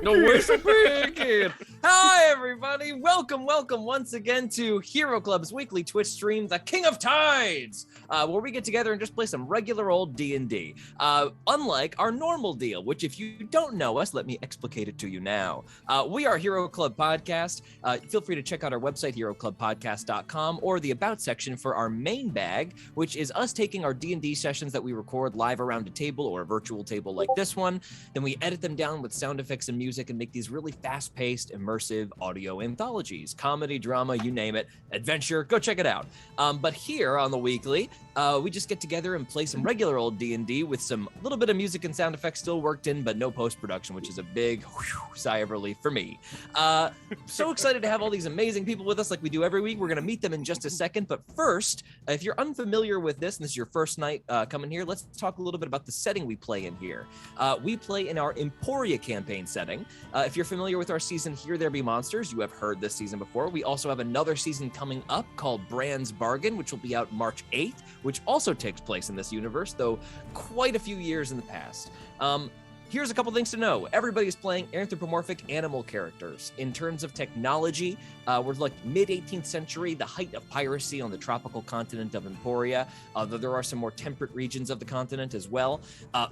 The whistle pig. Hi, everybody. Welcome once again to Hero Club's weekly Twitch stream, The King of Tides, where we get together and just play some regular old D&D. Unlike our normal deal, which if you don't know us, let me explicate it to you now. We are Hero Club Podcast. Feel free to check out our website, heroclubpodcast.com, or the About section for our main bag, which is us taking our D&D sessions that we record live around a table or a virtual table like this one. Then we edit them down with sound effects and music and make these really fast-paced, immersive audio anthologies. Comedy, drama, you name it. Adventure, go check it out. But here on the weekly, we just get together and play some regular old D&D with some little bit of music and sound effects still worked in, but no post-production, which is a big sigh of relief for me. So excited to have all these amazing people with us like we do every week. We're going to meet them in just a second. But first, if you're unfamiliar with this, and this is your first night coming here, let's talk a little bit about the setting we play in here. We play in our Emporia campaign setting. If you're familiar with our season Here There Be Monsters, you have heard this season before. We also have another season coming up called Brand's Bargain, which will be out March 8th, which also takes place in this universe, though quite a few years in the past. Here's a couple things to know. Everybody's playing anthropomorphic animal characters. In terms of technology, we're like mid-18th century, the height of piracy on the tropical continent of Emporia, though there are some more temperate regions of the continent as well.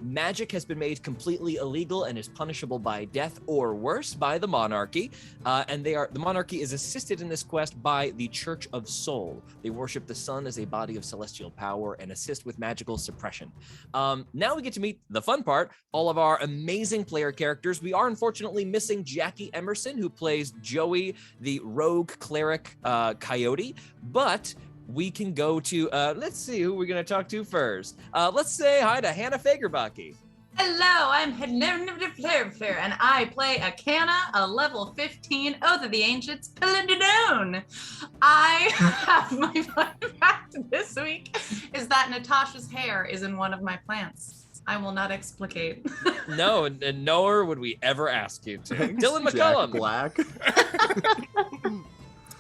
Magic has been made completely illegal and is punishable by death or worse by the monarchy. The monarchy is assisted in this quest by the Church of Soul. They worship the sun as a body of celestial power and assist with magical suppression. Now we get to meet the fun part, all of our amazing player characters. We are unfortunately missing Jackie Emerson, who plays Joey, the rogue cleric coyote, but we can go to, let's see who we're going to talk to first. Let's say hi to Hannah Fagerbakke. Hello, I'm Flair, and I play Akana, a level 15 Oath of the Ancients Paladin. I have my fun fact this week is that Natasha's hair is in one of my plants. I will not explicate. No, and nor would we ever ask you to. Dylan McCullum. Black.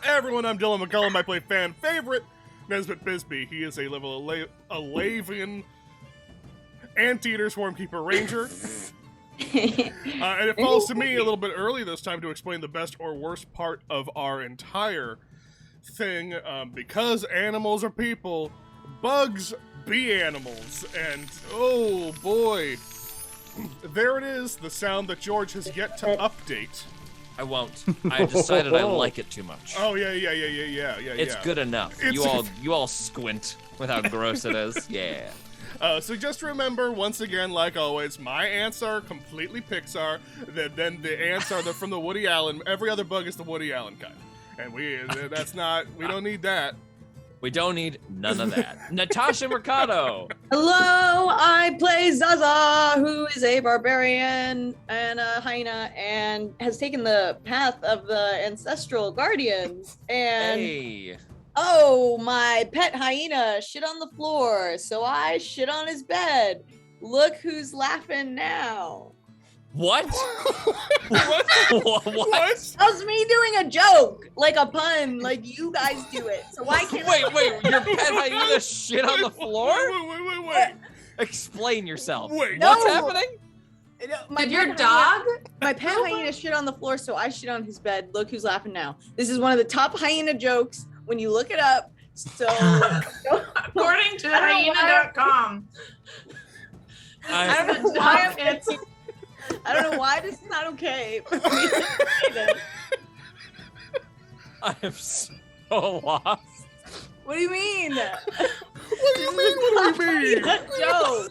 Hey everyone, I'm Dylan McCullum. I play fan favorite Nesbitt Bisbee. He is a level 11 Anteater Swarmkeeper Ranger. And it falls to me a little bit early this time to explain the best or worst part of our entire thing. Because animals are people, bugs be animals, and oh boy, there it is, the sound that George has yet to update. I won't. I decided I like it too much. Oh yeah. It's good enough. You all squint with how gross it is. Yeah. So just remember, once again, like always, my ants are completely Pixar. Then the ants are from the Woody Allen. Every other bug is the Woody Allen kind, and we don't need that. We don't need none of that. Natasha Mercado. Hello, I play Zaza, who is a barbarian and a hyena and has taken the path of the ancestral guardians. And Hey. oh, my pet hyena shit on the floor, so I shit on his bed. Look who's laughing now. What? What? What? That was me doing a joke, like a pun, like you guys do it. So why can't Wait, your pet hyena shit on the floor? Wait. Explain yourself. Wait. What's No. happening? Did your dog? My pet hyena shit on the floor, so I shit on his bed. Look who's laughing now. This is one of the top hyena jokes when you look it up. So, According to hyena.com. I don't know why this is not okay. For me to say this. I am so lost. What do you mean? What do you mean? Joke.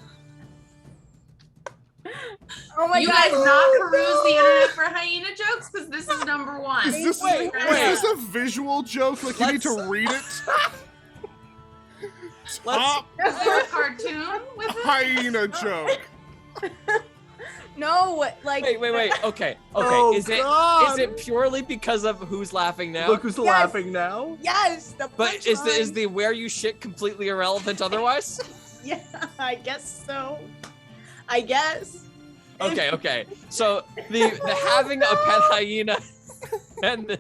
Oh my You god! guys not peruse the internet for hyena jokes? Because this is number one. Is this a visual joke? Like you need to read it? Top Is there a cartoon with it? hyena joke. No, like Wait. Okay. Oh, is God. it purely because of who's laughing now? Look who's laughing now. Yes, the But is punchline. the where you shit completely irrelevant otherwise? Yeah, I guess so. I guess. Okay. So the having a pet hyena and the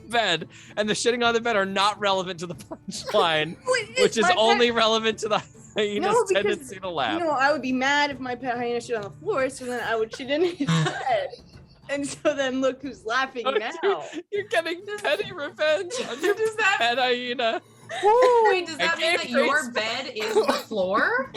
bed and the shitting on the bed are not relevant to the punchline, Wait, which is my only relevant to the hyena's No, because, tendency to laugh. I would be mad if my pet hyena shit on the floor, so then I would shit in his bed. And so then look who's laughing now. You're getting petty revenge on your Does that- pet hyena. Wait, does that mean that your bed is the floor?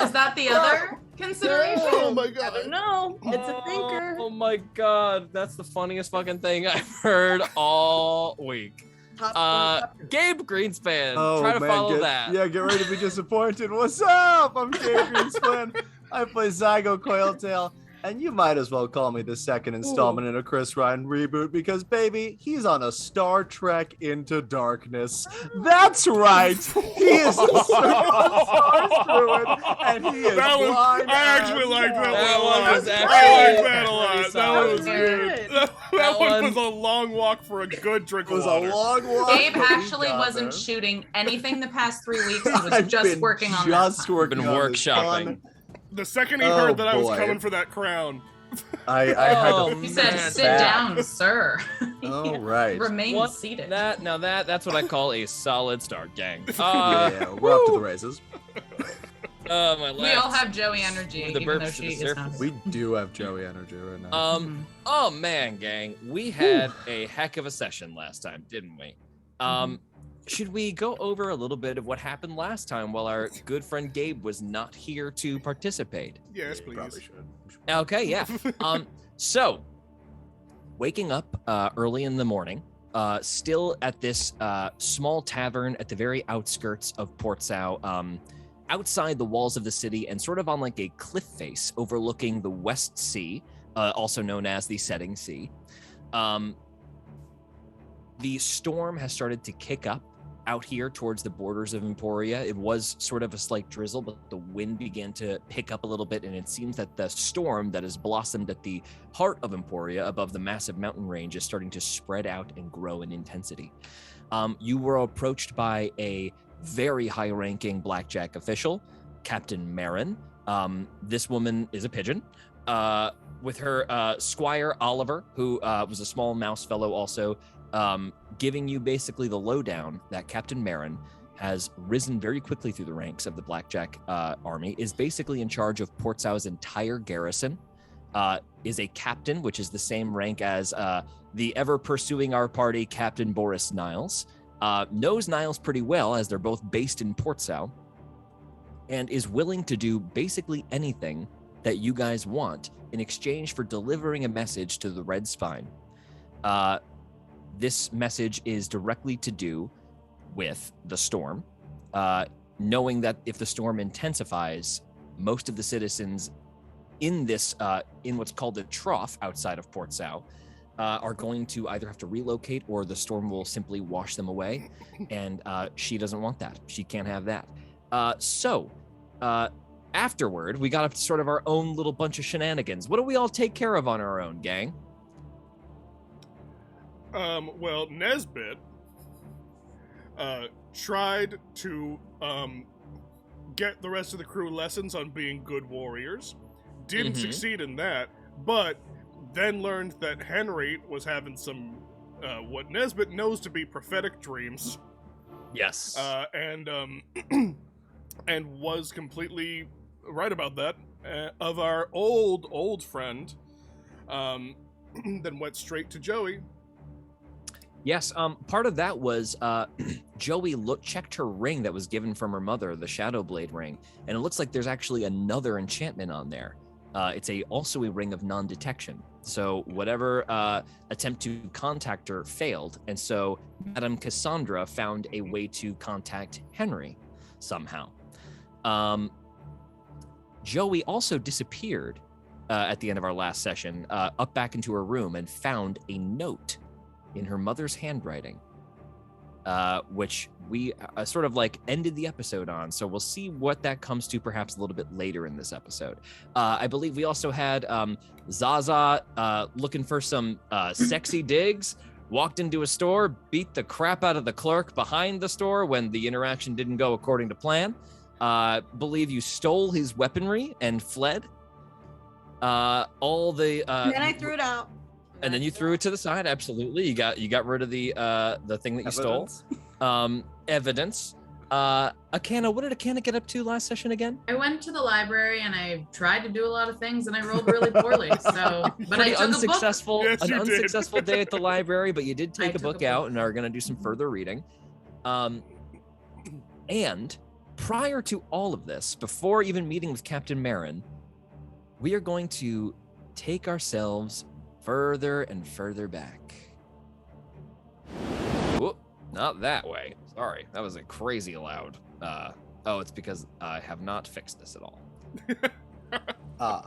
Is that the other consideration? Oh my I god. don't know. It's a thinker. Oh my god, that's the funniest fucking thing I've heard all week. Top Gabe Greenspan, Oh, try to man, follow that. Yeah, get ready to be disappointed. What's up? I'm Gabe Greenspan. I play Zygo Coiltail, and you might as well call me the second installment in a Chris Ryan reboot because, baby, he's on a Star Trek Into Darkness. That's right. He is a Star Druid, and he is That was, blind. I actually liked that That one. one was I actually like that a lot. pretty That solid. one was good. That one was a long walk for a good drink It of was a water. long walk. Gabe but he actually got wasn't there. shooting anything the past 3 weeks. He was I've just been working on just that. working Been on this workshopping. fun- The second he Oh, heard that I was boy. coming for that crown. I had Oh, to. He said, Man. "Sit back. down, sir." All right. Remain What? seated. That's what I call a solid start, gang. Yeah, we're up to the races. Oh my We all have Joey energy, The even burps though to she the is surface. not. We do have Joey energy right now. Oh man, gang, we had a heck of a session last time, didn't we? Should we go over a little bit of what happened last time while our good friend Gabe was not here to participate? Yes, You please. probably should. Okay, yeah. So waking up early in the morning, still at this small tavern at the very outskirts of Port Sao, outside the walls of the city and sort of on like a cliff face overlooking the West Sea, also known as the Setting Sea. The storm has started to kick up out here towards the borders of Emporia. It was sort of a slight drizzle, but the wind began to pick up a little bit, and it seems that the storm that has blossomed at the heart of Emporia above the massive mountain range is starting to spread out and grow in intensity. You were approached by a very high-ranking blackjack official, Captain Marin. This woman is a pigeon. With her squire Oliver, who was a small mouse fellow also, giving you basically the lowdown that Captain Marin has risen very quickly through the ranks of the Blackjack army, is basically in charge of Port Sao's entire garrison, is a captain, which is the same rank as the ever-pursuing our party, Captain Boris Niles, knows Niles pretty well as they're both based in Port Sao, and is willing to do basically anything that you guys want in exchange for delivering a message to the Red Spine. This message is directly to do with the storm, knowing that if the storm intensifies, most of the citizens in this, in what's called the trough outside of Port Sao, are going to either have to relocate or the storm will simply wash them away. And she doesn't want that. She can't have that. So afterward, we got up to sort of our own little bunch of shenanigans. What do we all take care of on our own, gang? Well, Nesbit tried to get the rest of the crew lessons on being good warriors. Didn't succeed in that, but then learned that Henry was having some what Nesbit knows to be prophetic dreams. Yes. And was completely right about that. Of our old friend, then went straight to Joey. Yes, part of that was Joey checked her ring that was given from her mother, the Shadow Blade ring, and it looks like there's actually another enchantment on there. It's also a ring of non-detection. So whatever attempt to contact her failed, and so Madame Cassandra found a way to contact Henry somehow. Joey also disappeared at the end of our last session, up back into her room and found a note in her mother's handwriting, which we sort of like ended the episode on. So we'll see what that comes to perhaps a little bit later in this episode. I believe we also had Zaza looking for some sexy digs, walked into a store, beat the crap out of the clerk behind the store when the interaction didn't go according to plan. Believe you stole his weaponry and fled. And then I threw it out. And then you threw it to the side. Absolutely, you got rid of the thing that you stole. Evidence. Akana, what did Akana get up to last session again? I went to the library and I tried to do a lot of things and I rolled really poorly. So, but Pretty I took unsuccessful, Yes, an you did. unsuccessful day at the library, but you did I take a took a book out book. and are going to do some further reading. And prior to all of this, before even meeting with Captain Marin, we are going to take ourselves further and further back. Whoop, not that way. Sorry, that was a crazy loud. Oh, it's because I have not fixed this at all. Ah,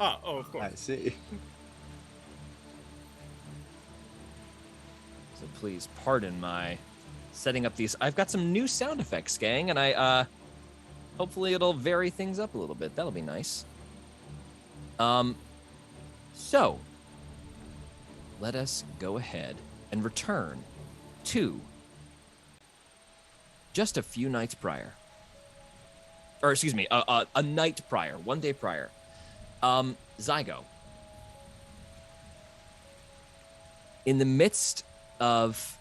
Oh, of course. I see. So please pardon my setting up these. I've got some new sound effects, gang, and I hopefully it'll vary things up a little bit. That'll be nice. So let us go ahead and return to just a few nights prior. Or excuse me, a night prior, 1 day prior. Zygo. In the midst of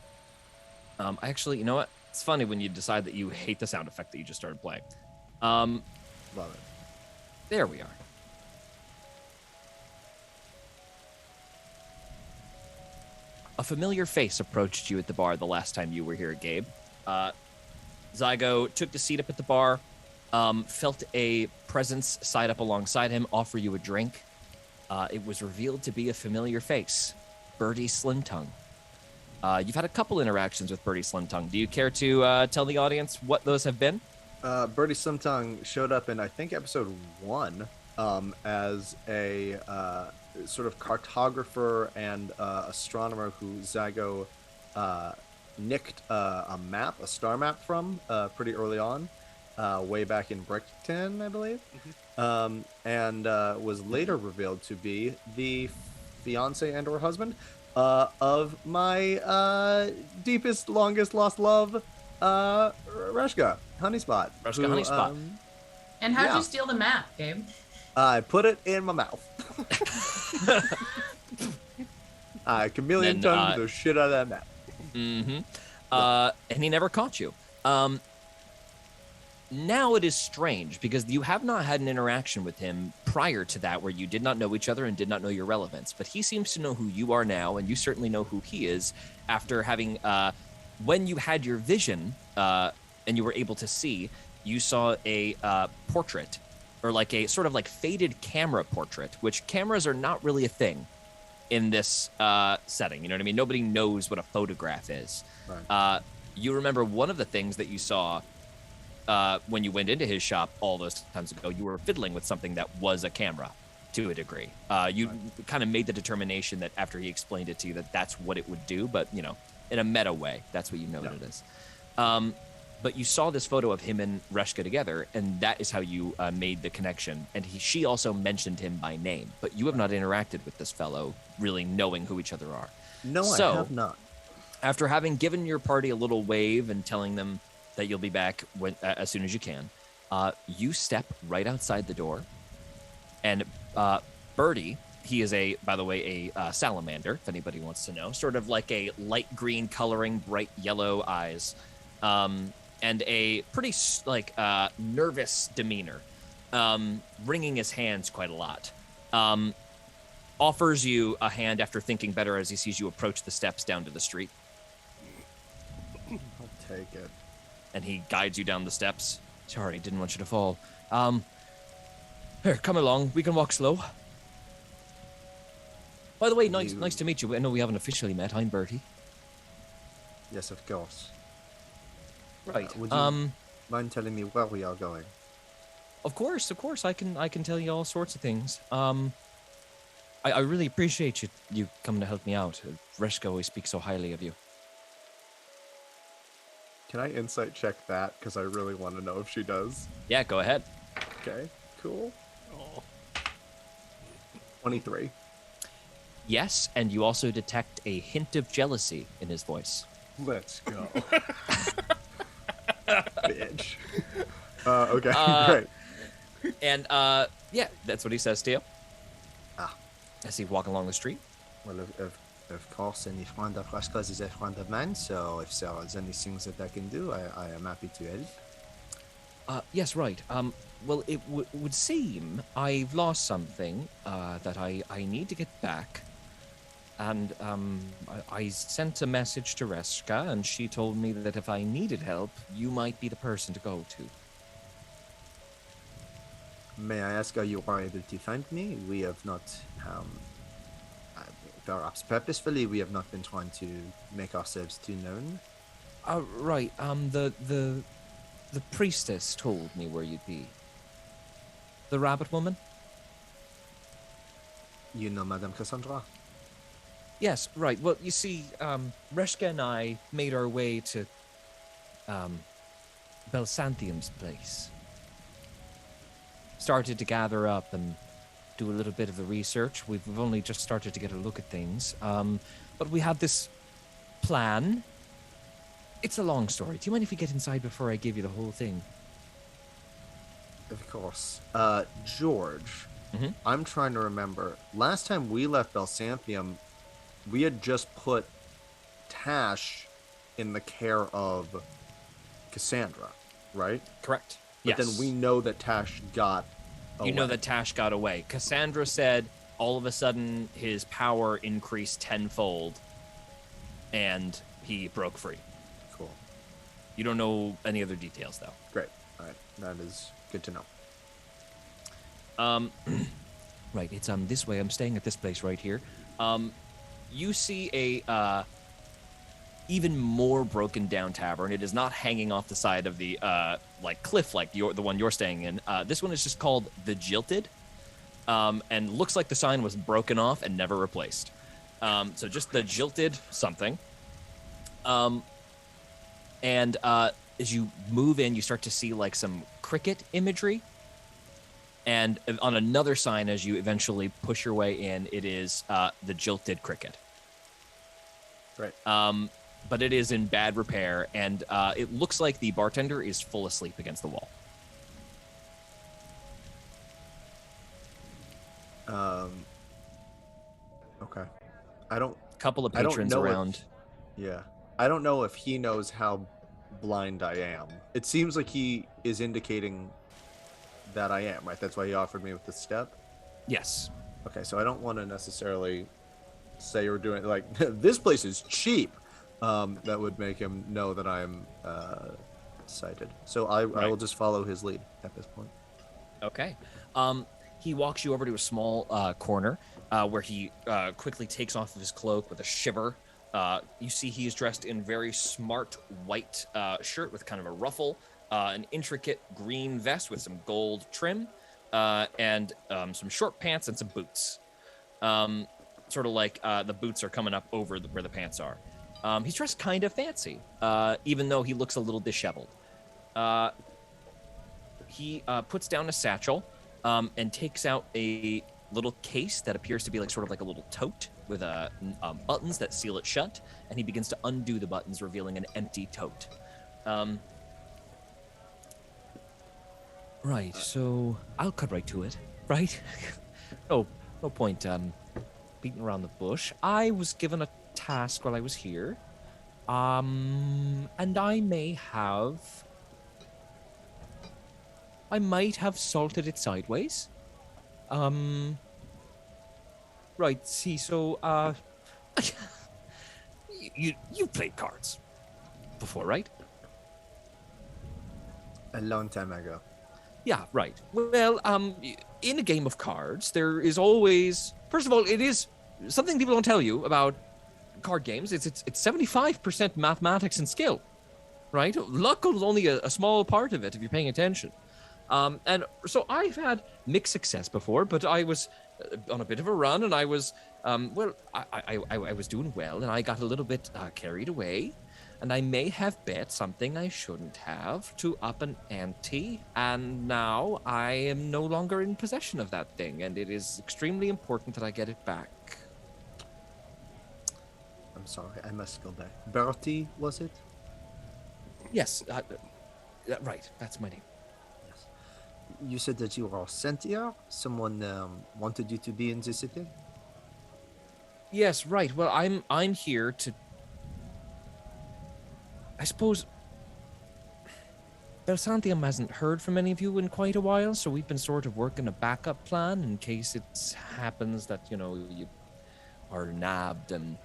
actually, you know what? It's funny when you decide that you hate the sound effect that you just started playing. Love it. There we are. A familiar face approached you at the bar the last time you were here, Gabe. Zygo took the seat up at the bar, felt a presence side up alongside him, offer you a drink. It was revealed to be a familiar face, Birdie Slimtongue. You've had a couple interactions with Birdie Slimtongue. Do you care to tell the audience what those have been? Birdie Slimtongue showed up in, I think, episode 1 as a sort of cartographer and astronomer who Zygo nicked a map, a star map from pretty early on, way back in Brickton, I believe, and was later revealed to be the fiance and or husband of my deepest, longest lost love, Reshka Honeyspot. Reshka Honeyspot. And how'd Yeah. you steal the map, Gabe? I put it in my mouth. I chameleon Then, tongued the shit out of that map. Mm-hmm. And he never caught you. Now it is strange because you have not had an interaction with him prior to that where you did not know each other and did not know your relevance. But he seems to know who you are now, and you certainly know who he is after having, when you had your vision and you were able to see, you saw a portrait, or like a sort of like faded camera portrait, which cameras are not really a thing in this setting. You know what I mean? Nobody knows what a photograph is. Right. You remember one of the things that you saw when you went into his shop all those times ago, you were fiddling with something that was a camera to a degree. You kind of made the determination that after he explained it to you that that's what it would do, but you know, in a meta way, that's what you know that it is. But you saw this photo of him and Reshka together, and that is how you made the connection. And she also mentioned him by name, but you have not interacted with this fellow, really knowing who each other are. No, So, I have not. After having given your party a little wave and telling them that you'll be back as soon as you can, you step right outside the door, and Birdie, he is by the way, a salamander, if anybody wants to know, sort of like a light green coloring, bright yellow eyes, and a pretty nervous demeanor, wringing his hands quite a lot. Offers you a hand after thinking better as he sees you approach the steps down to the street. I'll take it. And he guides you down the steps. Sorry, didn't want you to fall. Here, come along. We can walk slow. By the way, nice to meet you. I know we haven't officially met. I'm Bertie. Yes, of course. Right. Would you mind telling me where we are going? Of course. I can tell you all sorts of things. I really appreciate you coming to help me out. Reshka always speaks so highly of you. Can I insight check that? Because I really want to know if she does. Yeah, go ahead. Okay, cool. Oh. 23. Yes, and you also detect a hint of jealousy in his voice. Let's go. Bitch. Okay, great. And yeah, that's what he says to you. Ah. As he walk along the street. Well, Of course, any friend of Rashka's is a friend of mine, so if there is any things that I can do, I am happy to help. Yes, right. Well, it would seem I've lost something that I need to get back. And I sent a message to Reska, and she told me that if I needed help, you might be the person to go to. May I ask how you are able to find me? We have not, perhaps purposefully, we have not been trying to make ourselves too known. Right. The priestess told me where you'd be. The rabbit woman? You know Madame Cassandra? Yes, right. Well, you see, Reshka and I made our way to Belsanthium's place. Started to gather up and do a little bit of the research. We've only just started to get a look at things. But we have this plan. It's a long story. Do you mind if we get inside before I give you the whole thing? Of course. George, Mhm. I'm trying to remember. Last time we left Belsanthium, we had just put Tash in the care of Cassandra, right? Correct. But Yes. then we know that Tash got away. You know that Tash got away. Cassandra said all of a sudden his power increased tenfold and he broke free. Cool. You don't know any other details, though. Great. All right. That is good to know. Right, it's this way. I'm staying at this place right here. You see a even more broken down tavern. It is not hanging off the side of the cliff like the one you're staying in. This one is just called the Jilted, and looks like the sign was broken off and never replaced. So just the Jilted something. And as you move in, you start to see like some cricket imagery. And on another sign, as you eventually push your way in, it is the Jilted Cricket. Right. But it is in bad repair, and it looks like the bartender is full asleep against the wall. Okay. I don't. Couple of I don't patrons know around. Yeah. I don't know if he knows how blind I am. It seems like he is indicating that I am, right? That's why he offered me with the step. Yes. Okay, so I don't want to necessarily say we're doing like this place is cheap. That would make him know that I'm sighted. So I will just follow his lead at this point. Okay. He walks you over to a small corner where he quickly takes off of his cloak with a shiver. You see he is dressed in very smart white shirt with kind of a ruffle, an intricate green vest with some gold trim, and some short pants and some boots. Sort of like the boots are coming up over where the pants are. He's dressed kind of fancy, even though he looks a little disheveled. He puts down a satchel and takes out a little case that appears to be like sort of like a little tote with buttons that seal it shut, and he begins to undo the buttons, revealing an empty tote. Right, so I'll cut right to it, right? No point beating around the bush. I was given a task while I was here, and I might have salted it sideways. Right, see, so, you've played cards before, right? A long time ago. Yeah, right. Well, in a game of cards, there is always, first of all, it is something people don't tell you about card games. It's 75% mathematics and skill, right? Luck is only a small part of it if you're paying attention. And so I've had mixed success before, but I was on a bit of a run, and I was, I was doing well, and I got a little bit carried away, and I may have bet something I shouldn't have to up an ante, and now I am no longer in possession of that thing, and it is extremely important that I get it back. I'm sorry, I must go back. Bertie, was it? Yes, right, that's my name. Yes. You said that you were sent here? Someone wanted you to be in the city? Yes, right. Well, I'm here to. I suppose Belsantium hasn't heard from any of you in quite a while, so we've been sort of working a backup plan in case it happens that you are nabbed and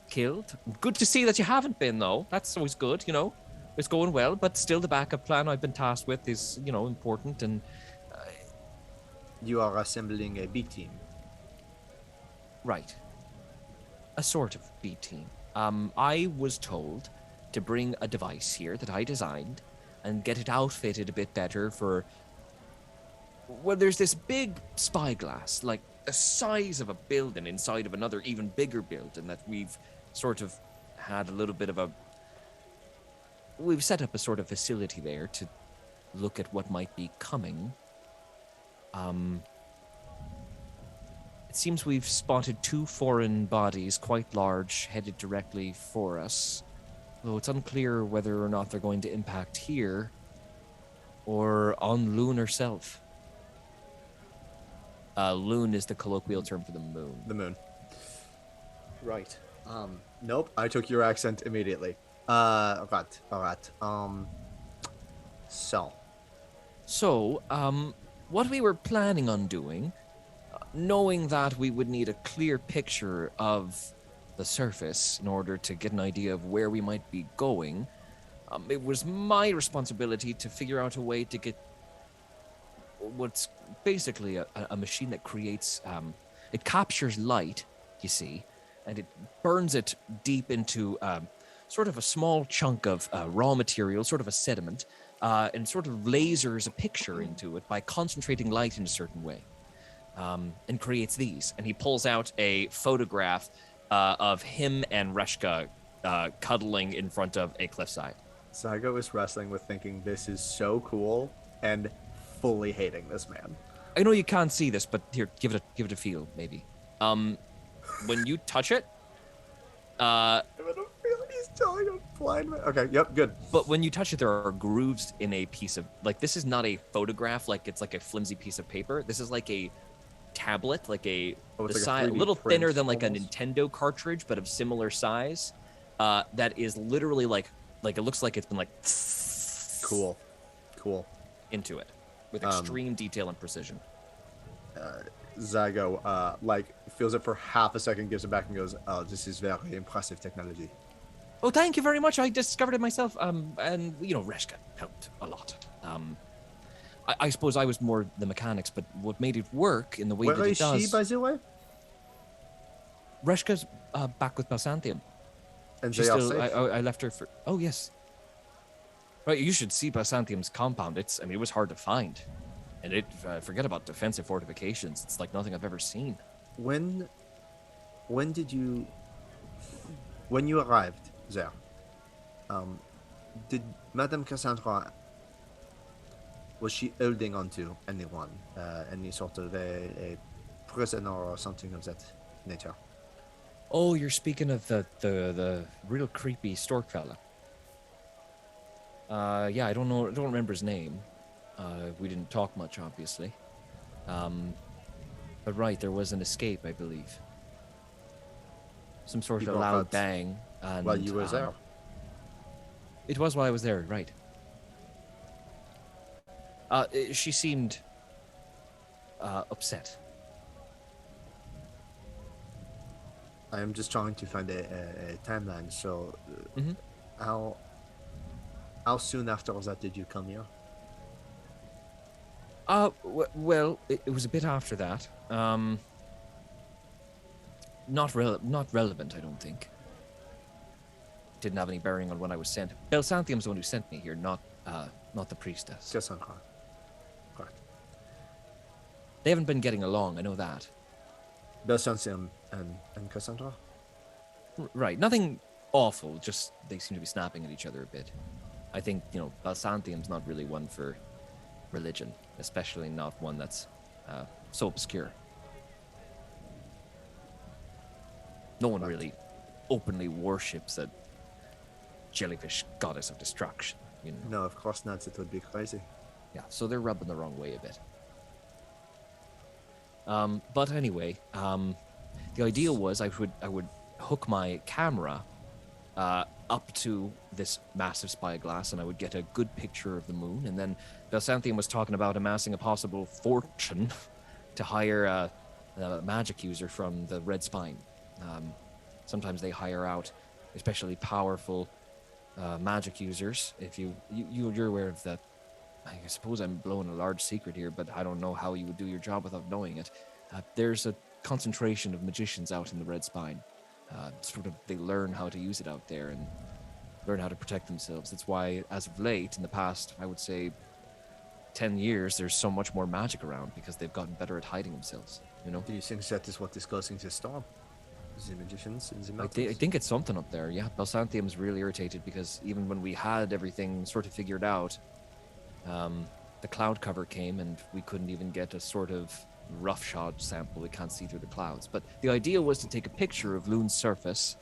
killed. Good to see that you haven't been, though. That's always good. It's going well, but still, the backup plan I've been tasked with is important and. You are assembling a B team. Right. A sort of B team. I was told to bring a device here that I designed and get it outfitted a bit better for. Well, there's this big spyglass, like the size of a building inside of another even bigger building that we've sort of had a little bit of a. We've set up a sort of facility there to look at what might be coming. It seems we've spotted 2 foreign bodies, quite large, headed directly for us. Though it's unclear whether or not they're going to impact here or on Loon herself. Loon is the colloquial term for the moon. The moon. Right. Nope. I took your accent immediately. Right. So, what we were planning on doing, knowing that we would need a clear picture of the surface in order to get an idea of where we might be going, it was my responsibility to figure out a way to get what's basically a machine that creates, it captures light, you see, and it burns it deep into sort of a small chunk of raw material, sort of a sediment, and sort of lasers a picture into it by concentrating light in a certain way, and creates these. And he pulls out a photograph of him and Reshka cuddling in front of a cliffside. Zygo is wrestling with thinking this is so cool and fully hating this man. I know you can't see this, but here, give it a feel, maybe. When you touch it, I don't feel he's telling a blind man. Okay, yep, good. But when you touch it, there are grooves in a piece of, like, this is not a photograph, like it's like a flimsy piece of paper. This is like a tablet, like a, a little thinner than like almost a Nintendo cartridge, but of similar size. That is literally like it looks like it's been like cool into it with extreme detail and precision. Zygo feels it for half a second, gives it back and goes, "Oh, this is very impressive technology." Oh, thank you very much. I discovered it myself. And Reshka helped a lot. I suppose I was more the mechanics, but what made it work in the way that it does. Where is she, by the way? Reshka's back with Balsantium. And she's they are still. safe? I left her for. Oh yes. Right, you should see Balsantium's compound. It was hard to find, and forget about defensive fortifications. It's like nothing I've ever seen. When you arrived there, did Madame Cassandra, was she holding onto anyone, any sort of a prisoner or something of that nature? Oh, you're speaking of the real creepy stork fella. Yeah, I don't remember his name. We didn't talk much, obviously. But right, there was an escape, I believe. Some sort of loud bang. And, while you were there? It was while I was there, right. She seemed upset. I am just trying to find a timeline. So, how soon after that did you come here? Well, it was a bit after that. Not relevant, I don't think. Didn't have any bearing on when I was sent. Balsantium's the one who sent me here, not the priestess. Cassandra. Right. They haven't been getting along, I know that. Balsantium and Cassandra? Right, nothing awful, just they seem to be snapping at each other a bit. I think, Balsantium's not really one for religion, especially not one that's so obscure. No one really openly worships a jellyfish goddess of destruction, No, of course not. It would be crazy. Yeah, so they're rubbing the wrong way a bit. But anyway, the The idea was I would hook my camera up to this massive spyglass, and I would get a good picture of the moon. And then Belsantium was talking about amassing a possible fortune to hire a magic user from the Red Spine. Sometimes they hire out especially powerful magic users. If you're aware of that, I suppose I'm blowing a large secret here, but I don't know how you would do your job without knowing it. There's a concentration of magicians out in the Red Spine. They learn how to use it out there and learn how to protect themselves. That's why, as of late, in the past, I would say 10 years, there's so much more magic around because they've gotten better at hiding themselves, you know? Do you think that is what is causing the storm? The magicians in the I mountains? think it's something up there, yeah. Belsantium's really irritated because even when we had everything sort of figured out, the cloud cover came and we couldn't even get a sort of roughshod sample. We can't see through the clouds. But the idea was to take a picture of Loon's surface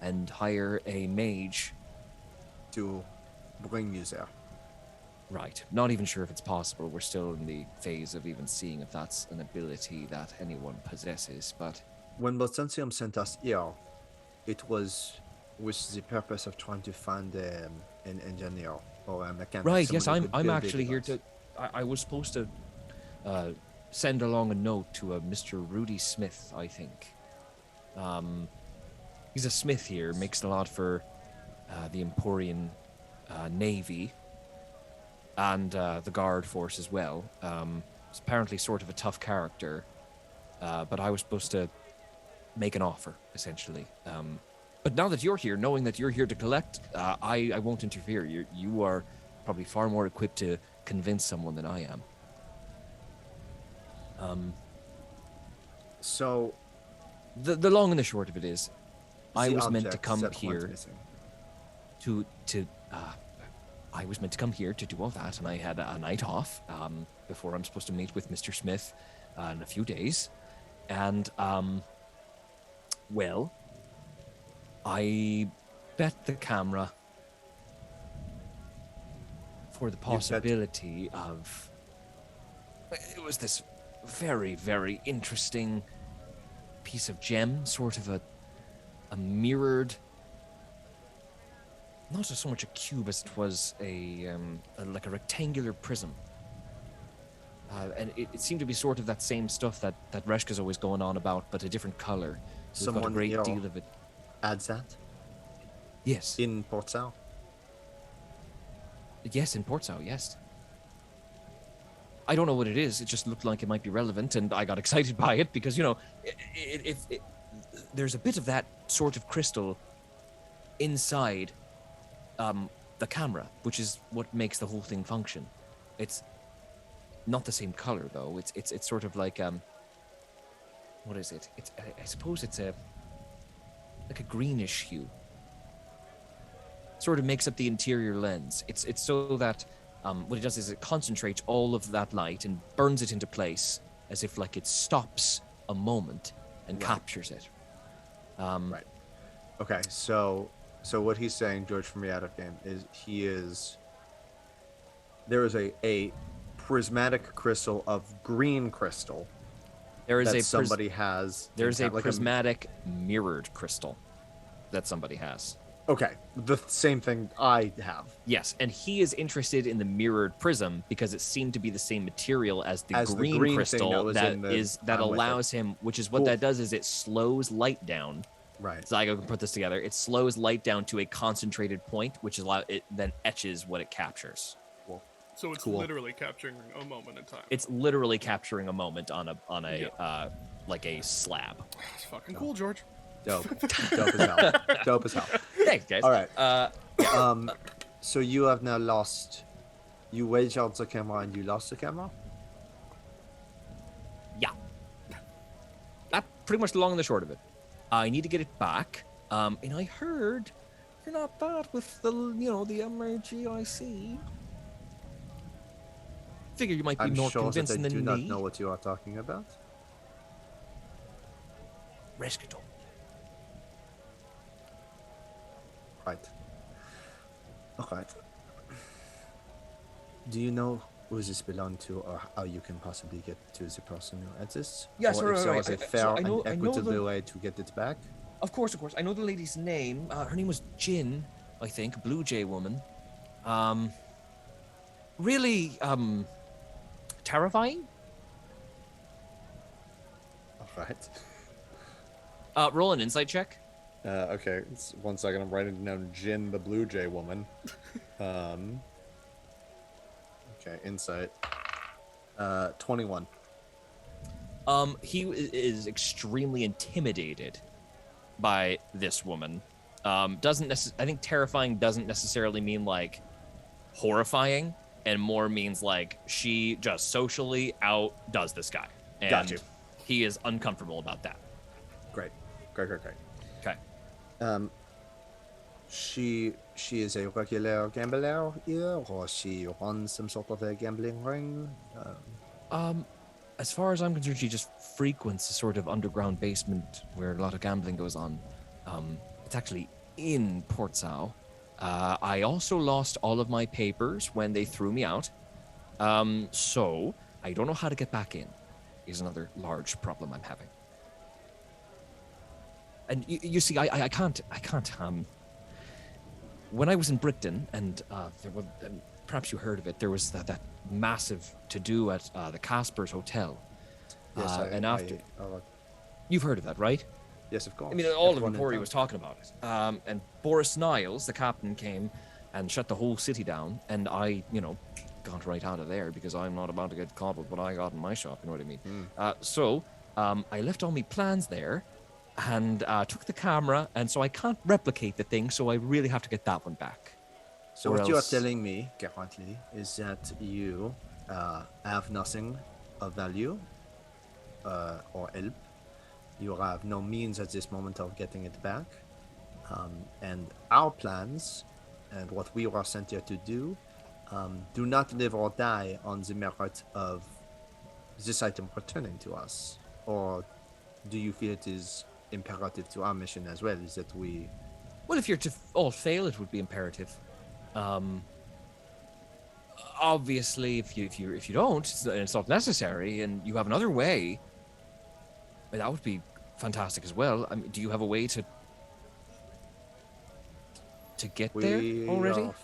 and hire a mage. To bring you there. Right. Not even sure if it's possible. We're still in the phase of even seeing if that's an ability that anyone possesses, but... When Botantium sent us here, it was with the purpose of trying to find an engineer or a mechanic. Right, yes, someone who could I'm build actually it here with to... us. I was supposed to send along a note to a Mr. Rudy Smith, I think. He's a smith here, makes a lot for the Emporian Navy and the Guard Force as well. He's apparently sort of a tough character, but I was supposed to make an offer, essentially. But now that you're here, knowing that you're here to collect, I won't interfere. You are probably far more equipped to convince someone than I am. So, The long and the short of it is, I the was meant to objects come that went here missing. I was meant to come here to do all that, and I had a night off before I'm supposed to meet with Mr. Smith in a few days. And, well, I bet the camera for the possibility of... It was this very, very interesting piece of gem, sort of a mirrored... Not so much a cube as it was like a rectangular prism. And it seemed to be sort of that same stuff that Reshka's always going on about, but a different color. We've got a great deal of it. Adds that Yes. in Port Sao. Yes, in Portsau, yes. I don't know what it is. It just looked like it might be relevant, and I got excited by it because, you know, there's a bit of that sort of crystal inside the camera, which is what makes the whole thing function. It's not the same color, though. It's sort of like what is it? I suppose it's like a greenish hue. Sort of makes up the interior lens. It's so that what it does is it concentrates all of that light and burns it into place, as if like it stops a moment and captures it. Right. Okay, so what he's saying, George, from the out of game, is there is a prismatic crystal of green crystal. There is that a somebody has. There's a like prismatic mirrored crystal that somebody has. Okay, the same thing I have. Yes, and he is interested in the mirrored prism because it seemed to be the same material as the green thing crystal that allows him, which is what that does is it slows light down. Right. Zygo can put this together. It slows light down to a concentrated point, which it then etches what it captures. So it's literally capturing a moment in time. It's literally capturing a moment on a like a slab. It's fucking cool, George. Dope. Dope as hell. Dope as hell. Thanks, guys. All right. So you have now lost. You wagered the camera and you lost the camera. Yeah. That's pretty much the long and the short of it. I need to get it back. And I heard you're not bad with the MRGIC. Figure you might be more sure convincing that I than do me. not know what you are talking about. Rescator. Right. All right. Do you know who does this belong to, or how you can possibly get to the person who exists? Yes, or if there right. was a So fair I know and equitable the. way to get it back? Of course. I know the lady's name. Her name was Jin, I think, Blue Jay woman. Really, terrifying. All right. Roll an insight check. Okay, it's 1 second. I'm writing down Jin, the Blue Jay woman. Okay, insight. 21. He is extremely intimidated by this woman. I think terrifying doesn't necessarily mean like horrifying, and more means like she just socially outdoes this guy. And Got you. He is uncomfortable about that. Great. Okay. She is a regular gambler here, or she runs some sort of a gambling ring? As far as I'm concerned, she just frequents a sort of underground basement where a lot of gambling goes on. It's actually in Portsau. I also lost all of my papers when they threw me out. So I don't know how to get back in. Is another large problem I'm having. And you see, I can't. When I was in Britain, and there was, perhaps you heard of it, there was that massive to-do at the Casper's Hotel. Yes, You've heard of that, right? yes, of course. I mean, all of Everyone in Emporia town. was talking about it. And Boris Niles, the captain, came and shut the whole city down. And I, got right out of there because I'm not about to get caught with what I got in my shop, you know what I mean? So I left all my plans there and took the camera. And so I can't replicate the thing, so I really have to get that one back. So Or what you are else- telling me currently is that you have nothing of value or help. You have no means at this moment of getting it back. And our plans and what we are sent here to do not live or die on the merit of this item returning to us. Or do you feel it is imperative to our mission as well? Is that we... Well, if you're to all fail, it would be imperative. Obviously, if you don't, it's not necessary, and you have another way, that would be fantastic as well. I mean, do you have a way to get there already? We are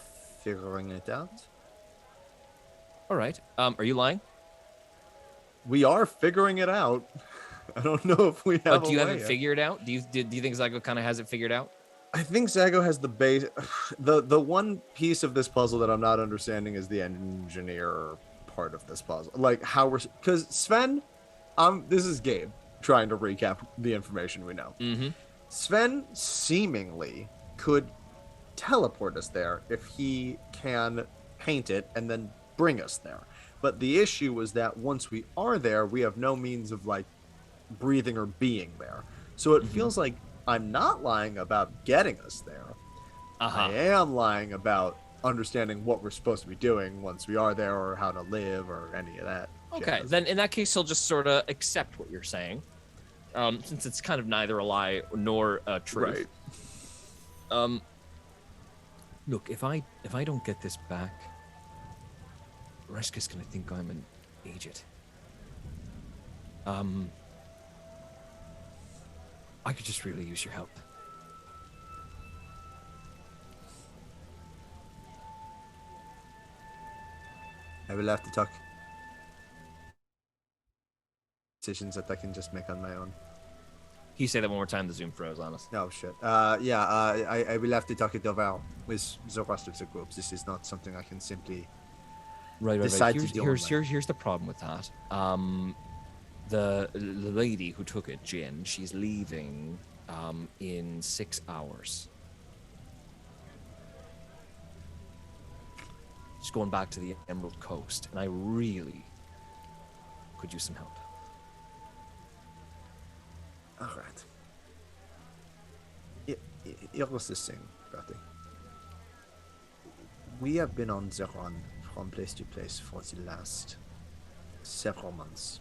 figuring it out. All right. Are you lying? We are figuring it out. I don't know if we have. But do you a have way it yet. figured out? Do you think Zygo kind of has it figured out? I think Zygo has the base. The one piece of this puzzle that I'm not understanding is the engineer part of this puzzle. Like how we're, because Sven, this is Gabe trying to recap the information we know. Mm-hmm. Sven seemingly could teleport us there if he can paint it and then bring us there. But the issue was that once we are there, we have no means of like breathing or being there. So it feels like I'm not lying about getting us there. I am lying about understanding what we're supposed to be doing once we are there, or how to live, or any of that. Okay, jazz. then in that case, he'll just sort of accept what you're saying, since it's kind of neither a lie nor a truth. Right. Look, if I don't get this back, Reska's gonna think I'm an idiot. I could just really use your help. I will have to talk decisions that I can just make on my own. Can you say that one more time? The Zoom froze on us. Oh shit. I will have to talk it over with the rest of the group. This is not something I can simply Right. decide to Here's, do on here's, my here's, here's the problem with that. The lady who took it, Jin, she's leaving in 6 hours. She's going back to the Emerald Coast, and I really could use some help. All right. Here was the thing, Bertie. We have been on the run from place to place for the last several months.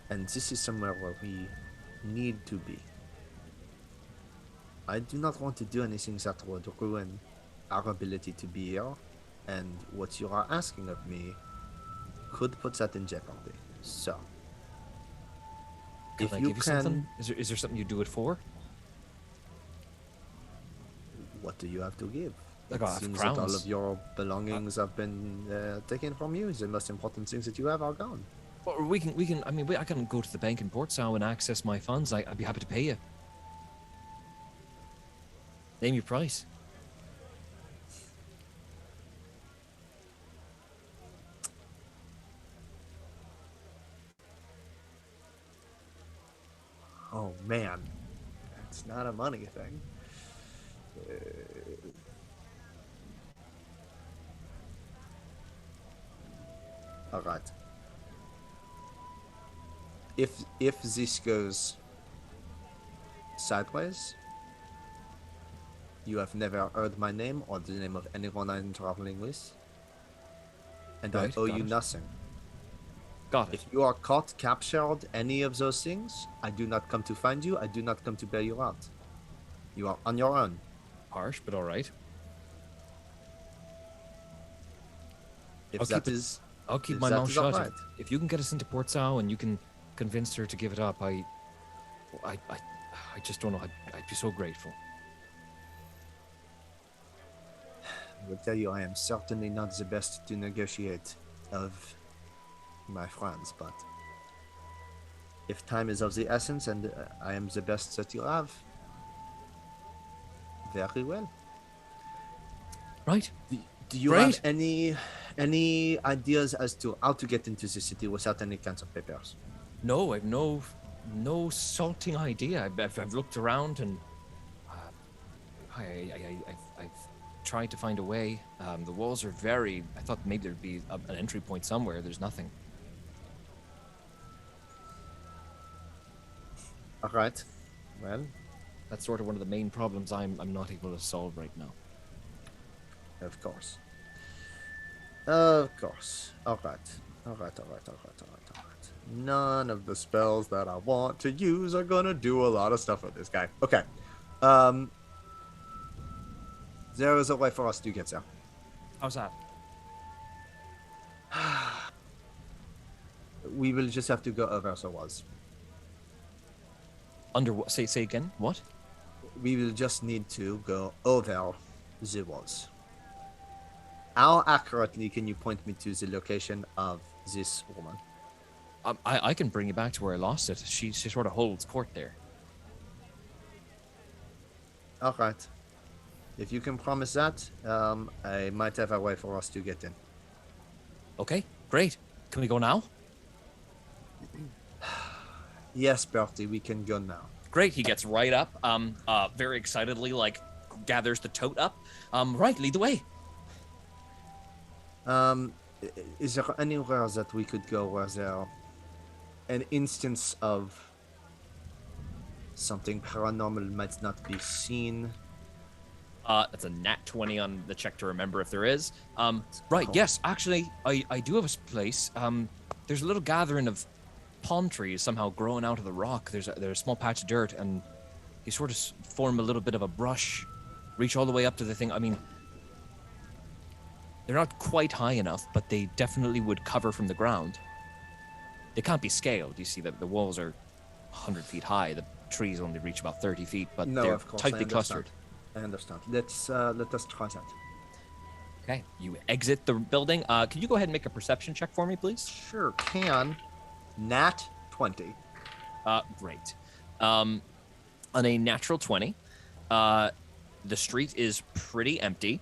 And this is somewhere where we need to be. I do not want to do anything that would ruin our ability to be here and what you are asking of me could put that in jeopardy. So, Can if I you give you can, something? Is there something you do it for? what do you have to give? Like, It I have seems that all crowns. of your belongings have been taken from you. The most important things that you have are gone. Or we can. I mean, I can go to the bank in Port Sow and access my funds. I'd be happy to pay you. Name your price. Oh man, it's not a money thing. All right. If this goes sideways, you have never heard my name or the name of anyone I'm traveling with, and Right, I owe got you it. nothing. Got it. If you are caught, captured, any of those things, I do not come to find you. I do not come to bail you out. You are on your own. Harsh, but all right. If I'll that keep it- is, I'll keep if my that mouth is shut. alright. If you can get us into Port Sow and you can convince her to give it up, I just don't know. I'd be so grateful. I will tell you, I am certainly not the best to negotiate of my friends, but if time is of the essence and I am the best that you have, very well. Right. Do you Great. have any ideas as to how to get into the city without any kinds of papers? No, I've no salting idea. I've looked around and I've tried to find a way. The walls are very. I thought maybe there'd be an entry point somewhere. There's nothing. All right. Well, That's sort of one of the main problems I'm not able to solve right now. of course. Of course. All right. All right. All right. All right. All right. All right. None of the spells that I want to use are gonna do a lot of stuff with this guy. Okay. There is a way for us to get there. How's that? We will just have to go over the walls. Under what? Say again. What? We will just need to go over the walls. How accurately can you point me to the location of this woman? I can bring you back to where I lost it. She sort of holds court there. All right. If you can promise that, I might have a way for us to get in. Okay, great. Can we go now? Yes, Bertie, we can go now. Great. He gets right up. Very excitedly, like gathers the tote up. Right, lead the way. Is there anywhere that we could go where there an instance of something paranormal might not be seen? That's a nat 20 on the check to remember if there is. Right, Cool. yes, actually, I do have a place. There's a little gathering of palm trees somehow growing out of the rock. There's a small patch of dirt, and you sort of form a little bit of a brush, reach all the way up to the thing. I mean, they're not quite high enough, but they definitely would cover from the ground. They can't be scaled. You see that the walls are 100 feet high. The trees only reach about 30 feet, but No, they're of course, I tightly understand. clustered. I understand. Let us try that. Okay, you exit the building. Can you go ahead and make a perception check for me, please? Sure can. Nat 20. Great. On a natural 20, the street is pretty empty.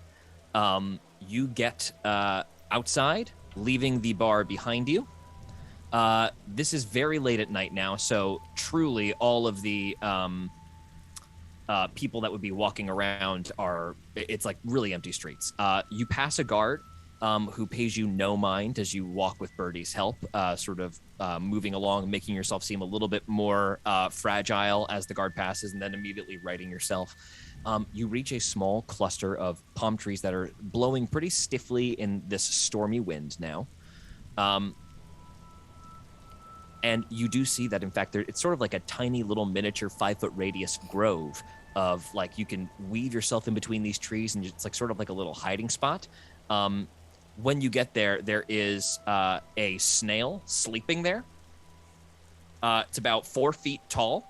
You get outside, leaving the bar behind you. This is very late at night now, so truly all of the people that would be walking around it's like really empty streets. You pass a guard who pays you no mind as you walk with Birdie's help, sort of moving along, making yourself seem a little bit more fragile as the guard passes, and then immediately righting yourself. You reach a small cluster of palm trees that are blowing pretty stiffly in this stormy wind now. And you do see that, in fact, it's sort of like a tiny little miniature 5-foot radius grove of, like, you can weave yourself in between these trees, and it's like sort of like a little hiding spot. When you get there, there is a snail sleeping there. It's about 4 feet tall.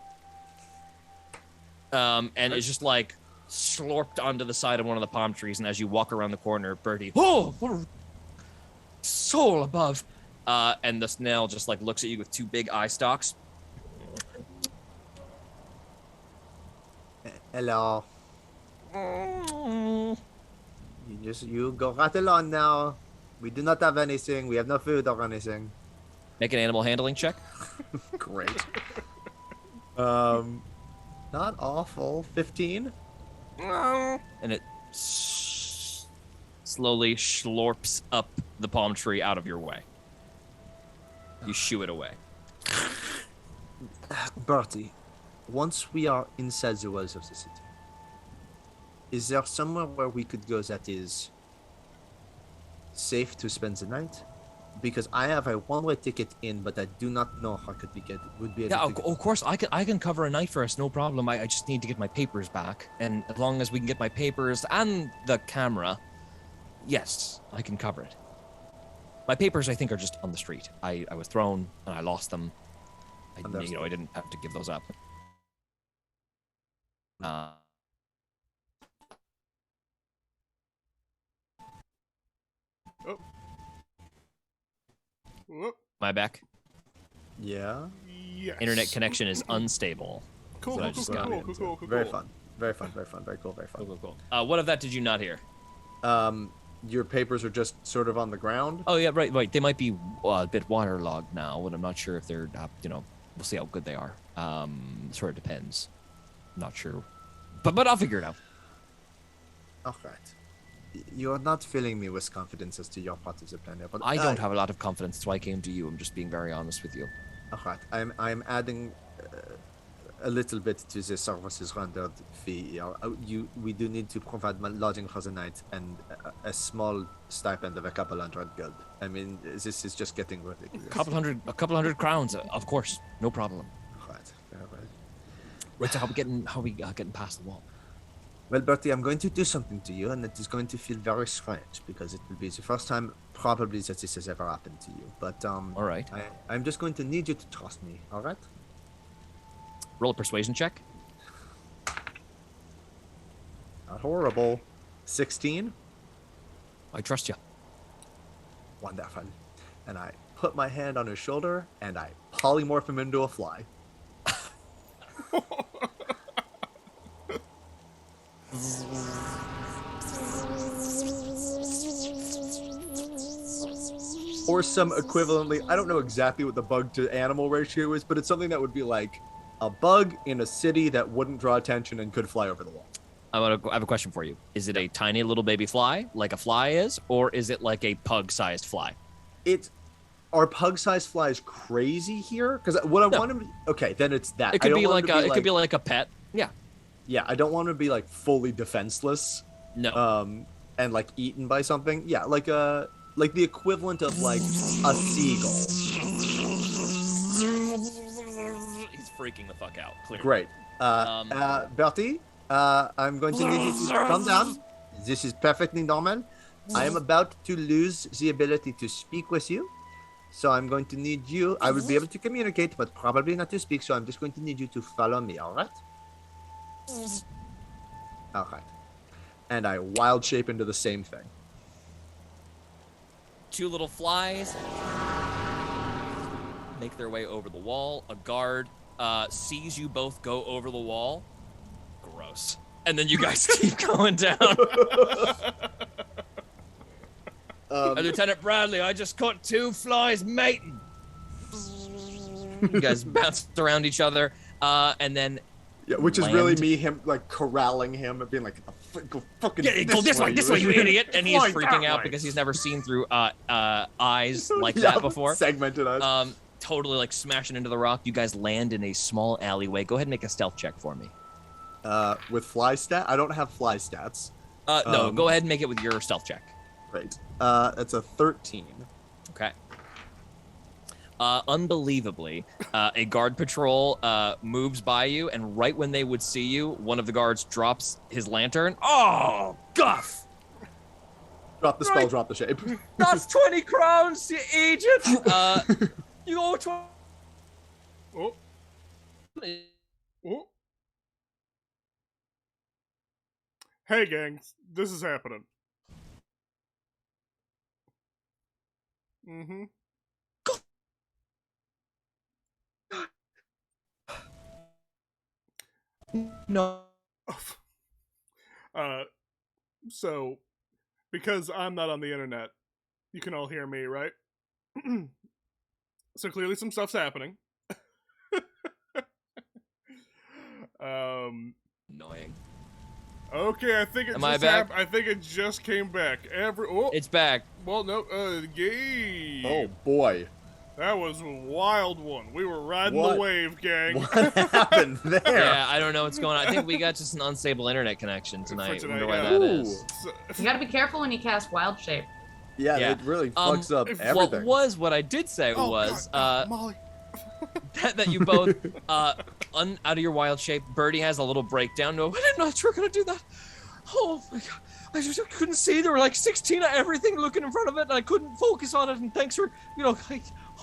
And it's just like slurped onto the side of one of the palm trees. And as you walk around the corner, Bertie, oh, what a soul above. And the snail just like looks at you with 2 big eye stalks. Hello. You go right along now. We do not have anything. We have no food or anything. Make an animal handling check. Great. Not awful. 15. And it slowly slurps up the palm tree out of your way. You shoo it away. Bertie, once we are inside the walls of the city, is there somewhere where we could go that is safe to spend the night? Because I have a one-way ticket in, but I do not know how could we get would be able Yeah, to get. of course, I can cover a night for us, no problem. I just need to get my papers back, and as long as we can get my papers and the camera, yes, I can cover it. My papers, I think, are just on the street. I was thrown and I lost them. I didn't have to give those up. Oh. Whoop. My back. Yeah. Yes. Internet connection is unstable. Cool, So I cool, just cool, got cool, it. cool, cool, cool, Very cool. fun. Very fun. Very fun. Very cool. Very fun. Cool. What of that did you not hear? Your papers are just sort of on the ground. Oh yeah, right. They might be a bit waterlogged now, but I'm not sure if they're, we'll see how good they are. Sort of depends. Not sure, but I'll figure it out. All right. You're not filling me with confidence as to your part of the plan here, but I don't have a lot of confidence, so I came to you. I'm just being very honest with you. All right. I'm adding a little bit to the services rendered fee. We do need to provide lodging for the night and a small stipend of a couple hundred gold. I mean, this is just getting ridiculous. A couple hundred crowns, of course, no problem. All right. Very well. Right, so how we getting past the wall? Well, Bertie, I'm going to do something to you, and it is going to feel very strange because it will be the first time probably that this has ever happened to you. But All right. I'm just going to need you to trust me. All right? Roll a persuasion check. Not horrible. 16. I trust you. Wonderful. And I put my hand on his shoulder and I polymorph him into a fly. Or some equivalently, I don't know exactly what the bug to animal ratio is, but it's something that would be like a bug in a city that wouldn't draw attention and could fly over the wall. I have a question for you. Is it a tiny little baby fly, like a fly is, or is it like a pug-sized fly? Are pug-sized flies crazy here? Because what I want to, okay, then it's that. It could be like a pet. Yeah. Yeah, I don't want to be like fully defenseless. No. And like eaten by something. Yeah, like the equivalent of like a seagull. He's freaking the fuck out. Clearly. Great. Bertie, I'm going to need you to calm down. This is perfectly normal. I am about to lose the ability to speak with you. So I'm going to need you. I will be able to communicate, but probably not to speak. So I'm just going to need you to follow me, all right? All right. And I wild shape into the same thing. 2 little flies make their way over the wall. A guard sees you both go over the wall. Gross. And then you guys keep going down. Lieutenant Bradley, I just caught 2 flies mating. You guys bounce around each other, and then yeah, which is really me, him like corralling him and being like, go fucking go this way, you idiot! And he's Fly freaking that out way. because he's never seen through eyes like that before. Segmented eyes. Totally like smashing into the rock. You guys land in a small alleyway. Go ahead and make a stealth check for me. With fly stat, I don't have fly stats. No, go ahead and make it with your stealth check. Great. It's a 13. Okay. Unbelievably, a guard patrol moves by you, and right when they would see you, one of the guards drops his lantern. Oh, guff! Drop the spell, Right. drop the shape. That's 20 crowns, you agent. You owe 20. Oh. Oh. Hey, gangs, this is happening. Mm-hmm. No. So, because I'm not on the internet, you can all hear me, right? So clearly some stuff's happening. Annoying. Okay, I think it Am I just back? I think it just came back. It's back. Well, no, Gabe. Oh boy. That was a wild one. We were riding What? the wave, gang. What happened there? Yeah, I don't know what's going on. I think we got just an unstable internet connection tonight. For Wonder tonight, why yeah. that is. So- You gotta be careful when you cast Wild Shape. Yeah, Yeah. it really fucks up What everything. What I did say Oh, was God, Molly. that you both out of your wild shape. Birdie has a little breakdown. No, I didn't know you were gonna do that. Oh my god, I just couldn't see. There were like 16 of everything looking in front of it, and I couldn't focus on it. And thanks for,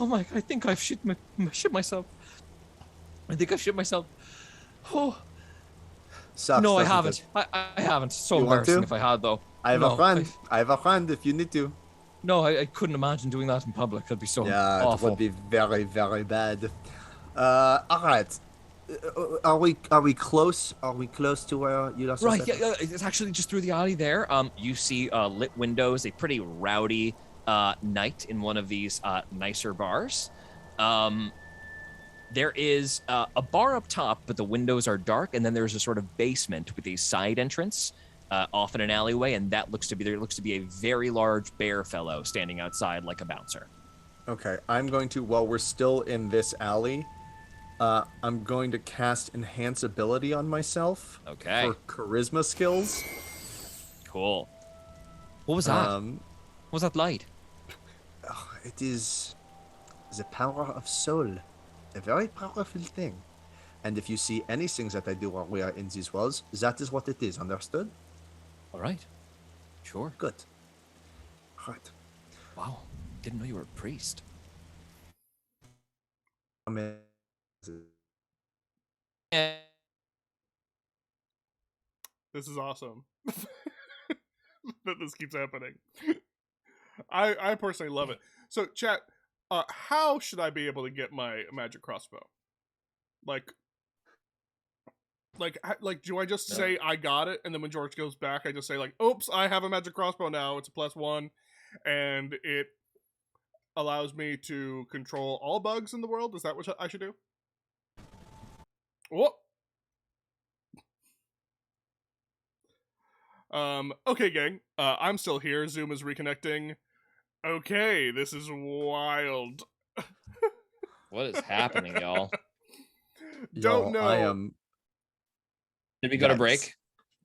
oh my, I think I've shit myself. I think I shit myself. Oh Sucks, no, I doesn't haven't. it? I haven't. So You want embarrassing to? if I had though. I have No, a friend. I have a friend if you need to. No, I couldn't imagine doing that in public. That'd be so Yeah, awful. it would be very, very bad. All right. Are we close? Are we close to where you lost? Right, yeah, it's actually just through the alley there. You see lit windows, a pretty rowdy night in one of these nicer bars. There is a bar up top, but the windows are dark, and then there's a sort of basement with a side entrance off in an alleyway, and there looks to be a very large bear fellow standing outside like a bouncer. Okay, I'm going to, while we're still in this alley, I'm going to cast Enhance Ability on myself. Okay. For charisma skills. Cool. What was that? What was that light? It is the power of soul. A very powerful thing. And if you see any things that I do while we are in these walls, that is what it is. Understood? All right. Sure. Good. Right. Wow. Didn't know you were a priest. This is awesome. That this keeps happening. I personally love it. So, chat, how should I be able to get my magic crossbow? Like, do I just say I got it, and then when George goes back, I just say like, "Oops, I have a magic crossbow now. It's a +1, and it allows me to control all bugs in the world." Is that what I should do? Whoop. Okay, gang. I'm still here. Zoom is reconnecting. Okay, this is wild. What is happening, y'all? Don't know. I am. Did we go to break?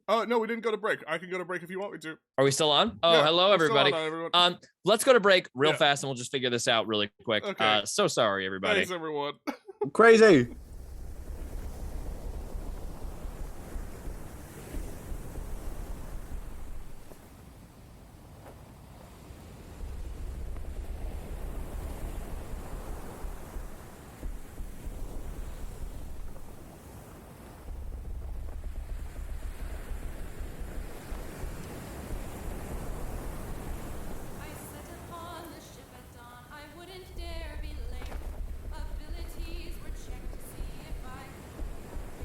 Oh, no, we didn't go to break. I can go to break if you want me to. Are we still on? Oh, Yeah, hello, we're still everybody. on, everyone. Let's go to break real Yeah. fast, and we'll just figure this out really quick. Okay. So sorry, everybody. Thanks, everyone. Crazy. I set upon the ship at dawn. I wouldn't dare be late. Abilities were checked to see if I could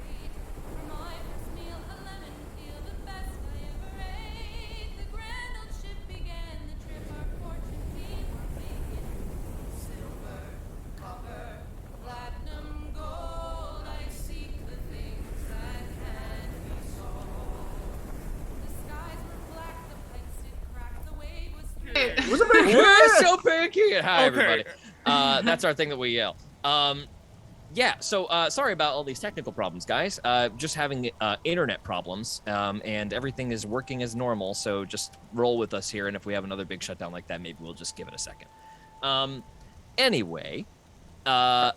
wait. For my first meal, a lemon peel, the best I ever ate. The grand old ship began the trip. Our fortune we were making. Silver, copper, platinum, gold. I seek the things that can be sold. The skies were black, the pipes did crack, the wave was through. Was it very We're so picky. Hi, Okay. everybody. That's our thing that we yell. Yeah, so sorry about all these technical problems, guys. Just having internet problems, and everything is working as normal, so just roll with us here, and if we have another big shutdown like that, maybe we'll just give it a second. Anyway, I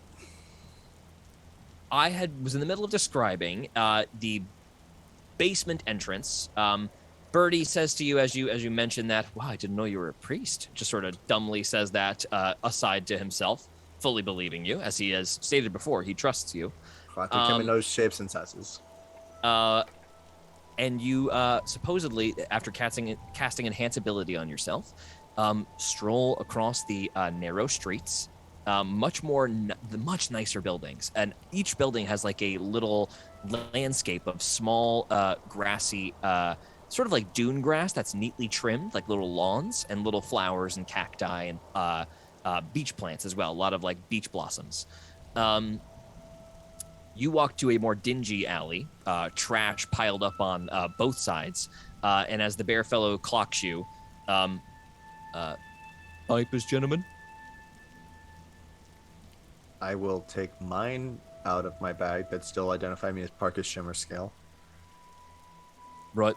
was in the middle of describing the basement entrance, Birdie says to you as you mention that, wow, I didn't know you were a priest. Just sort of dumbly says that aside to himself, fully believing you, as he has stated before, he trusts you. I think him in those shapes and sizes. And you supposedly, after casting enhance ability on yourself, stroll across the narrow streets, much nicer buildings, and each building has like a little landscape of small grassy, sort of like dune grass that's neatly trimmed, like little lawns and little flowers and cacti and beach plants as well. A lot of like beach blossoms. You walk to a more dingy alley, trash piled up on both sides, and as the bear fellow clocks you, pipers, gentlemen. I will take mine out of my bag that still identify me as Parker's Shimmer Scale. Right.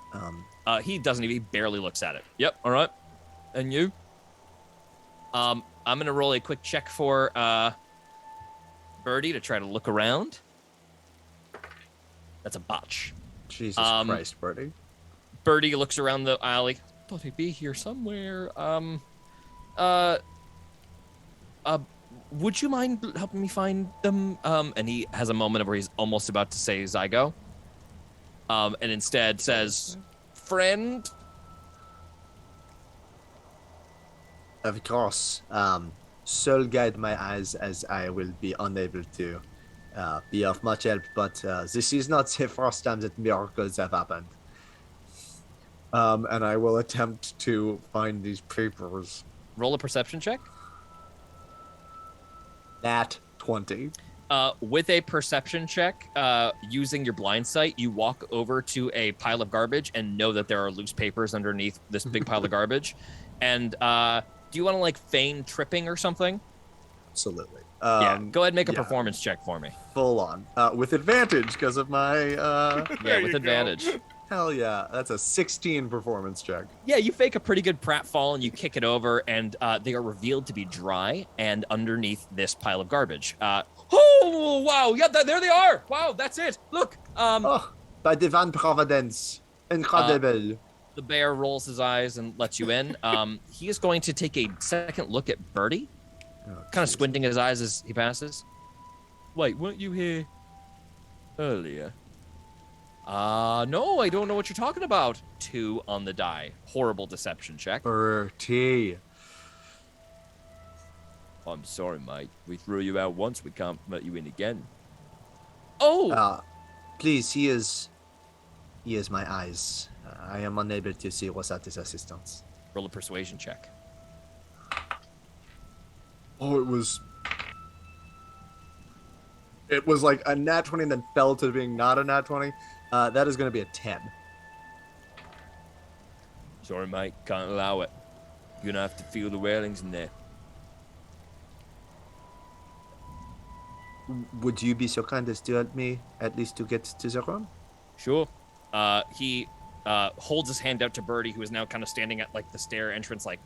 He doesn't even, he barely looks at it. Yep, all right. And you? I'm going to roll a quick check for Birdie to try to look around. That's a botch. Jesus Christ, Birdie. Birdie looks around the alley. Thought he'd be here somewhere. Would you mind helping me find them? And he has a moment where he's almost about to say Zygo. And instead says, friend. Of course. So guide my eyes as I will be unable to be of much help, but this is not the first time that miracles have happened. And I will attempt to find these papers. Roll a perception check. Nat 20. With a perception check, using your blind sight, you walk over to a pile of garbage and know that there are loose papers underneath this big pile of garbage. And do you want to like feign tripping or something? Absolutely. Yeah, go ahead and make a performance check for me. Full on. With advantage because of my... Yeah, with advantage. Hell yeah. That's a 16 performance check. Yeah, you fake a pretty good pratfall and you kick it over, and they are revealed to be dry and underneath this pile of garbage. Oh, wow. Yeah, there they are. Wow, that's it. Look. By divine providence. Incredible. The bear rolls his eyes and lets you in. He is going to take a second look at Birdie, kind of squinting his eyes as he passes. Wait, weren't you here earlier? No, I don't know what you're talking about. 2 on the die. Horrible deception check. Bertie. I'm sorry, mate. We threw you out once. We can't let you in again. Oh! Please, he is my eyes. I am unable to see without his assistance. Roll a persuasion check. Oh, it was like a nat 20 and then fell to being not a nat 20. That is going to be a 10. Sorry, mate. Can't allow it. You're going to have to feel the railings in there. Would you be so kind as to help me at least to get to the room? Sure. He holds his hand out to Birdie, who is now kind of standing at like the stair entrance, like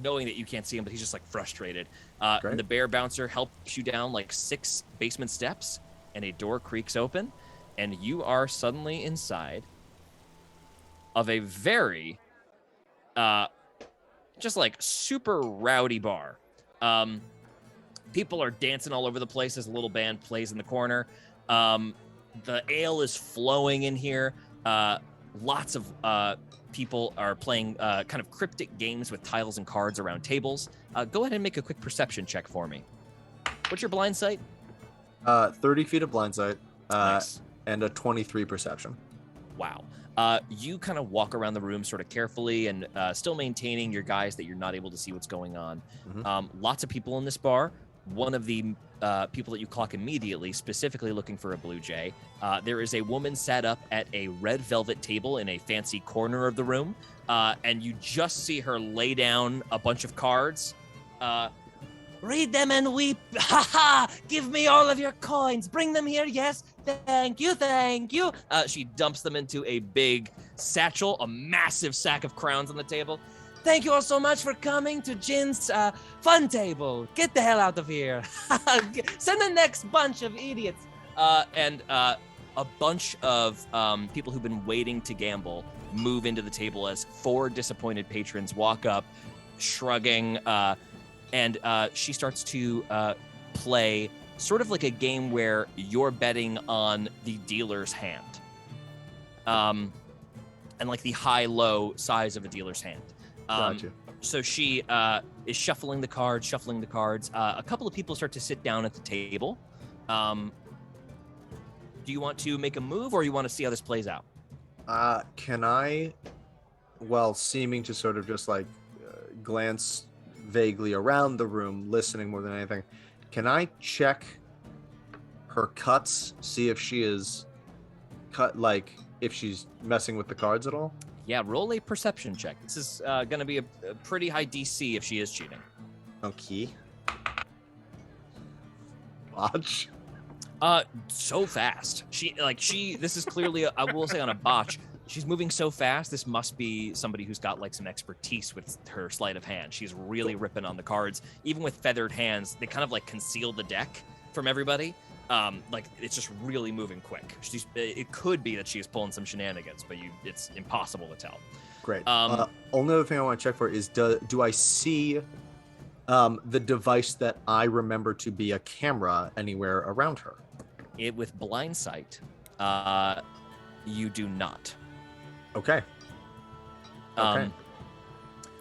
knowing that you can't see him, but he's just like frustrated. And the bear bouncer helps you down like 6 basement steps, and a door creaks open, and you are suddenly inside of a very just like super rowdy bar. People are dancing all over the place as a little band plays in the corner. The ale is flowing in here. Lots of people are playing kind of cryptic games with tiles and cards around tables. Go ahead and make a quick perception check for me. What's your blind sight? 30 feet of blind sight. Nice. And a 23 perception. Wow. You kind of walk around the room sort of carefully and still maintaining your guys that you're not able to see what's going on. Mm-hmm. Lots of people in this bar. One of the people that you clock immediately, specifically looking for a blue jay. There is a woman sat up at a red velvet table in a fancy corner of the room, and you just see her lay down a bunch of cards. Read them and weep. Ha ha! Give me all of your coins. Bring them here. Yes. Thank you. Thank you. She dumps them into a big satchel, a massive sack of crowns on the table. Thank you all so much for coming to Jin's fun table. Get the hell out of here. Send the next bunch of idiots. And a bunch of people who've been waiting to gamble move into the table as 4 disappointed patrons walk up, shrugging, and she starts to play sort of like a game where you're betting on the dealer's hand, and like the high-low size of a dealer's hand. Gotcha. So she is shuffling the cards. A couple of people start to sit down at the table. Do you want to make a move, or you want to see how this plays out? Can I, while seeming to sort of just like glance vaguely around the room, listening more than anything, can I check her cuts, see if she is cut, like if she's messing with the cards at all? Yeah, roll a perception check. This is going to be a pretty high DC if she is cheating. Okay. Watch. So fast. This is clearly, I will say, on a botch. She's moving so fast. This must be somebody who's got like some expertise with her sleight of hand. She's really ripping on the cards. Even with feathered hands, they kind of like conceal the deck from everybody. Like it's just really moving quick. It could be that she's pulling some shenanigans, but it's impossible to tell. Great. Only other thing I want to check for is do I see the device that I remember to be a camera anywhere around her? With blind sight, you do not. Okay. Okay.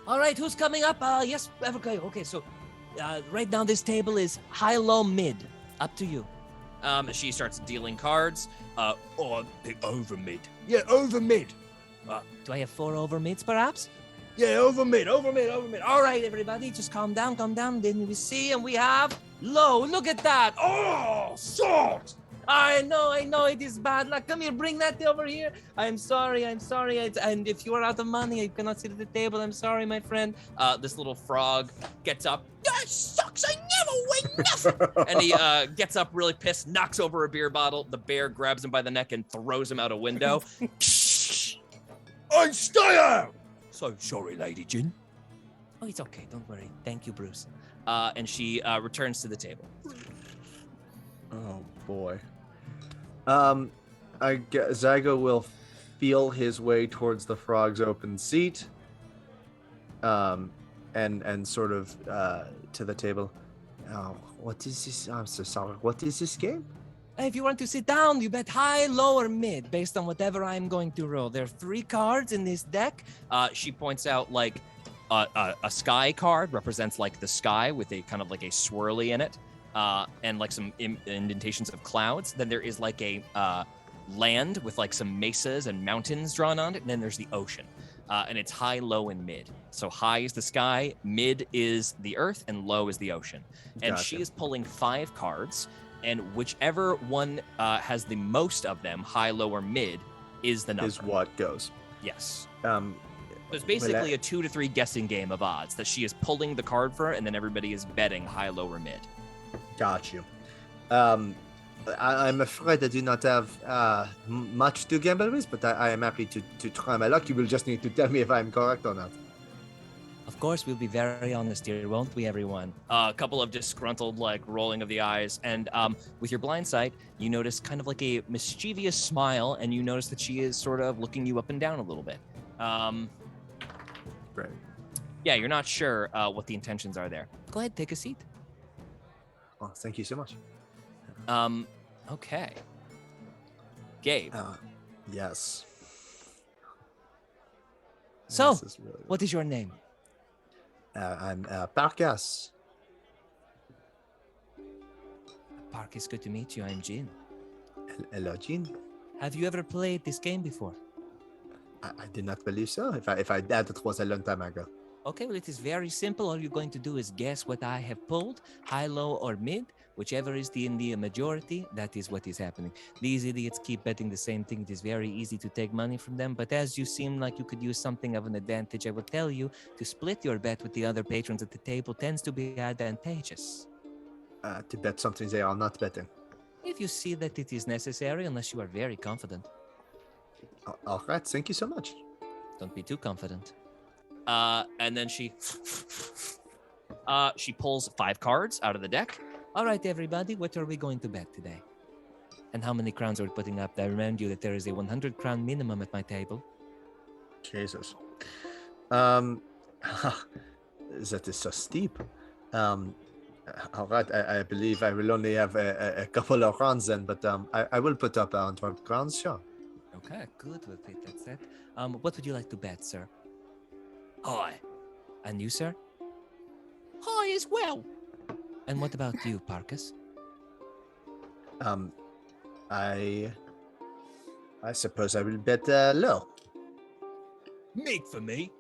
All right, who's coming up? Yes, okay. So, right now this table is high, low, mid. Up to you. She starts dealing cards. Pick over mid. Yeah, over mid. Do I have 4 over mids, perhaps? Yeah, over mid. All right, everybody, just calm down. Then we see, and we have low. Look at that. Oh, salt. I know, it is bad luck. Come here, bring that over here. I'm sorry. And if you are out of money, you cannot sit at the table. I'm sorry, my friend. This little frog gets up. That sucks. I never win nothing. And he gets up really pissed, knocks over a beer bottle. The bear grabs him by the neck and throws him out a window. And stay out. So sorry, Lady Jin. Oh, it's okay. Don't worry. Thank you, Bruce. And she returns to the table. Oh boy. I guess Zygo will feel his way towards the frog's open seat. And sort of to the table. Oh, what is this? I'm so sorry. What is this game? If you want to sit down, you bet high, low, or mid based on whatever I'm going to roll. There are 3 cards in this deck. She points out like a sky card represents like the sky with a kind of like a swirly in it. And like some indentations of clouds. Then there is like a land with like some mesas and mountains drawn on it. And then there's the ocean. And it's high, low, and mid. So high is the sky, mid is the earth, and low is the ocean. And Gotcha. she is pulling 5 cards. And whichever one has the most of them, high, low, or mid, is the number. Is what goes. Yes. Um, So it's basically a 2 to 3 guessing game of odds that she is pulling the card for, and then everybody is betting high, low, or mid. Got you. I'm afraid I do not have much to gamble with, but I am happy to try my luck. You will just need to tell me if I'm correct or not. Of course, we'll be very honest here, won't we, everyone? A couple of disgruntled, like, rolling of the eyes. And with your blind sight, you notice kind of like a mischievous smile, and you notice that she is sort of looking you up and down a little bit. Great. Yeah, you're not sure what the intentions are there. Go ahead, take a seat. Well, thank you so much. Okay. Gabe. Yes. So, This is really what is your name? I'm Parkas. Park, it's good to meet you. I'm Jin. Hello, Jean. Have you ever played this game before? I did not believe so. If I did, it was a long time ago. Okay, well, it is very simple. All you're going to do is guess what I have pulled, high, low, or mid. Whichever is in the majority, that is what is happening. These idiots keep betting the same thing. It is very easy to take money from them, but as you seem like you could use something of an advantage, I will tell you to split your bet with the other patrons at the table tends to be advantageous. To bet something they are not betting. If you see that it is necessary, unless you are very confident. All right, thank you so much. Don't be too confident. And then she pulls 5 cards out of the deck. All right, everybody, what are we going to bet today? And how many crowns are we putting up? I remind you that there is a 100 crown minimum at my table. Jesus. That is so steep. All right, I believe I will only have a couple of crowns then, but I will put up 100 crowns, sure. Okay, good. We'll take that set. What would you like to bet, sir? Hi. And you, sir? Hi as well. And what about you, Parkus? I suppose I will bet low. Mid for me.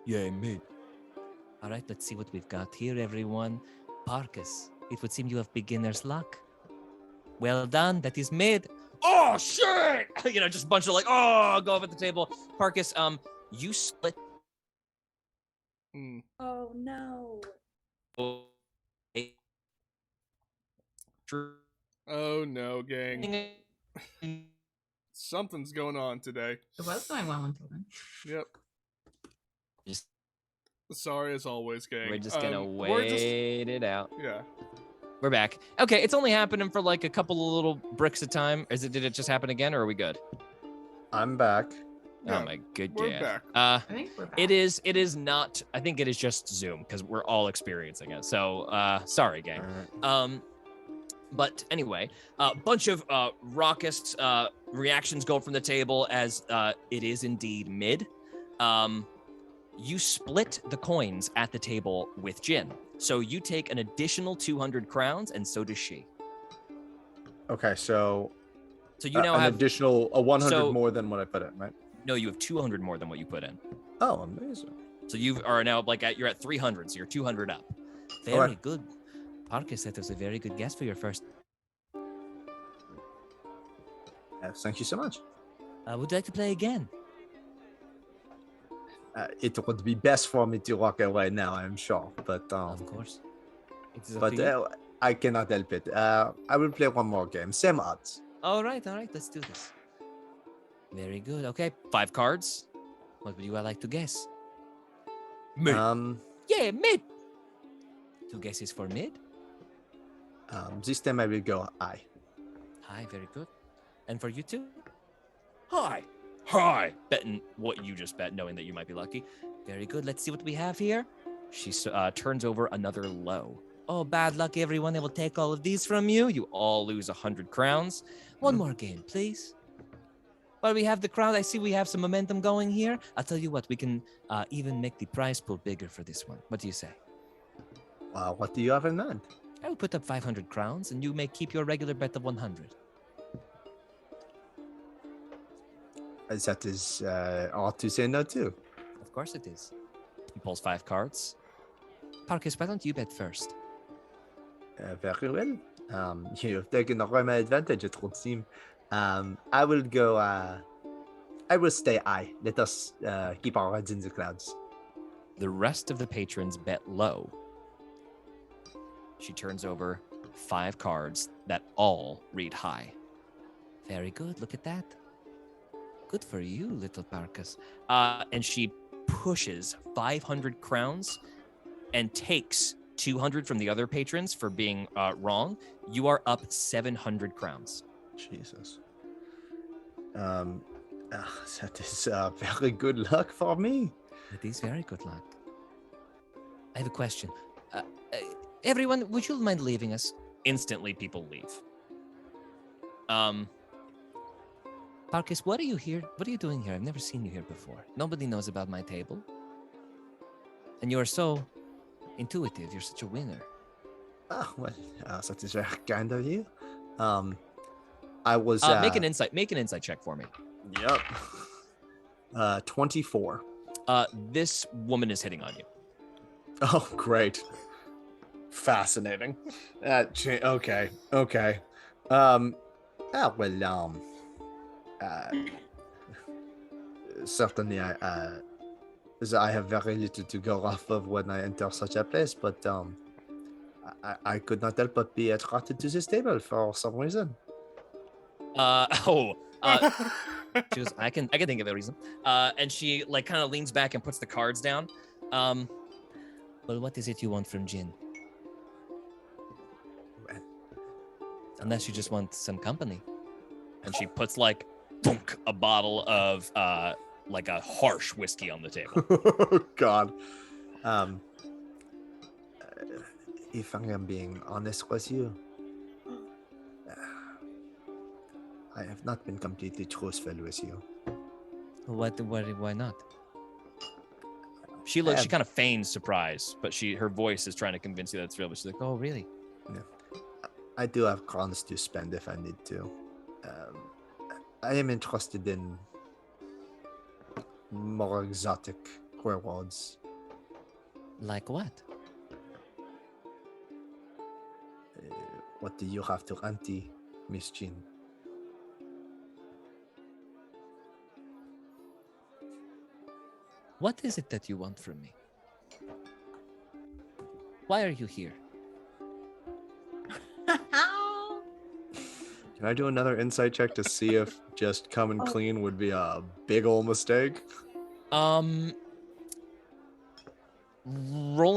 Yeah, mid. All right, let's see what we've got here, everyone. Parkus, it would seem you have beginner's luck. Well done. That is mid. Oh, shit! Just a bunch of go up at the table. Parkus, you split. Oh no. Oh no, gang. Something's going on today. It was going well until then. Yep. Just- Sorry as always, gang. We're just gonna we're just- wait it out. Yeah. We're back. Okay, it's only happening for like a couple of little bricks at a time. Did it just happen again, or are we good? I'm back. Yeah, Oh my good we're dad. back. I think we're back. It is not. I think it is just Zoom because we're all experiencing it. So sorry, gang. But anyway, a bunch of raucous reactions go from the table as it is indeed mid. You split the coins at the table with Jin. So you take an additional 200 crowns, and so does she. Okay, so you now an have additional 100 more than what I put in, right? No, you have 200 more than what you put in. Oh, amazing. So you are now you're at 300, so you're 200 up. Very Alright. good. Parker said that was a very good guess for your first. Yes, thank you so much. Would you like to play again? It would be best for me to walk away now, I'm sure, but Of course. It's up to you. but I cannot help it. I will play one more game, same odds. All right, let's do this. Very good. Okay, 5 cards. What would you like to guess? Mid. Yeah, mid. 2 guesses for mid. This time I will go high. High, very good. And for you two? High. High. Betting what you just bet, knowing that you might be lucky. Very good. Let's see what we have here. She turns over another low. Oh, bad luck, everyone. They will take all of these from you. You all lose 100 crowns. One more game, please. While we have the crowd, I see we have some momentum going here. I'll tell you what, we can even make the prize pool bigger for this one. What do you say? What do you have in mind? I will put up 500 crowns, and you may keep your regular bet of 100. That is hard to say no to. Of course it is. He pulls 5 cards. Parkus, why don't you bet first? Very well. You've taken away my advantage, it would seem. I will go. I will stay high. Let us keep our heads in the clouds. The rest of the patrons bet low. She turns over 5 cards that all read high. Very good. Look at that. Good for you, little Parkus. And she pushes 500 crowns and takes 200 from the other patrons for being wrong. You are up 700 crowns. Jesus. That is very good luck for me. It is very good luck. I have a question. Everyone, would you mind leaving us? Instantly, people leave. Parkus, what are you here? What are you doing here? I've never seen you here before. Nobody knows about my table. And you are so intuitive. You're such a winner. Well, that is very kind of you. I was make an insight check for me. Yep. 24. This woman is hitting on you. Oh, great. Fascinating. Okay. Certainly, I have very little to go off of when I enter such a place, but I could not help but be attracted to this table for some reason. She goes, I can think of a reason. And she kind of leans back and puts the cards down. Well, what is it you want from Jin? Well, Unless you just want some company. And she puts like thunk, a bottle of like a harsh whiskey on the table. Oh God. If I am being honest with you, I have not been completely truthful with you. Why not? She looks. She kind of feigns surprise, but her voice is trying to convince you that it's real. But she's like, "Oh, really?" I do have crowns to spend if I need to. I am interested in more exotic rewards. Like what? What do you have to ante, Miss Jean? What is it that you want from me? Why are you here? Can I do another insight check to see if just coming clean would be a big ol' mistake? Roll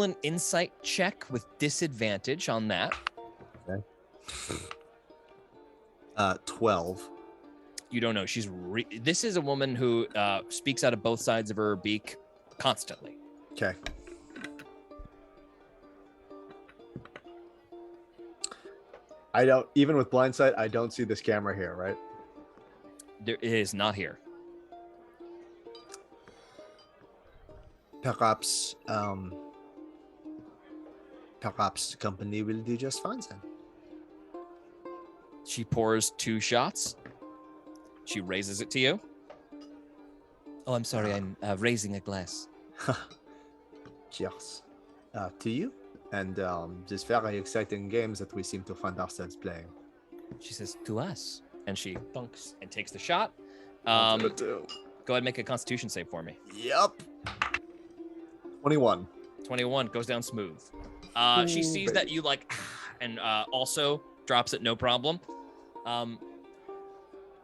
an insight check with disadvantage on that. Okay. 12. You don't know. This is a woman who speaks out of both sides of her beak constantly. Okay. I don't, even with blindsight, I don't see this camera here, right? There is not here. Perhaps the company will do just fine then. She pours 2 shots. She raises it to you. Oh, I'm sorry. I'm raising a glass. Cheers. To you and these very exciting games that we seem to find ourselves playing. She says, to us. And she thunks and takes the shot. Go Go ahead and make a constitution save for me. Yep. 21. 21 goes down smooth. She sees that you like, and also drops it no problem.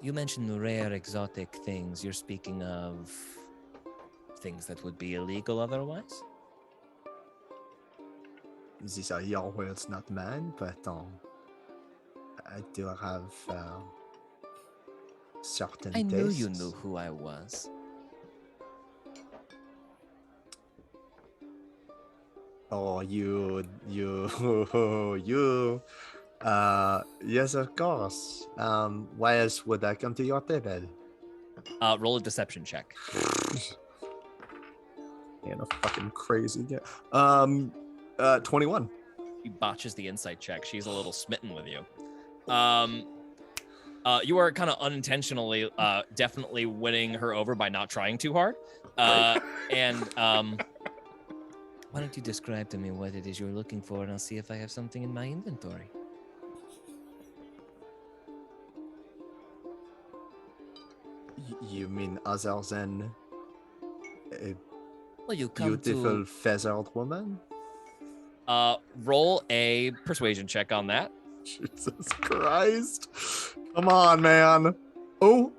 You mentioned rare exotic things. You're speaking of things that would be illegal otherwise? These are your words, not mine, but I do have certain I knew you tastes. knew who I was. Oh, you. Yes, of course. Why else would I come to your table? Roll a deception check. Man, a fucking crazy guy. 21. He botches the insight check. She's a little smitten with you. You are kind of unintentionally, definitely winning her over by not trying too hard. Why don't you describe to me what it is you're looking for, and I'll see if I have something in my inventory. You mean other than a Well, you come beautiful feathered woman? Roll a persuasion check on that. Jesus Christ. Come on, man. Ooh.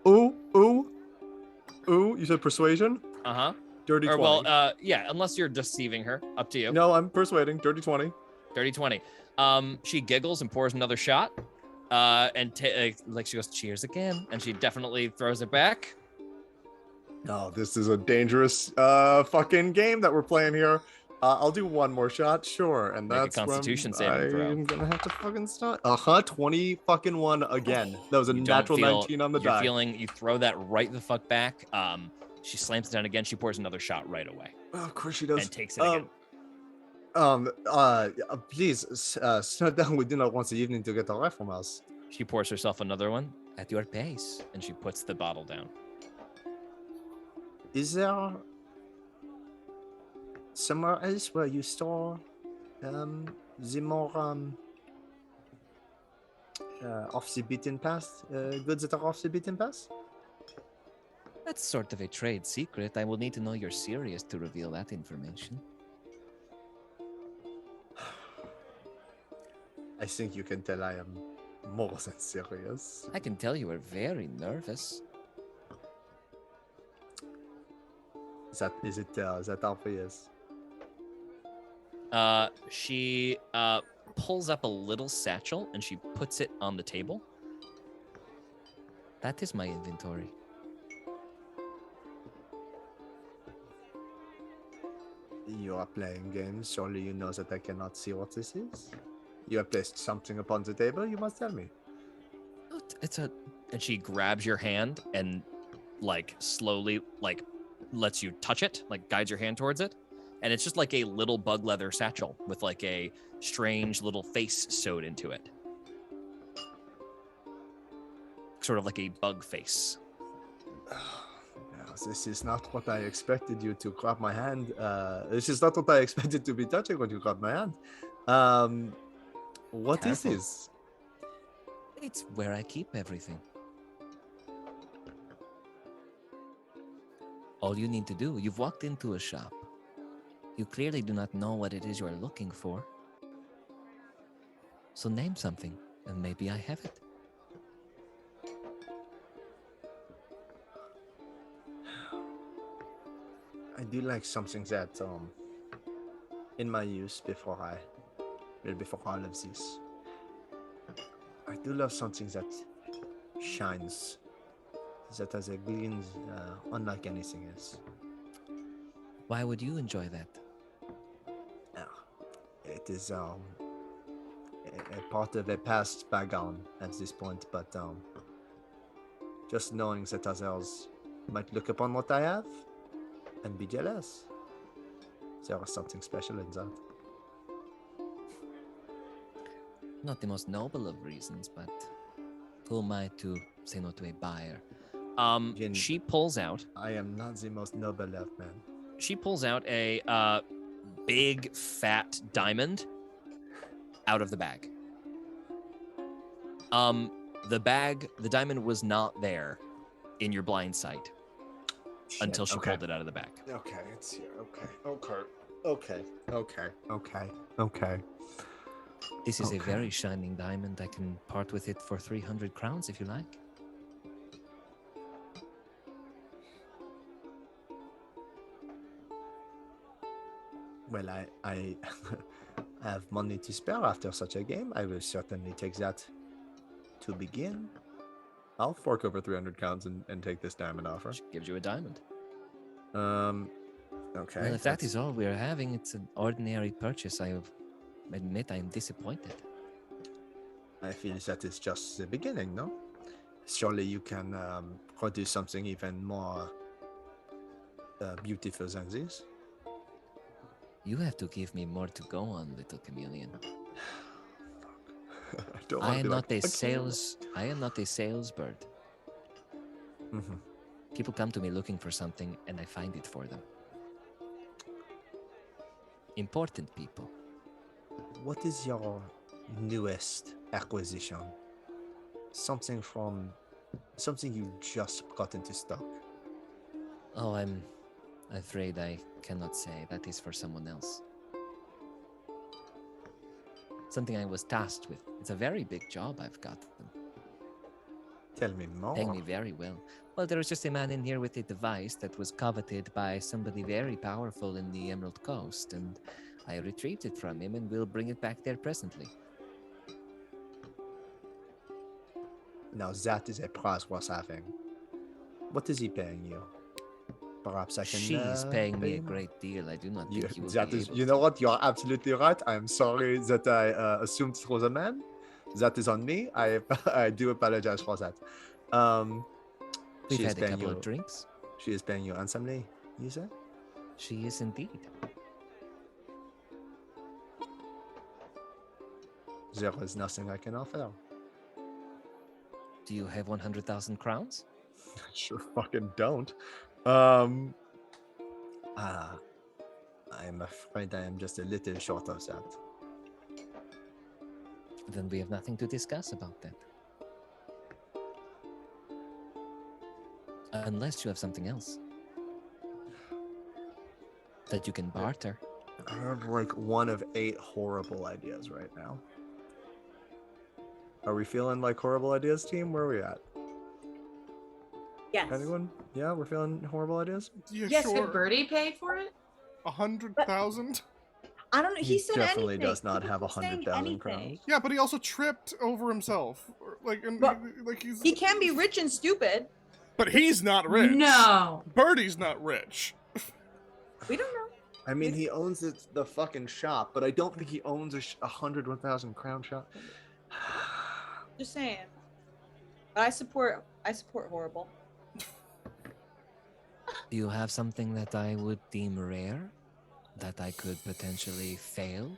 You said persuasion? Uh-huh. Dirty 20. Or, well, yeah, unless you're deceiving her. Up to you. No, I'm persuading. Dirty 20. Dirty 20. She giggles and pours another shot. And like she goes, cheers again. And she definitely throws it back. Oh, this is a dangerous fucking game that we're playing here. I'll do one more shot, sure, and Make a that's Constitution when saving throw. I'm gonna have to fucking start. 20 fucking 1 again. That was a You don't natural feel- 19 on the You're die. feeling, you throw that right the fuck back. She slams it down again. She pours another shot right away Oh, of course she does. and takes it again. Please, slow down. We do not want the evening to get away from us. She pours herself another one at your pace, and she puts the bottle down. Is there somewhere else where you store the more off the beaten path goods that are off the beaten path? That's sort of a trade secret. I will need to know you're serious to reveal that information. I think you can tell I am more than serious. I can tell you are very nervous. Is it that obvious? She pulls up a little satchel and she puts it on the table. That is my inventory. You are playing games. Surely you know that I cannot see what this is. You have placed something upon the table. You must tell me. It's a, and she grabs your hand and like slowly like lets you touch it, like guides your hand towards it. And it's just like a little bug leather satchel with like a strange little face sewed into it. Sort of like a bug face. No, this is not what I expected you to grab my hand. This is not what I expected to be touching when you grab my hand. What is Careful. this? It's where I keep everything. All you need to do, you've walked into a shop. You clearly do not know what it is you are looking for. So name something, and maybe I have it. I do like something that, in my use before all of this, I do love something that shines, that has a gleam unlike anything else. Why would you enjoy that? It is a part of a past background at this point, but just knowing that others might look upon what I have and be jealous. There was something special in that. Not the most noble of reasons, but who am I to say no to a buyer? Jin, She pulls out. I am not the most noble of men. She pulls out a big fat diamond out of the bag. The diamond was not there in your blind sight until she pulled it out of the bag. Okay, it's here. Okay. This is a Okay. very shining diamond. I can part with it for 300 crowns if you like. Well, I have money to spare after such a game. I will certainly take that to begin. I'll fork over 300 crowns and take this diamond offer. She gives you a diamond. Okay. Well, if that is all we are having, it's an ordinary purchase. I admit I am disappointed. I feel that is just the beginning, no? Surely you can produce something even more beautiful than this. You have to give me more to go on, little chameleon. I don't I want to am be not like, a "Okay." sales. I am not a sales bird. Mhm. People come to me looking for something, and I find it for them. Important people. What is your newest acquisition? Something you just got into stock. Oh, I'm afraid I cannot say. That is for someone else. Something I was tasked with. It's a very big job I've got them. Tell me more. Paying me very well. Well, there was just a man in here with a device that was coveted by somebody very powerful in the Emerald Coast, and I retrieved it from him and will bring it back there presently. Now that is a prize worth having. What is he paying you? Perhaps I can. She's paying me pay a you more. great deal. I do not You, think you will that be is, able you know to. what? You are absolutely right. I am sorry that I assumed it was a man. That is on me. I do apologize for that. We've She is had a paying couple you. of drinks. She is paying you handsomely. You say? She is indeed. There is nothing I can offer. Do you have 100,000 crowns? Sure fucking don't. I'm afraid I am just a little short of that. Then we have nothing to discuss about that. Unless you have something else that you can barter. I have like one of 8 horrible ideas right now. Are we feeling like horrible ideas, team? Where are we at? Yes. Anyone? Yeah, we're feeling horrible ideas. Yeah, Yes, sure. Could Birdie pay for it? 100,000? I don't know. He said definitely anything. does not He have keeps saying 100,000 crowns. anything. Yeah, but he also tripped over himself. But He's. He can be rich and stupid. But he's not rich. No. Birdie's not rich. We don't know. I mean, he owns the fucking shop, but I don't think he owns a 100,000 crown shop. Just saying. But I support horrible. Do you have something that I would deem rare, that I could potentially fail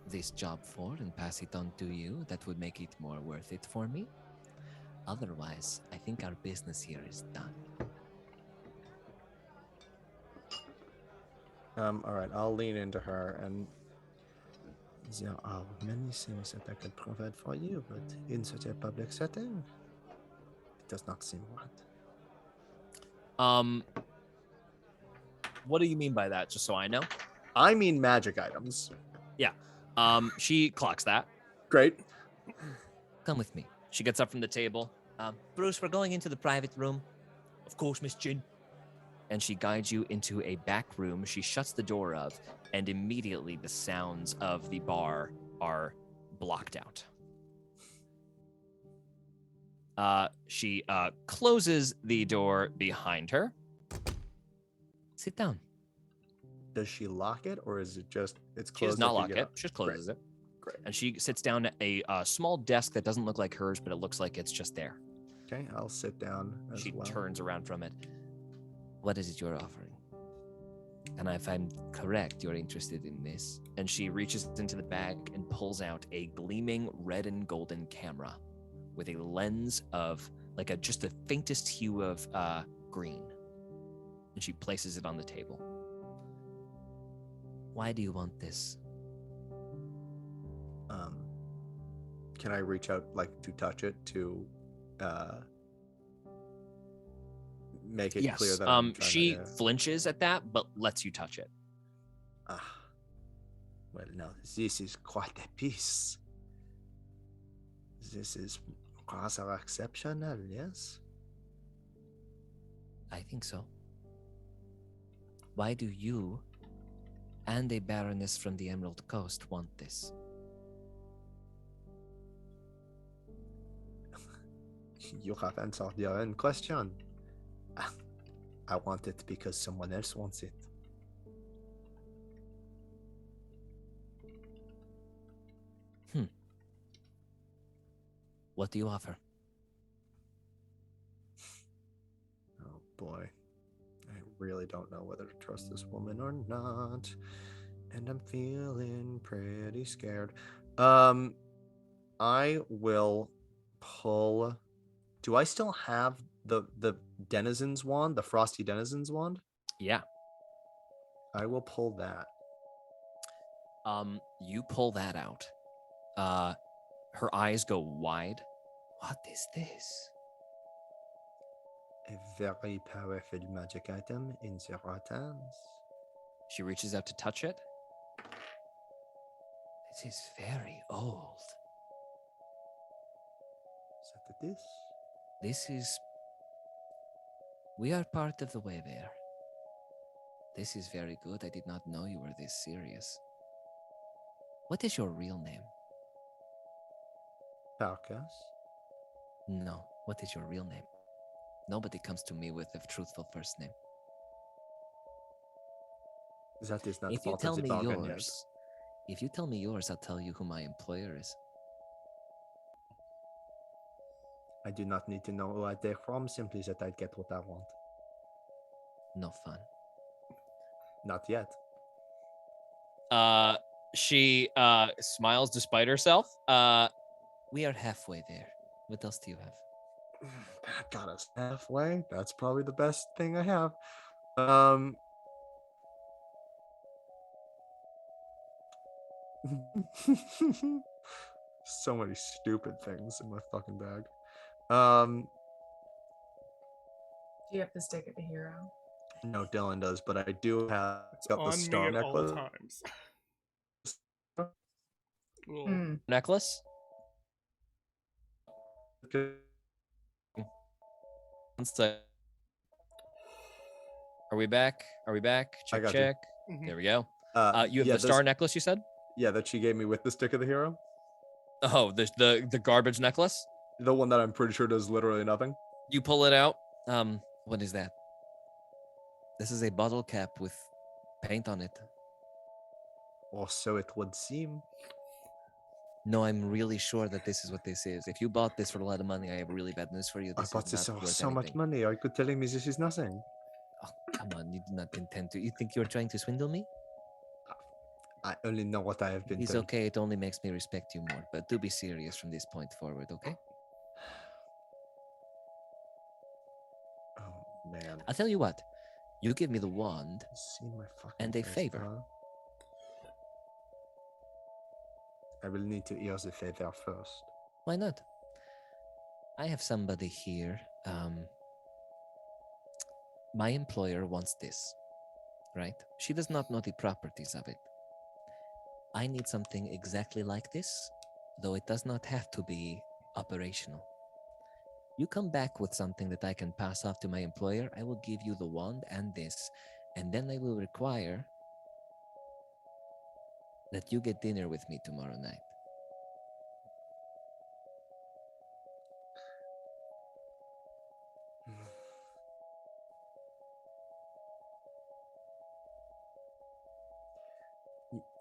this job for and pass it on to you, that would make it more worth it for me? Otherwise, I think our business here is done. All right, I'll lean into her, and there are many things that I could provide for you, but in such a public setting, it does not seem right. What do you mean by that? Just so I know. I mean magic items. She clocks that. Great. Come with me. She gets up from the table. Bruce, we're going into the private room. Of course, Miss Jin. And she guides you into a back room. She shuts the door of, and immediately the sounds of the bar are blocked out. She closes the door behind her. Sit down. Does she lock it, or is it just it's She closed? does not if you lock get it. up? She just closes it. Great. And she sits down at a small desk that doesn't look like hers, but it looks like it's just there. Okay, I'll sit down as She well. turns around from it. What is it you're offering? And if I'm correct, you're interested in this. And she reaches into the bag and pulls out a gleaming red and golden camera with a lens of like just the faintest hue of green. And she places it on the table. Why do you want this? Can I reach out, like, to touch it to make it clear that I'm trying she to, flinches at that, but lets you touch it. Well, now this is quite a piece. This is rather exceptional, yes? I think so. Why do you and a baroness from the Emerald Coast want this? You have answered your own question. I want it because someone else wants it. What do you offer? Oh boy. I really don't know whether to trust this woman or not. And I'm feeling pretty scared. I will pull. Do I still have the Denizen's wand, the Frosty Denizen's wand? Yeah. I will pull that. You pull that out. Her eyes go wide. What is this? A very powerful magic item in the right hands. She reaches out to touch it. This is very old. Is that this? This is... We are part of the way there. This is very good. I did not know you were this serious. What is your real name? Farkas? No. What is your real name? Nobody comes to me with a truthful first name. That is not If you part tell of the me bargain yours, if you tell me yours, I'll tell you who my employer is. yet. I do not need to know where they're from, simply that I get what I want. No fun. Not yet. She smiles despite herself. We are halfway there. What else do you have? That got us halfway. That's probably the best thing I have. So many stupid things in my fucking bag. Do you have to stick it to hero? No, Dylan does, but I do have It's got the on star me at all necklace. times. Well, Hmm. Necklace? One sec. Are we back? Are we back? I Check, got you. check. Mhm. There we go. You have yeah, the star necklace, you said? Yeah, that she gave me with the stick of the hero. Oh, the garbage necklace? The one that I'm pretty sure does literally nothing. You pull it out. What is that? This is a bottle cap with paint on it. Or so it would seem. No, I'm really sure that this is what this is. If you bought this for a lot of money, I have really bad news for you. I This bought is this not for worth so much anything. money. Are you telling me this is nothing? Oh, come on, you do not intend to. You think you're trying to swindle me? I only know what I have been It's told. okay. It only makes me respect you more. But do be serious from this point forward, okay? Oh man. I'll tell you what. You give me the wand See my fucking and a face, favor. huh? I will need to hear the favor first. Why not? I have somebody here. My employer wants this, right? She does not know the properties of it. I need something exactly like this, though it does not have to be operational. You come back with something that I can pass off to my employer, I will give you the wand and this, and then I will require that you get dinner with me tomorrow night.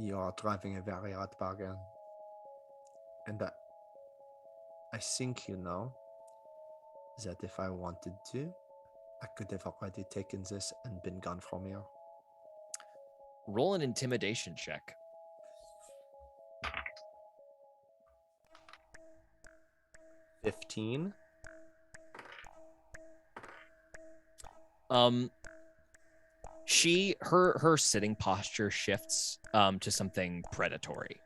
You are driving a very hard bargain. And I think you know that if I wanted to, I could have already taken this and been gone from here. Roll an intimidation check. 15. Her sitting posture shifts to something predatory.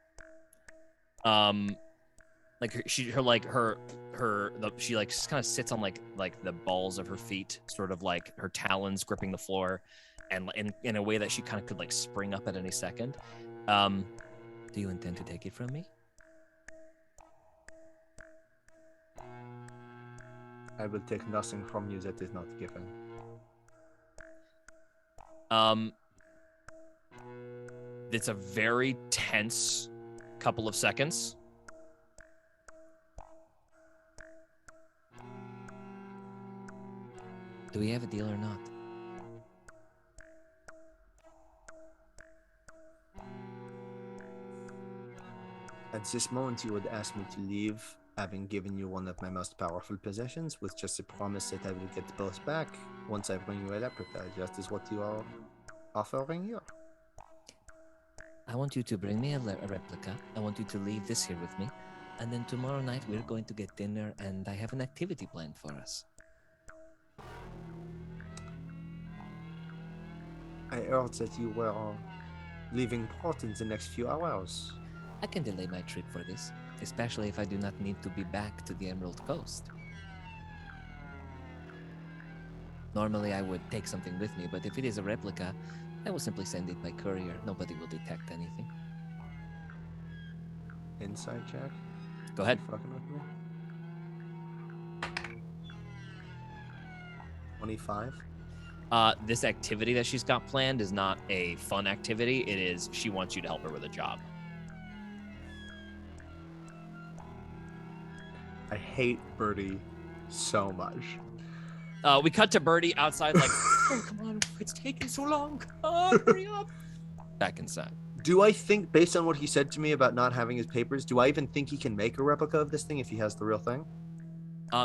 Like she kind of sits on like the balls of her feet, sort of like her talons gripping the floor, and in a way that she kind of could like spring up at any second. Do you intend to take it from me? I will take nothing from you that is not given. It's a very tense couple of seconds. Do we have a deal or not? At this moment, you would ask me to leave, having given you one of my most powerful possessions, with just a promise that I will get both back once I bring you a replica, just as what you are offering here. I want you to bring me a replica. I want you to leave this here with me. And then tomorrow night we're going to get dinner and I have an activity planned for us. I heard that you were leaving port in the next few hours. I can delay my trip for this, especially if I do not need to be back to the Emerald Coast. Normally I would take something with me, but if it is a replica, I will simply send it by courier. Nobody will detect anything. Inside check? Go ahead. You fucking with me? 25. This activity that she's got planned is not a fun activity. It is, she wants you to help her with a job. I hate Birdie so much. We cut to Birdie outside like, oh, come on, it's taking so long. Hurry up. Back inside. Do I think, based on what he said to me about not having his papers, do I even think he can make a replica of this thing if he has the real thing?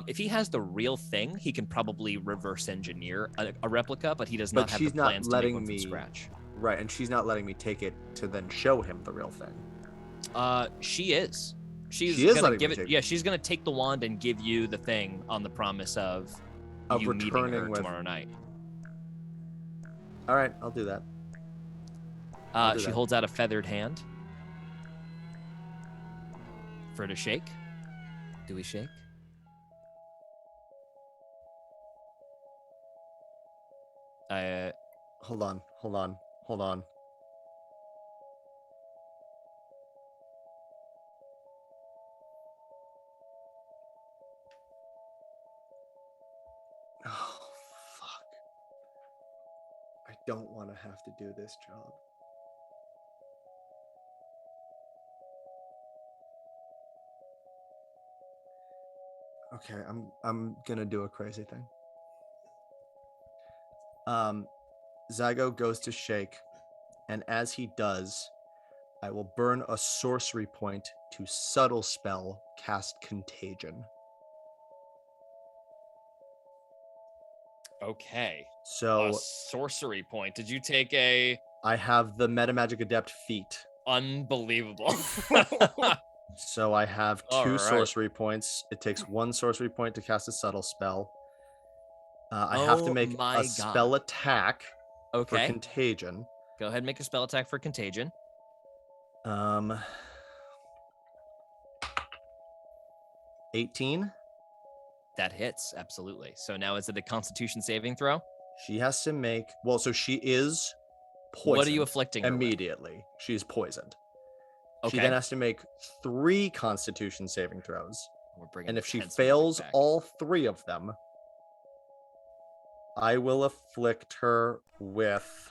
If he has the real thing, he can probably reverse engineer a replica, but he does not have the plans to make one from scratch. Right, and she's not letting me take it to then show him the real thing. She is. She's She is gonna letting give me it. take Yeah, she's gonna take the wand and give you the thing on the promise of you meeting her returning with... tomorrow night. All right, I'll do that. She holds out a feathered hand for her to shake. Do we shake? Hold on. Oh, fuck. I don't want to have to do this job. Okay, I'm gonna do a crazy thing. Zygo goes to shake, and as he does, I will burn a sorcery point to subtle spell cast contagion. Okay. A So sorcery point. Did you take a I have the Metamagic Adept feat. unbelievable? So I have All two right. sorcery points. It takes one sorcery point to cast a subtle spell. I have to Oh make my a spell God. attack for Okay. contagion. Go ahead and make a spell attack for contagion. 18. That hits, absolutely. So now is it a constitution saving throw? She has to make, well, so she is poisoned. What are you afflicting her with? immediately? She's poisoned. She Okay. then has to make 3 constitution saving throws. We're bringing And if she tense music fails back. all 3 of them, I will afflict her with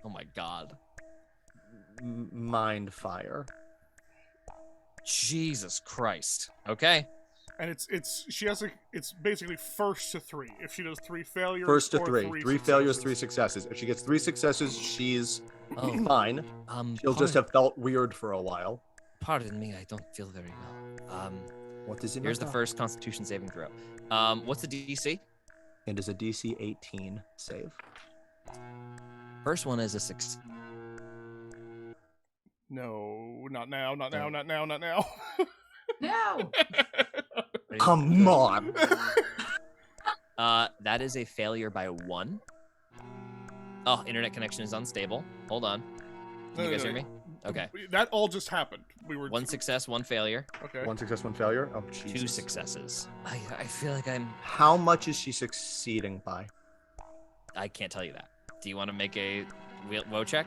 Oh my God. mind fire. Jesus Christ. Okay. And it's basically first to 3. If she does 3 failures, First to or 3. 3 failures, 3 successes. If she gets 3 successes, she's Oh, fine. She'll just have felt weird for a while. Pardon me, I don't feel very well. What is it? Here's the first constitution saving throw. What's the DC? It is a DC 18 save. First one is a 6. No, not now, not now, not now, not now. No. Come on. That is a failure by 1. Oh, internet connection is unstable. Hold on. Can you guys hear me? Okay. That all just happened. We were 1 success, 1 failure, Okay. 1 success, 1 failure. Oh, 2 Jesus. successes. I feel like How much is she succeeding by? I can't tell you that. Do you want to make a woe check?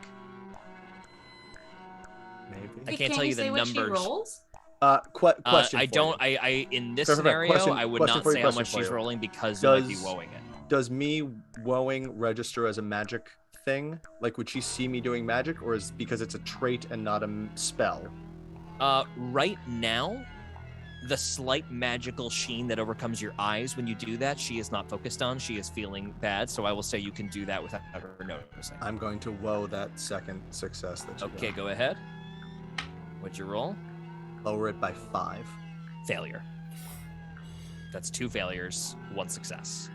Maybe. I can't tell you the say what she numbers. rolls? Question. I for don't. you. I in this Fair, fair, fair. scenario, Question- I would question not for you, say how question much for she's you. rolling because you might be woeing it. Does me woeing register as a magic thing? Like, would she see me doing magic, or is because it's a trait and not a spell? Right now, the slight magical sheen that overcomes your eyes when you do that, she is not focused on. She is feeling bad, so I will say you can do that without her noticing. I'm going to woe that second success that you Okay, got. go ahead. What'd you roll? Lower it by 5. Failure. That's 2 failures, 1 success.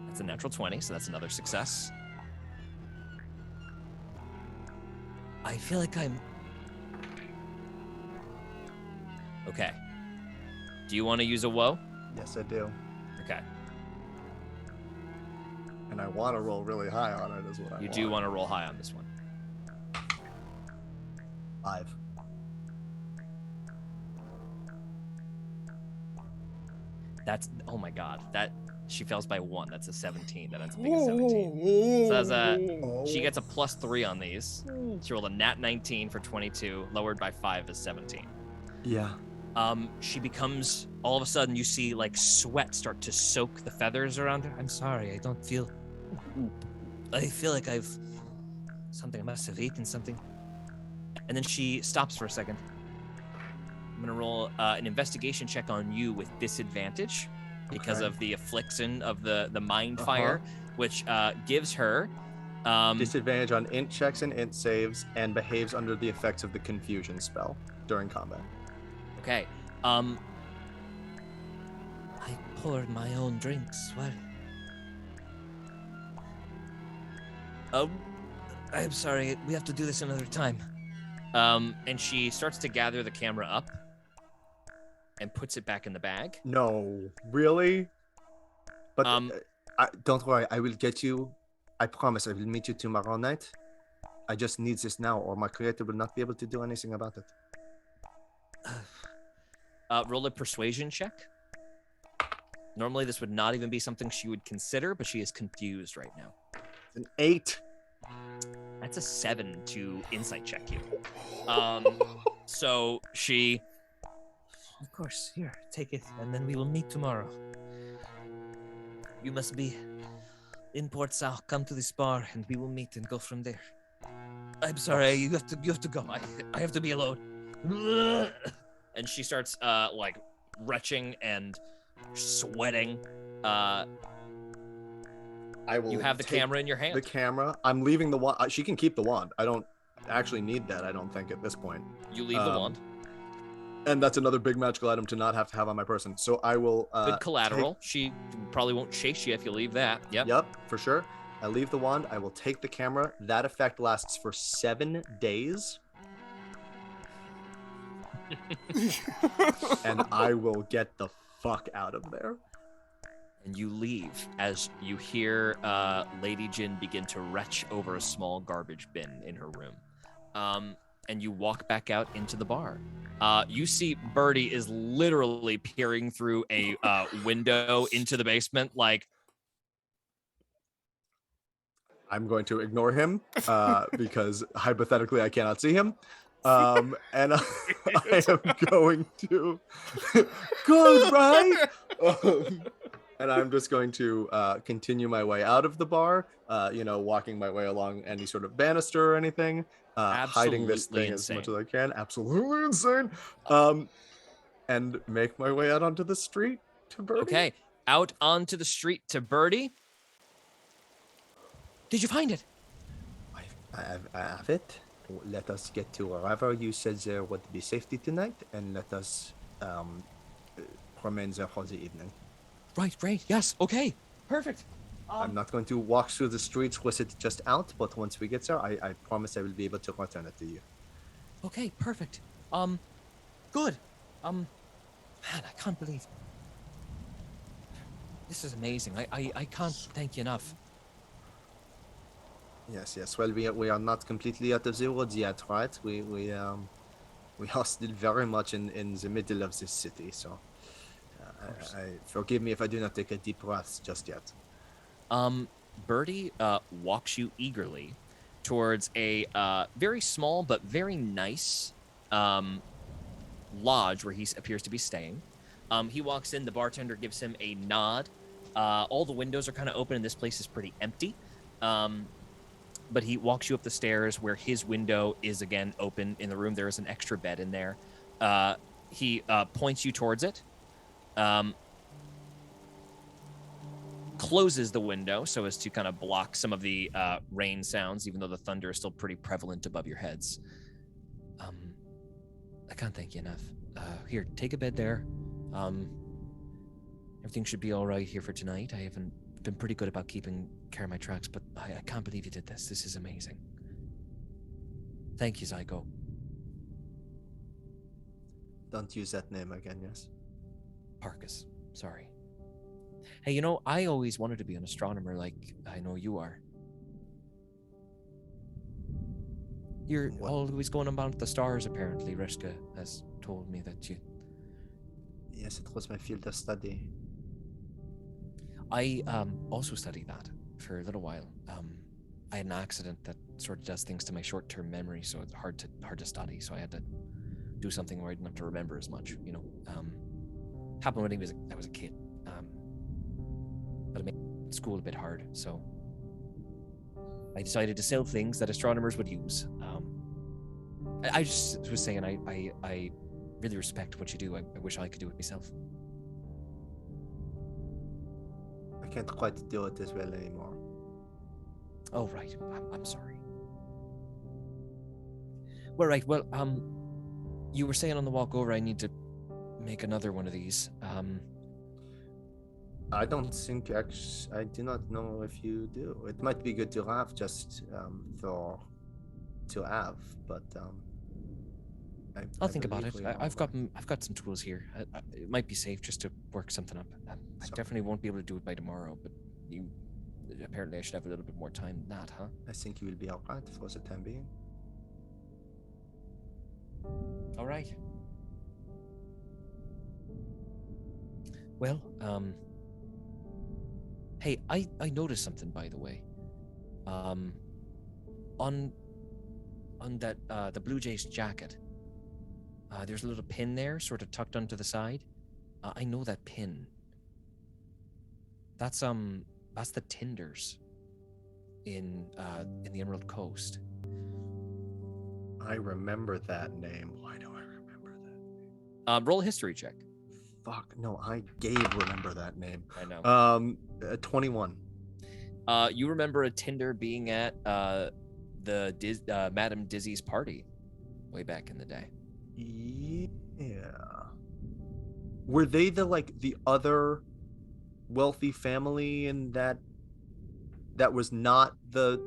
That's a natural 20, so that's another success. I feel like I'm... Okay. Do you want to use a woe? Yes, I do. Okay. And I want to roll really high on it, is what I want. You do want to roll high on this one. 5. That's... Oh my god. That... She fails by 1. That's a 17. That's a big 17. So that's she gets a +3 on these. She rolled a nat 19 for 22. Lowered by 5 is 17. Yeah. She becomes, all of a sudden you see like sweat start to soak the feathers around her. I'm sorry, I don't feel, I feel like I must have eaten something. And then she stops for a second. I'm gonna roll an investigation check on you with disadvantage because Okay. of the affliction of the mind fire, which gives her Disadvantage on int checks and int saves, and behaves under the effects of the confusion spell during combat. Okay. I poured my own drinks. What? Oh, I'm sorry. We have to do this another time. And she starts to gather the camera up and puts it back in the bag. No, really? But don't worry, I will get you. I promise I will meet you tomorrow night. I just need this now, or my creator will not be able to do anything about it. Roll a persuasion check. Normally, this would not even be something she would consider, but she is confused right now. An 8. That's a 7 to insight check you. So she... Of course, here, take it, and then we will meet tomorrow. You must be in Port South. Come to this bar, and we will meet and go from there. I'm sorry, you have to go. I have to be alone. and she starts like retching and sweating. I will. You have the take camera in your hand. The camera. I'm leaving the wand. She can keep the wand. I don't actually need that. I don't think at this point. You leave the wand. And that's another big magical item to not have to have on my person. So I will. Good collateral. She probably won't chase you if you leave that. Yep. Yep, for sure. I leave the wand. I will take the camera. That effect lasts for 7 days. And I will get the fuck out of there. And you leave as you hear Lady Jin begin to retch over a small garbage bin in her room. And you walk back out into the bar. You see Birdie is literally peering through a window into the basement, like... I'm going to ignore him because hypothetically I cannot see him. And I am going to... Good, right? And I'm just going to continue my way out of the bar, walking my way along any sort of banister or anything, hiding this thing as much as I can. Absolutely insane. And make my way out onto the street to Birdie. Okay, out onto the street to Birdie. Did you find it? I have it. Let us get to wherever you said there would be safety tonight, and let us remain there for the evening. Right. Yes. Okay. Perfect. I'm not going to walk through the streets with it just out, but once we get there, I promise I will be able to return it to you. Okay. Perfect. Good. Man, I can't believe this is amazing. I can't thank you enough. Yes. Well, we are not completely out of the woods yet, right? We are still very much in the middle of this city, so I forgive me if I do not take a deep breath just yet. Birdie walks you eagerly towards a very small but very nice lodge where he appears to be staying. He walks in, the bartender gives him a nod. All the windows are kind of open and this place is pretty empty. But he walks you up the stairs where his window is again open in the room. There is an extra bed in there. He points you towards it. Closes the window so as to kind of block some of the rain sounds, even though the thunder is still pretty prevalent above your heads. I can't thank you enough. Here, take a bed there. Everything should be all right here for tonight. I haven't been pretty good about keeping care of my tracks, but I can't believe you did this. This is amazing. Thank you, Zygo. Don't use that name again, yes? Parkus. Sorry. Hey, I always wanted to be an astronomer like I know you are. You're always going about the stars, apparently. Reshka has told me that you... Yes, it was my field of study. I also studied that for a little while. I had an accident that sort of does things to my short-term memory, so it's hard to study. So I had to do something where I didn't have to remember as much. Happened when I was a kid. But it made school a bit hard, so I decided to sell things that astronomers would use. I just was saying I really respect what you do. I wish I could do it myself. I can't quite do it as well anymore. Oh, right. I'm sorry. Well, right. Well, you were saying on the walk over I need to make another one of these. I don't think I do not know if you do. It might be good to have just to have, but I'll think about it. I've got some tools here. It might be safe just to work something up. I definitely won't be able to do it by tomorrow, but apparently I should have a little bit more time than that, huh? I think you will be alright for the time being. All right. Well, hey, I noticed something, by the way. On that the Blue Jays jacket, there's a little pin there, sort of tucked onto the side. I know that pin. That's the Tinders in the Emerald Coast. I remember that name. Why do I remember Roll a history check. Fuck, no, Gabe remember that name. I know. 21. You remember a Tinder being at Madame Dizzy's party way back in the day. Yeah. Were they the other wealthy family in that was not the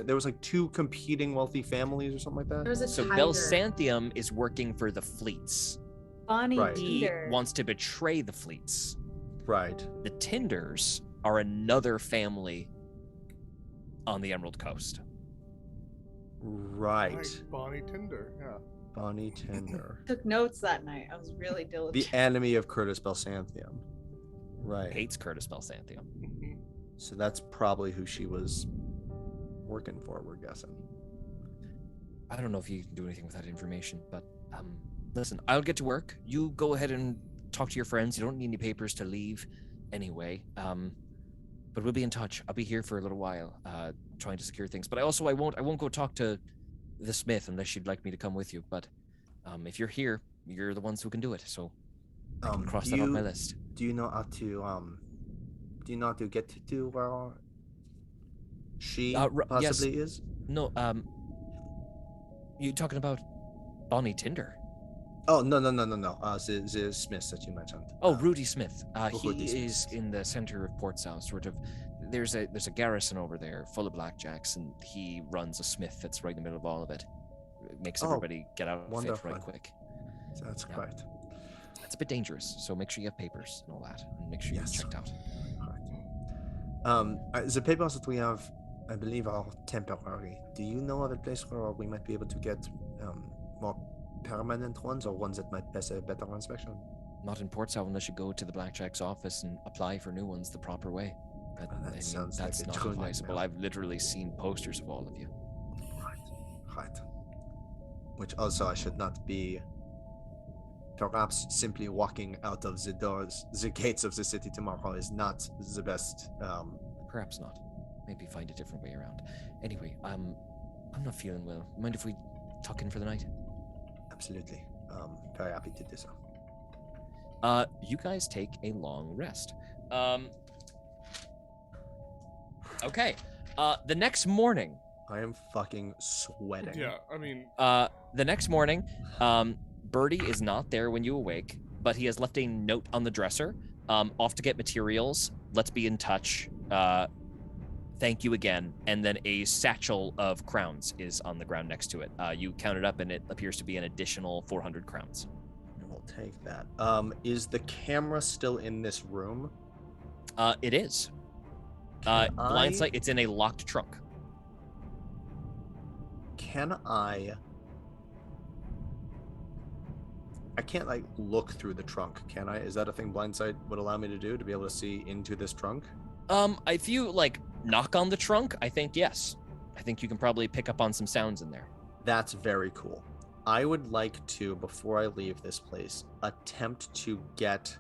there was two competing wealthy families or something like There that? was a So tiger. Belsantium is working for the Fleets. Bonnie Right. He Tinder. wants to betray the Fleets. Right. The Tinders are another family on the Emerald Coast. Right. Bonnie Tinder. Yeah. Bonnie Tinder. Took notes that night. I was really The diligent. enemy of Curtis Belsantium. Right. Hates Curtis Belsantium. So that's probably who she was working for, we're guessing. I don't know if you can do anything with that information, but listen, I'll get to work. You go ahead and talk to your friends. You don't need any papers to leave anyway. But we'll be in touch. I'll be here for a little while, trying to secure things. But I won't go talk to the Smith unless you'd like me to come with you. But if you're here, you're the ones who can do it. So I can cross that off my list. Do you know how to get to where she possibly is? No, you talking about Bonnie Tinder? Oh, no. The Smith that you mentioned. Oh, Rudy Smith. Rudy He Smith. is in the center of Port South, sort of. There's a garrison over there full of blackjacks, and he runs a smith that's right in the middle of all of it. It makes everybody get out of it wonderful. right quick. That's Yeah. correct. It's a bit dangerous, so make sure you have papers and all that, and make sure you're Yes. checked out. The papers that we have, I believe, are temporary. Do you know of a place where we might be able to get more permanent ones, or ones that might pass a better inspection? Not in Port South unless you go to the blackjack's office and apply for new ones the proper way. But, Well, that I mean, sounds like that's a not true advisable. nightmare. I've literally seen posters of all of you. Right. Which also I should not be perhaps simply walking out of the gates of the city tomorrow is not the best. Perhaps not. Maybe find a different way around. Anyway, I'm not feeling well. Mind if we tuck in for the night? Absolutely. Very happy to do so. You guys take a long rest. Okay. The next morning. I am fucking sweating. Yeah, I mean, The next morning, Birdie is not there when you awake, but he has left a note on the dresser. Off to get materials. Let's be in touch. Thank you again. And then a satchel of crowns is on the ground next to it. You count it up, and it appears to be an additional 400 crowns. We'll take that. Is the camera still in this room? It is. Can Blind I- sight. It's in a locked trunk. Can I can't look through the trunk, can I? Is that a thing blindsight would allow me to do, to be able to see into this trunk? If you knock on the trunk, I think yes. I think you can probably pick up on some sounds in there. That's very cool. I would like to, before I leave this place, attempt to get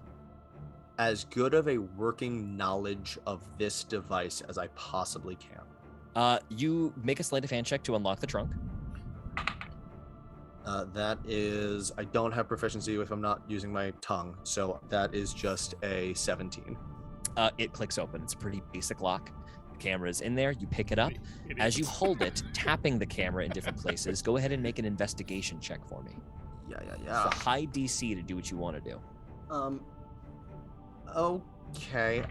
as good of a working knowledge of this device as I possibly can. You make a sleight of hand check to unlock the trunk. That is, I don't have proficiency if I'm not using my tongue, so that is just a 17. It clicks open. It's a pretty basic lock. The camera is in there. You pick it up. it As is. you hold it, tapping the camera in different places, go ahead and make an investigation check for me. Yeah. It's a high DC to do what you want to do. Okay,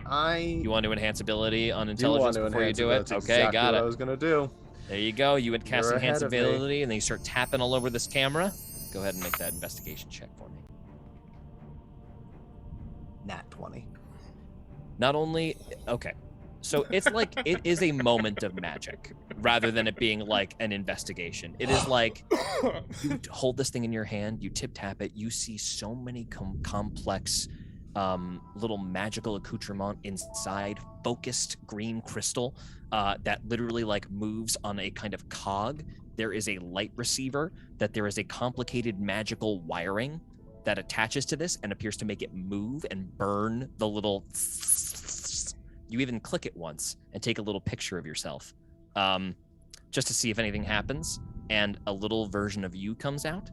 You want to enhance ability on do intelligence want to before you enhance do it. it? That's Okay, exactly got what it. I was gonna do. There you go. You would cast You're enhance ahead of me. ability, and then you start tapping all over this camera. Go ahead and make that investigation check for me. Nat 20. Not only okay, so it's it is a moment of magic rather than it being an investigation. It is you hold this thing in your hand, you tip tap it, you see so many complex little magical accoutrement inside focused green crystal that literally moves on a kind of cog. There is a light receiver, that there is a complicated magical wiring that attaches to this and appears to make it move and burn the little. You even click it once and take a little picture of yourself, just to see if anything happens, and a little version of you comes out.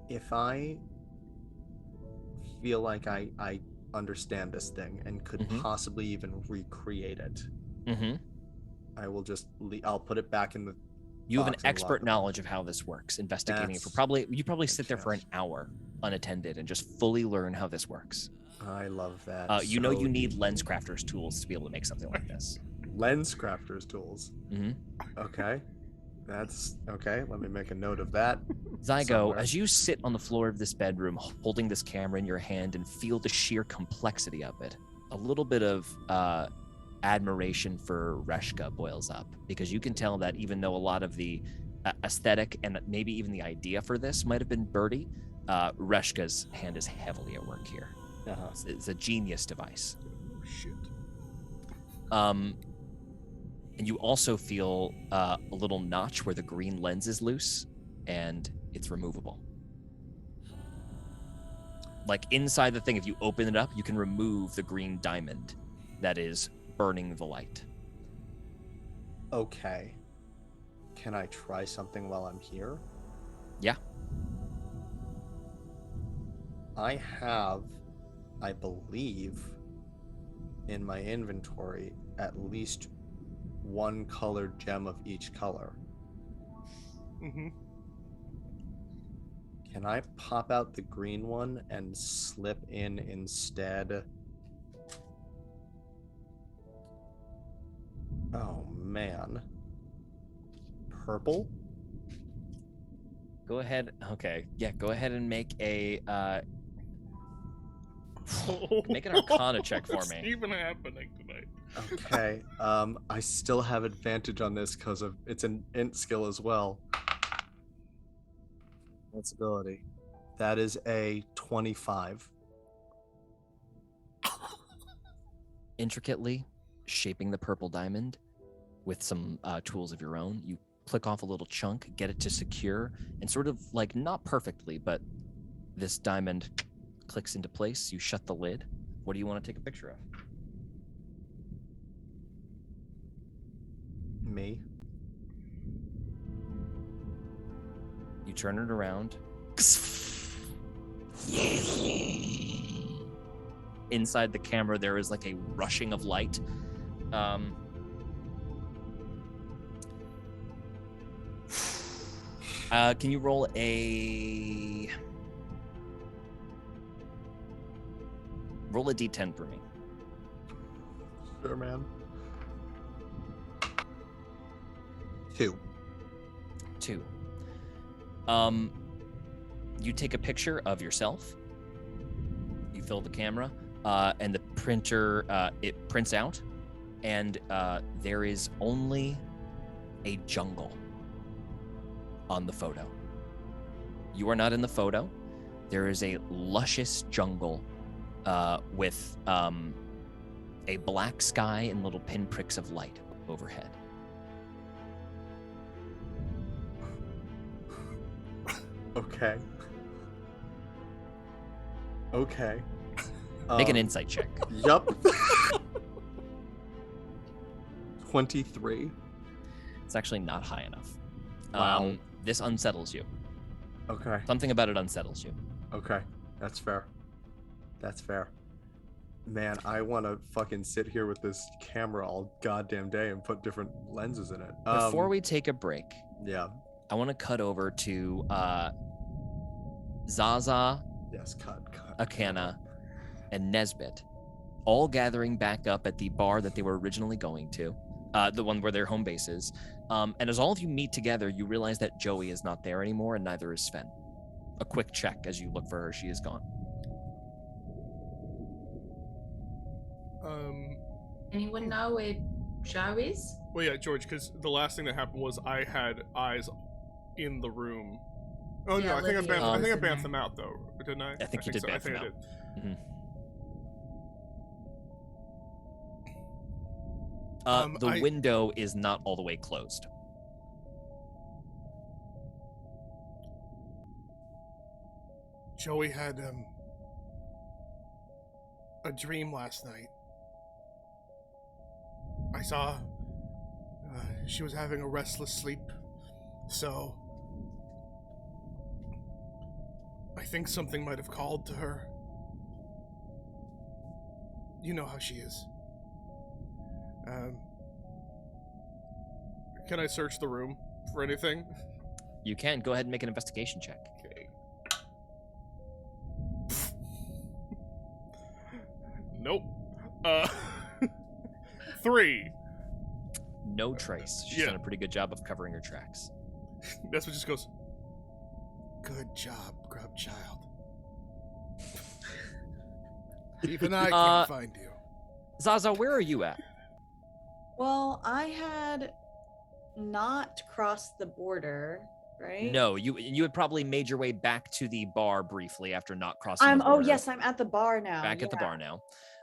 if I feel like I understand this thing and could Mhm. possibly even recreate it, Mm-hmm. I will just I'll put it back in the You have an box and lock expert it up. knowledge of how this works, investigating it for That's you probably sit there for an fantastic. hour unattended and just fully learn how this works. I love that. You know So you need lens crafters tools to be able to make something like this. lens crafters tools. Mm-hmm. Okay. That's okay. Let me make a note of that. Zygo, somewhere. as you sit on the floor of this bedroom holding this camera in your hand and feel the sheer complexity of it, a little bit of admiration for Reshka boils up, because you can tell that even though a lot of the aesthetic and maybe even the idea for this might have been Birdie, Reshka's hand is heavily at work here. Uh-huh. It's a genius device. Oh, shit. And you also feel a little notch where the green lens is loose, and it's removable. Like inside the thing, if you open it up, you can remove the green diamond that is burning the light. Okay. Can I try something while I'm here? Yeah. I have, I believe, in my inventory at least one colored gem of each color. Mm-hmm. Can I pop out the green one and slip in instead? Oh man. Purple? Go ahead. Okay. Yeah, go ahead and make a make an Arcana check for What's me. even happening tonight? Okay. I still have advantage on this because of it's an int skill as well. What's ability? That is a 25. Intricately shaping the purple diamond with some tools of your own. You click off a little chunk, get it to secure, and sort of like not perfectly, but this diamond clicks into place. You shut the lid. What do you want to take a picture of? Me. You turn it around. Inside the camera, there is like a rushing of light. Can you roll a d10 for me? Sure, man. 2. 2. You take a picture of yourself. You fill the camera, and the printer it prints out, and there is only a jungle on the photo. You are not in the photo. There is a luscious jungle with a black sky and little pinpricks of light overhead. Okay. Okay. Make an insight check. Yup. 23. It's actually not high enough. Wow. This unsettles you. Okay. Something about it unsettles you. Okay. That's fair. That's fair. Man, I want to fucking sit here with this camera all goddamn day and put different lenses in it. Before we take a break, Yeah. I want to cut over to Zaza, Yes, cut. Akana, and Nesbit, all gathering back up at the bar that they were originally going to, the one where their home base is. And as all of you meet together, you realize that Joey is not there anymore, and neither is Sven. A quick check as you look for her; she is gone. Anyone know where Joe is? Well, yeah, George, because the last thing that happened was I had eyes in the room. Oh Yeah, no, I think Olivia I was in banthed there. them out though, didn't I? I think you did so. bamf them I out. did. The window is not all the way closed. Joey had a dream last night. I saw she was having a restless sleep, so think something might have called to her. You know how she is. Can I search the room for anything? You can go ahead and make an investigation check. Okay. Nope. 3. No trace. She's done a pretty good job of covering her tracks. That's what just goes. Good job, grub child. Even I can't find you. Zaza, where are you at? Well, I had not crossed the border, right? No, you had probably made your way back to the bar briefly after not crossing the Oh border. yes, I'm at the bar now. Back at the bar now.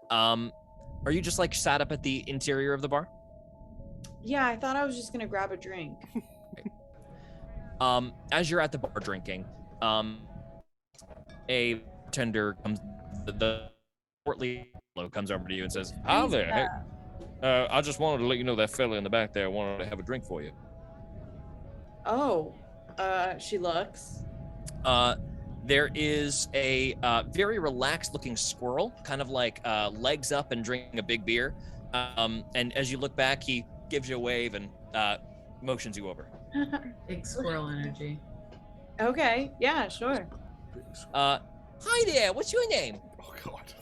Are you just like sat up at the interior of the bar? Yeah, I thought I was just gonna grab a drink. As you're at the bar drinking, a bartender comes, the portly fellow comes over to you and says, "Hi there. Hey, I just wanted to let you know that fella in the back there wanted to have a drink for you." Oh, she looks. There is a very relaxed looking squirrel, kind of like legs up and drinking a big beer. And as you look back, he gives you a wave and motions you over. Big squirrel energy. Okay, yeah, sure. Hi there, what's your name? Oh god.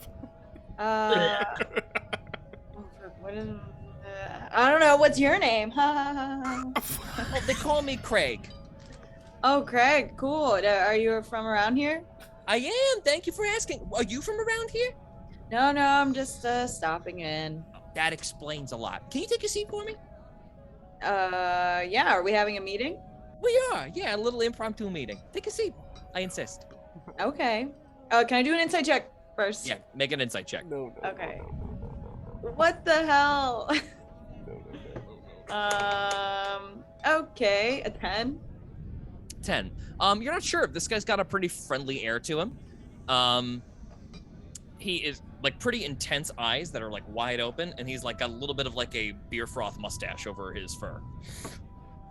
What is? I don't know. What's your name? Oh, they call me Craig. Oh, Craig, cool. Are you from around here? I am, thank you for asking. Are you from around here? No, I'm just stopping in. That explains a lot. Can you take a seat for me? Yeah, are we having a meeting? We are, yeah, a little impromptu meeting. Take a seat, I insist. Okay. Can I do an insight check first? Yeah, make an insight check. No. Okay. What the hell? Okay, a 10. 10. You're not sure if this guy's got a pretty friendly air to him. He is like pretty intense eyes that are like wide open, and he's like got a little bit of like a beer froth mustache over his fur.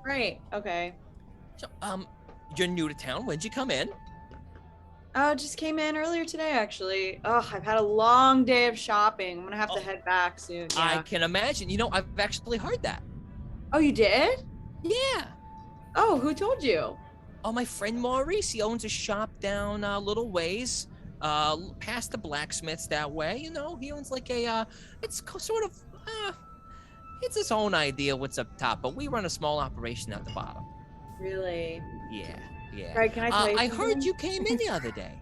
Great. Okay. So, you're new to town. When'd you come in? Just came in earlier today, actually. Oh, I've had a long day of shopping. I'm gonna have to head back soon. I Yeah. can imagine. You know, I've actually heard that. Oh, you did? Yeah. Oh, who told you? Oh, my friend Maurice, he owns a shop down a little ways, past the blacksmiths that way. You know, he owns like a, it's sort of, it's his own idea what's up top, but we run a small operation at the bottom. Really? Yeah. Right, can I tell you I something? heard you came in the other day.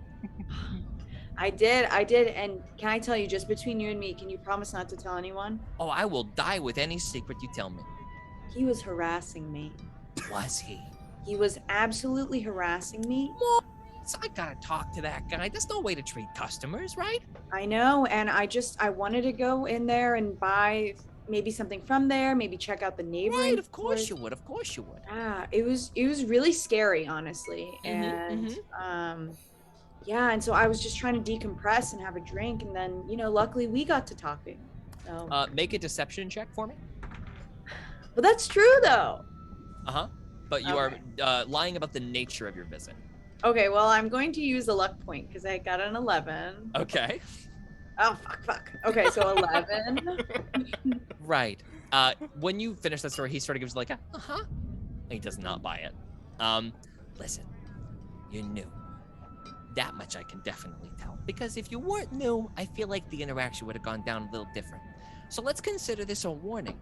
I did. And can I tell you, just between you and me, can you promise not to tell anyone? Oh, I will die with any secret you tell me. He was harassing me. Was he? He was absolutely harassing me. I gotta talk to that guy. There's no way to treat customers, right? I know, and I wanted to go in there and buy maybe something from there, maybe check out the neighboring. Right, of course stores. you would. Of course you would. It was really scary, honestly. Yeah, and so I was just trying to decompress and have a drink, and then, luckily we got to talking. So Make a deception check for me. but that's true though. Uh-huh. But you are lying about the nature of your visit. Okay, well, I'm going to use a luck point because I got an 11. Okay. Oh, fuck. Okay, so 11. Right. When you finish that story, he sort of gives like a, uh-huh. He does not buy it. Listen, you're new. That much I can definitely tell. Because if you weren't new, I feel like the interaction would have gone down a little different. So let's consider this a warning.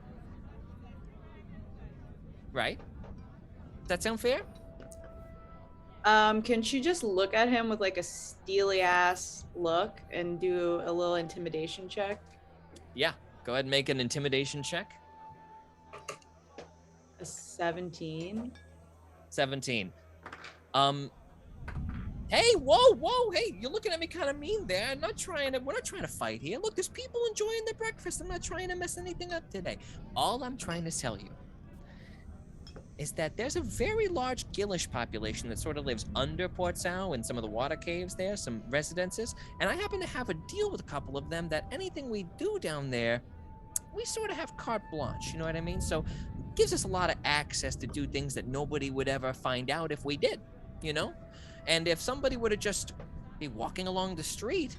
Right? Does that sound fair? Can she just look at him with like a steely ass look and do a little intimidation check? Yeah. Go ahead and make an intimidation check. A 17. 17. Hey, whoa, hey, you're looking at me kind of mean there. We're not trying to fight here. Look, there's people enjoying their breakfast. I'm not trying to mess anything up today. All I'm trying to tell you is that there's a very large Gillish population that sort of lives under Port Sao in some of the water caves there, some residences, and I happen to have a deal with a couple of them that anything we do down there, we sort of have carte blanche, you know what I mean? So it gives us a lot of access to do things that nobody would ever find out if we did, you know? And if somebody were to just be walking along the street,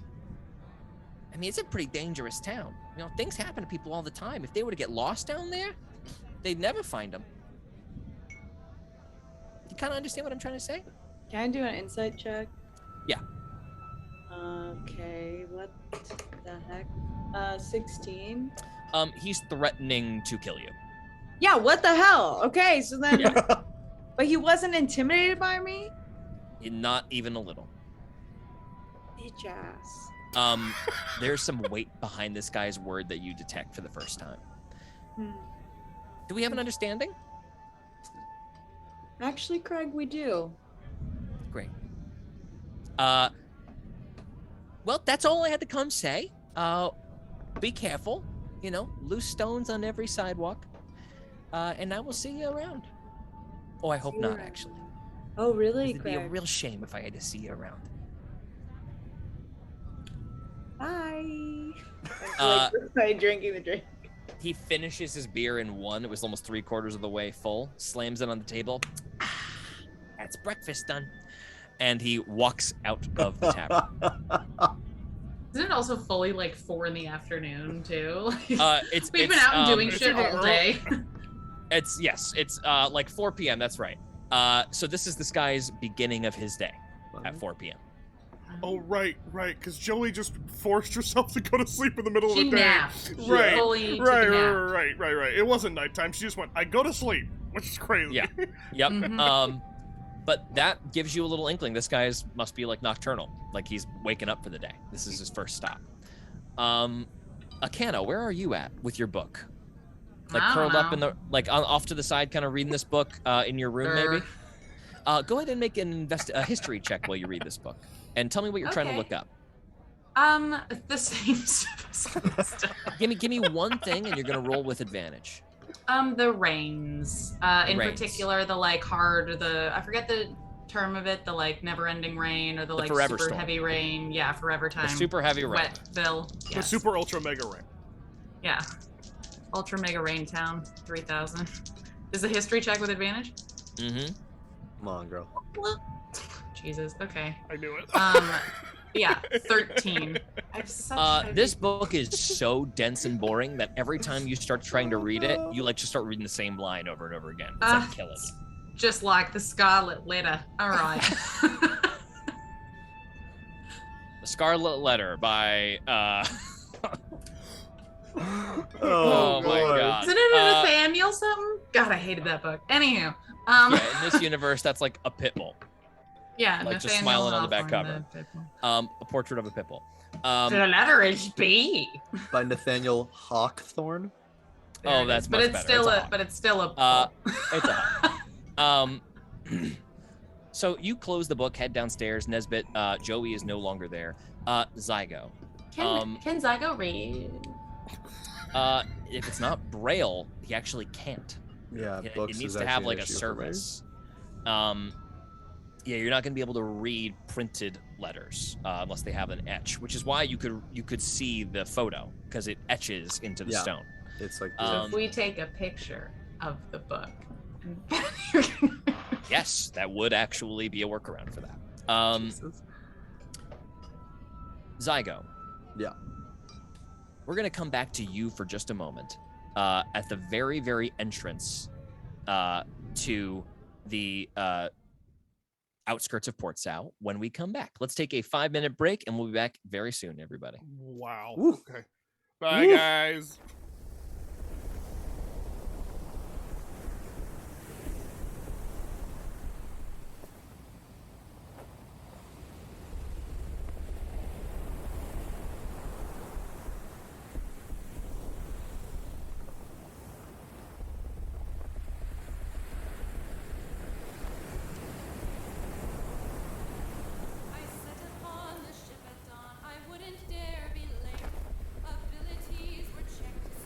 I mean, it's a pretty dangerous town. You know, things happen to people all the time. If they were to get lost down there, they'd never find them. You kind of understand what I'm trying to say? Can I do an insight check? Yeah. Okay, what the heck? 16. He's threatening to kill you. Yeah, what the hell? Okay, so then, Yeah. but he wasn't intimidated by me? Not even a little. Bitch ass. There's some weight behind this guy's word that you detect for the first time. Do we have an understanding? Actually, Craig, we do. Great. Well, that's all I had to come say. Be careful. You know, loose stones on every sidewalk. And I will see you around. Oh, I hope See you not, around. actually. Oh, really, It'd be a Craig? real shame if I had to see you around. Bye. Uh, Like drinking the drink. He finishes his beer in one. It was almost 3/4 of the way full. Slams it on the table. That's breakfast done. And he walks out of the tavern. Isn't it also fully like 4 in the afternoon too? We've We've been out and doing it's shit all day. It's like 4 p.m. That's right. So this is this guy's beginning of his day at 4 p.m. Oh, right, because Joey just forced herself to go to sleep in the middle She of the day. napped. She Right, fully took a nap. right. It wasn't nighttime. She just went, I go to sleep, which is crazy. Yeah. Yep. Mhm. But that gives you a little inkling. This guy's must be like nocturnal, like he's waking up for the day. This is his first stop. Akana, where are you at with your book? Like I don't curled up in know. the off to the side, kind of reading this book in your room, maybe. Go ahead and make a history check while you read this book, and tell me what you're trying to Okay. look up. The same stuff. Give me one thing, and you're gonna roll with advantage. The rains. In Rains. particular, the like hard, I forget the term of it, the like never-ending rain or the like forever super storm. heavy rain. Yeah, forever time. The super heavy rain. Wetville. The Yes. super ultra mega ring. Yeah. Ultra mega rain town. 3,000. Is the history check with advantage? Mm-hmm. Come on, girl. Jesus. Okay. I knew it. Yeah. 13. I've such This book is so dense and boring that every time you start trying to read it, you like just start reading the same line over and over again. It's like killing you. just like the Scarlet Letter. All right. The Scarlet Letter by Oh, my boy. god. Isn't it a Nathaniel something? God, I hated that book. Anywho. Yeah, in this universe, that's like a pit bull. Yeah, Like, just Nathaniel smiling on the back Hawthorne, cover. the- A portrait of a pit bull. The letter is B. By Nathaniel Hawthorne. Oh, that's but much it's better. still It's a a hawk. but it's still a It's a hawk. So you close the book, head downstairs. Nesbit, Joey is no longer there. Zygo. Can Zygo read? If it's not Braille, he actually can't. Yeah, It books needs is to have actually like an a issue for me. service. Yeah, you're not going to be able to read printed letters unless they have an etch, which is why you could see the photo because it etches into the Yeah. stone. It's like So Um, if we take a picture of the book. Yes, that would actually be a workaround for that. Jesus. Zygo. Yeah. We're going to come back to you for just a moment at the very, very entrance to the outskirts of Port Sal when we come back. Let's take a 5-minute break and we'll be back very soon, everybody. Wow. Ooh. Okay. Bye, Ooh. guys. I set upon the ship at dawn. I wouldn't dare be late. Abilities were checked to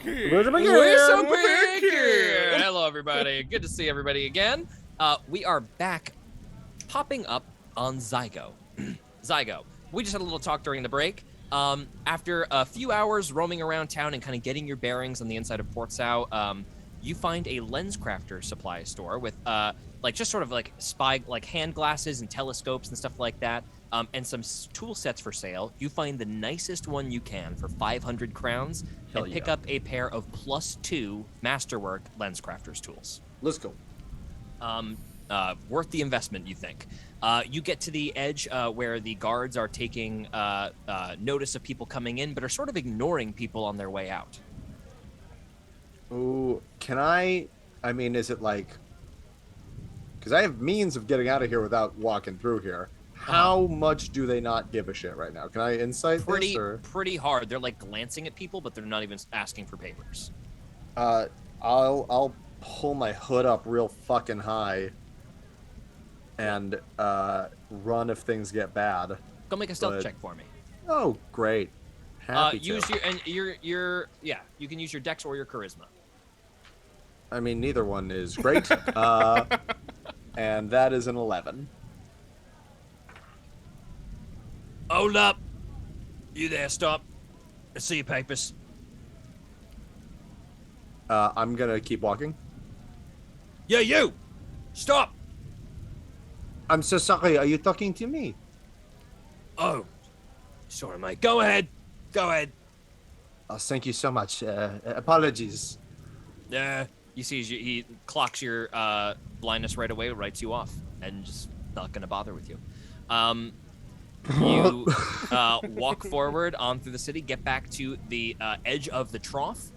picky. We're so We're picky. picky. Hello, everybody. Good to see everybody again. We are back, popping up on Zygo. Zygo. We just had a little talk during the break. After a few hours roaming around town and kind of getting your bearings on the inside of Port Sao, you find a lens crafter supply store with just sort of like spy, like hand glasses and telescopes and stuff like that, and some tool sets for sale. You find the nicest one you can for 500 crowns and pick up a pair of +2 masterwork lens crafters tools. Let's go. Worth the investment, you think. You get to the edge where the guards are taking notice of people coming in, but are sort of ignoring people on their way out. Ooh, I mean, is it like... Because I have means of getting out of here without walking through here. How much do they not give a shit right now? Can I insight this, or...? Pretty hard. They're like glancing at people, but they're not even asking for papers. I'll pull my hood up real fucking high and run if things get bad. Go make a stealth check for me. Oh, great. Happy to. Use you can use your dex or your charisma. I mean, neither one is great. And that is an 11. Hold up. You there, stop. Let's see your papers. I'm gonna keep walking. Yeah, you! Stop! I'm so sorry, are you talking to me? Oh. Sorry, mate. Go ahead. Go ahead. Oh, thank you so much. Apologies. You see, he clocks your blindness right away, writes you off, and just not gonna bother with you. You walk forward on through the city, get back to the edge of the trough,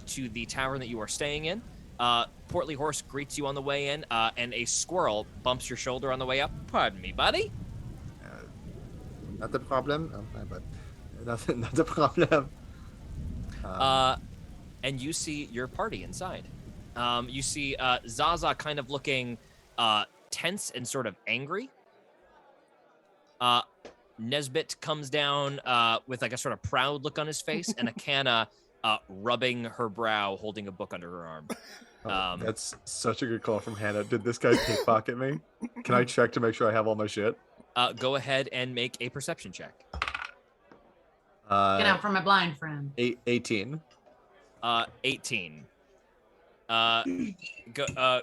to the tavern that you are staying in. Portly Horse greets you on the way in, and a squirrel bumps your shoulder on the way up. Pardon me, buddy. Not a problem. But not a problem. And you see your party inside. You see Zaza kind of looking tense and sort of angry. Nesbit comes down with like a sort of proud look on his face, and Akana rubbing her brow, holding a book under her arm. That's such a good call from Hannah. Did this guy pickpocket me? Can I check to make sure I have all my shit? Go ahead and make a perception check. Get out from my blind friend. 18. 18.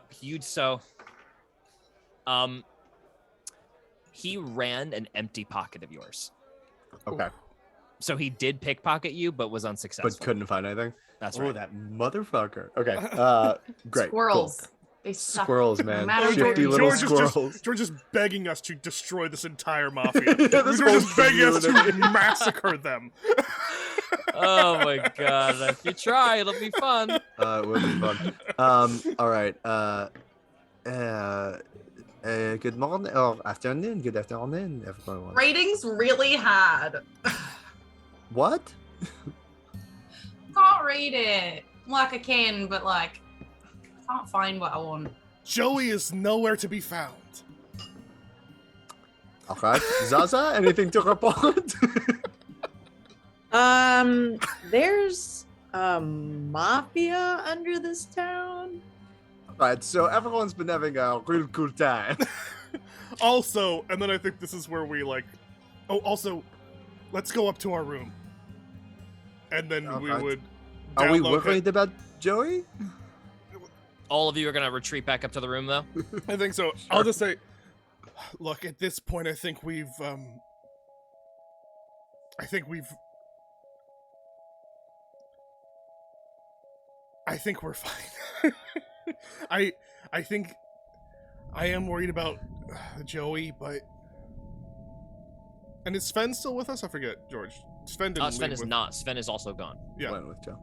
Huge so. He ran an empty pocket of yours. Okay. So he did pickpocket you, but was unsuccessful. But couldn't find anything? That's right. right. Oh, that motherfucker. Okay. Great. Squirrels. Cool. They suck. Squirrels, man. No matter Shifty where little you George squirrels. George is begging us to destroy this entire mafia. Yeah, this George is whole begging us to community. massacre them. Oh my god. If you try, it'll be fun. It would be fun. All right. Good morning or afternoon. Good afternoon, everyone. Ratings really had. What? Can't read it. Like I can, but like, can't find what I want. Joey is nowhere to be found. All right. Zaza, anything to report? There's mafia under this town. Right, so everyone's been having a real cool time. Also, and then I think this is where we like... Oh, also, let's go up to our room. And then we Alright. would Are we download worried about Joey? All of you are gonna retreat back up to the room, though. I think so. I'll just say, look, at this point, I think we've we're fine. I think I am worried about Joey, but... And is Sven still with us? I forget, George. Sven didn't Sven leave is with... not. Sven is also gone. Yeah. Went with Joe.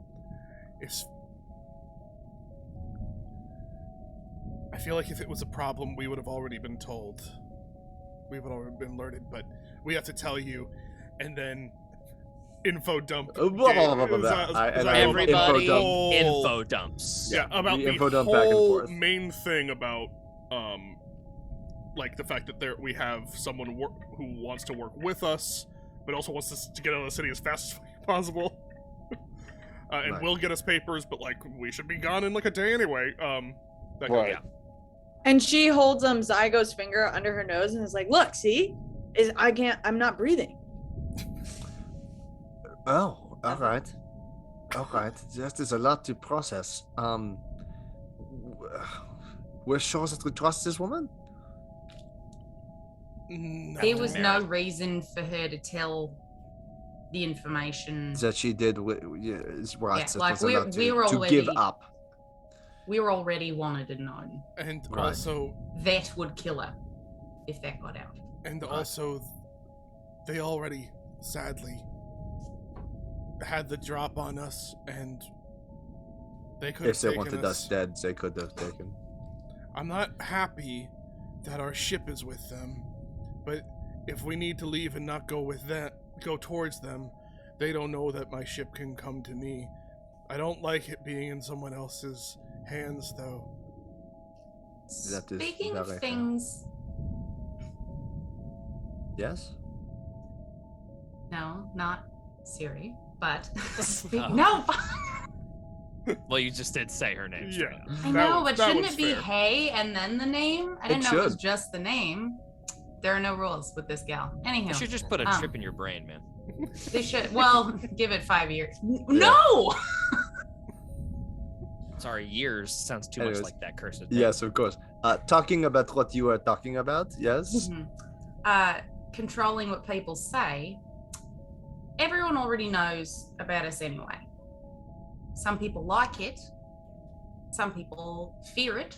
I feel like if it was a problem, we would have already been told. We would have already been alerted, but we have to tell you, and then info dump. Blah, blah, blah, blah, blah. Everybody, info info dumps. Yeah, about The the info dump back and whole forth. main thing about, like the fact that we have someone who wants to work with us, but also wants us to get out of the city as fast as possible. and Right. will get us papers, but like we should be gone in like a day anyway. That kind Right. of And she holds Zygo's finger under her nose and is like, "Look, see, I'm not breathing." Oh, all right. All right. That is a lot to process. We're sure that we trust this woman? No. There was no reason for her to tell the information. That she did. Is right. Yeah, that like, was a lot we're to give already- up. We were already wanted and known. And Right. also, That would kill her if that got out. they already, sadly, had the drop on us, and they could have If they taken wanted us dead, they could have taken. I'm not happy that our ship is with them, but if we need to leave and not go towards them, they don't know that my ship can come to me. I don't like it being in someone else's hands, though. That is Speaking of very things, Yes? no, not Siri, but Oh. no. Well, you just did say her name straight Yeah. up. I know, but that shouldn't was it be fair. hey and then the name? I It didn't know it was should. just the name. There are no rules with this gal. You Anyhow, should just put a Um, chip in your brain, man. they should. Well, give it 5 years. No. Sorry, years sounds too Anyways. much like that cursed thing. Yes, of course. Talking about what you were talking about, yes? Mhm. Controlling what people say. Everyone already knows about us anyway. Some people like it. Some people fear it.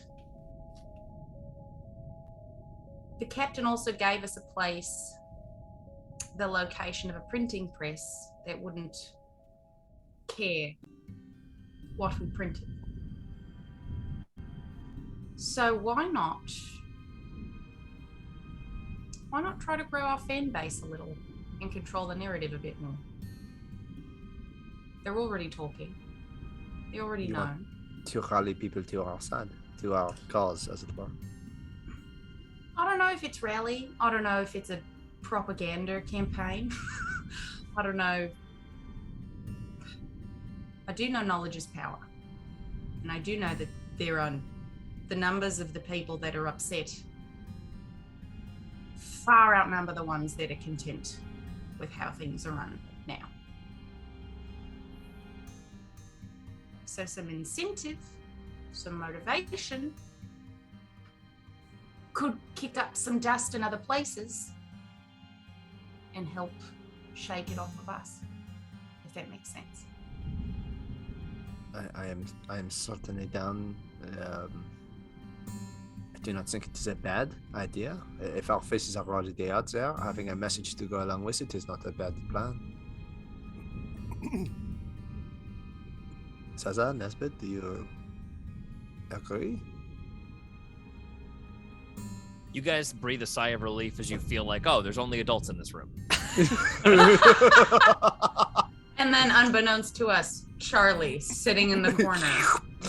The captain also gave us a place, the location of a printing press that wouldn't care what we printed. So why not try to grow our fan base a little and control the narrative a bit more? They're already talking. They already You know. want- To rally people to our side, to our cause, as it were. I don't know if it's rally. I don't know if it's a propaganda campaign. I don't know. I do know knowledge is power. And I do know that there are the numbers of the people that are upset far outnumber the ones that are content with how things are run now. So some incentive, some motivation could kick up some dust in other places and help shake it off of us, if that makes sense. I am certainly down. I do not think it is a bad idea. If our faces are already out there, having a message to go along with it is not a bad plan. Saza, Nesbit, do you agree? You guys breathe a sigh of relief as you feel like, oh, there's only adults in this room. And then, unbeknownst to us, Charlie sitting in the corner,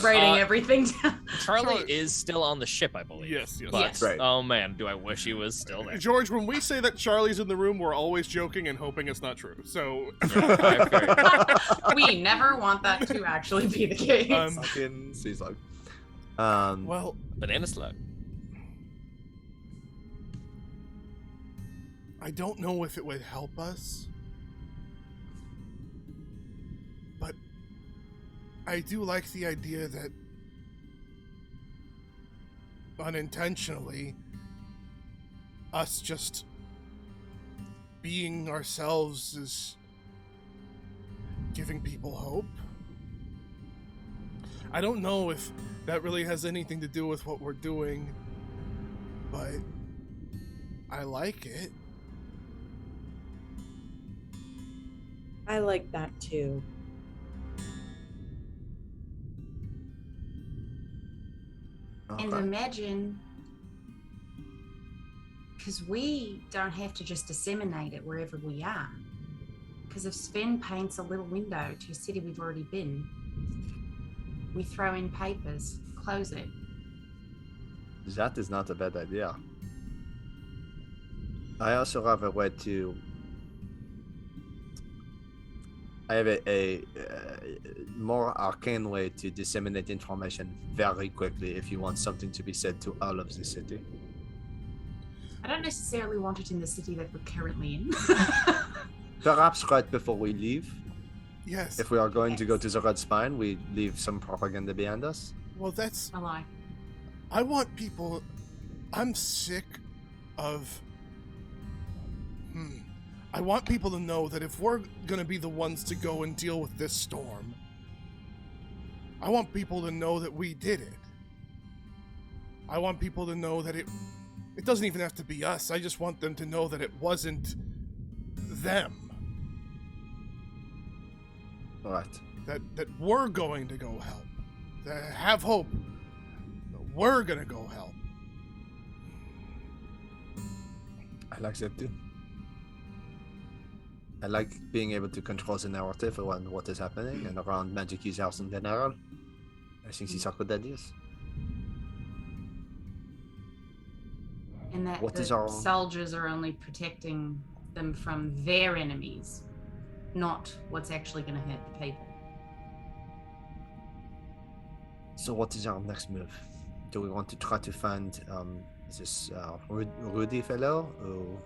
writing everything down. Charlie is still on the ship, I believe. Yes. But, Yes. Right. oh man, do I wish he was still there. George, when we say that Charlie's in the room, we're always joking and hoping it's not true. So, Yeah, fair. We never want that to actually be the case. Fucking sea slug. well, Banana slug. I don't know if it would help us, but I do like the idea that unintentionally, us just being ourselves is giving people hope. I don't know if that really has anything to do with what we're doing, but I like it. I like that too. And Okay. imagine, because we don't have to just disseminate it wherever we are. Because if Sven paints a little window to a city we've already been, we throw in papers, close it. That is not a bad idea. I also have a way to I have a more arcane way to disseminate information very quickly if you want something to be said to all of the city. I don't necessarily want it in the city that we're currently in. Perhaps right before we leave, Yes. if we are going to go to the Red Spine, we leave some propaganda behind us. Well, that's. I lie. I want people. I'm sick of. I want people to know that if we're gonna be the ones to go and deal with this storm, I want people to know that we did it. I want people to know that it doesn't even have to be us. I just want them to know that it wasn't them. All right. That we're going to go help. That have hope. That we're gonna go help. I like that too. I like being able to control the narrative around what is happening and around Magic Key's house in general. I think these are good ideas. And that What the is our- soldiers are only protecting them from their enemies, not what's actually going to hurt the people. So what is our next move? Do we want to try to find this Rudy fellow who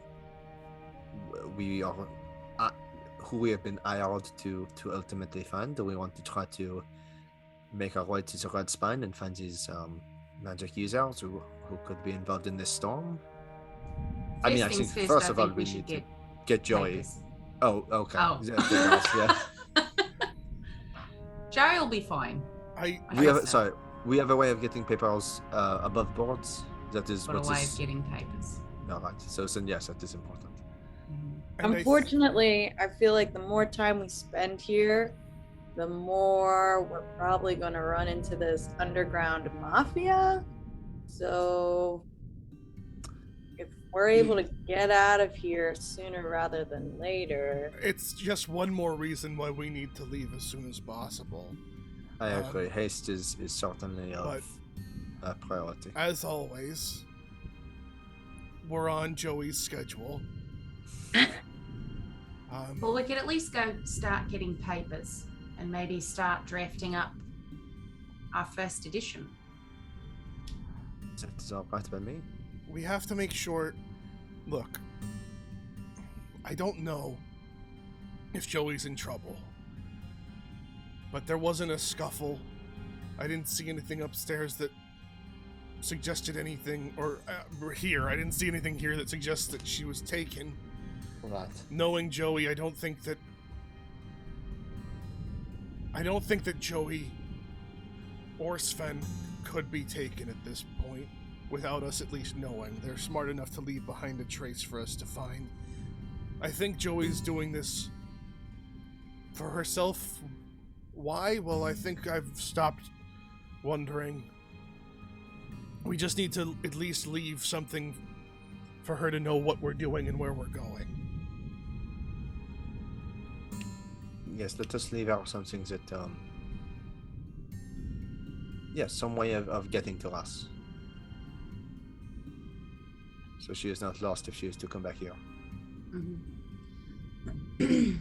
we have been hired to ultimately find? Do we want to try to make our way to the Red Spine and find these magic users who could be involved in this storm? I mean, I think first of all we need to get Joey. papers. Oh, okay. Oh. Yeah. Joey will be fine. I We have trust him. we have a way of getting papers above boards. That is What a what way is of getting papers. all right. So yes, that is important. Mhm. and I Unfortunately, I feel like the more time we spend here, the more we're probably going to run into this underground mafia. So if we're able to get out of here sooner rather than later. it's just one more reason why we need to leave as soon as possible. I agree. Haste is certainly of a priority. As always, we're on Joey's schedule. Well, we could at least go start getting papers and maybe start drafting up our first edition. That is all right by me. We have to make sure. Look, I don't know if Joey's in trouble, but there wasn't a scuffle. I didn't see anything upstairs that suggested anything, or here. I didn't see anything here that suggests that she was taken. Right. Knowing Joey, I don't think that Joey or Sven could be taken at this point without us at least knowing. They're smart enough to leave behind a trace for us to find. I think Joey's doing this for herself. Why? Well, I think I've stopped wondering. We just need to at least leave something for her to know what we're doing and where we're going. Yes, let us leave out something that some way of getting to us. So she is not lost if she is to come back here. Mhm.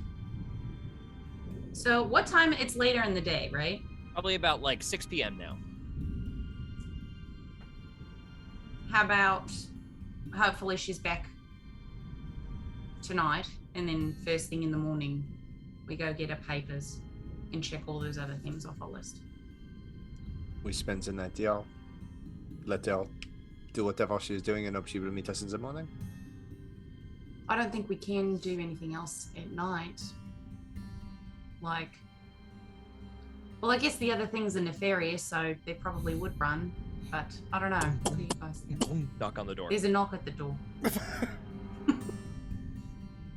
So what time? It's later in the day, right? Probably about like 6 p.m. now. How about hopefully she's back tonight, and then first thing in the morning we go get her papers and check all those other things off our list. We spend the night here. Let her do whatever she is doing and hope she will meet us in the morning. I don't think we can do anything else at night. Like, well, I guess the other things are nefarious, so they probably would run, but I don't know. What do you guys think? Knock on the door. There's a knock at the door.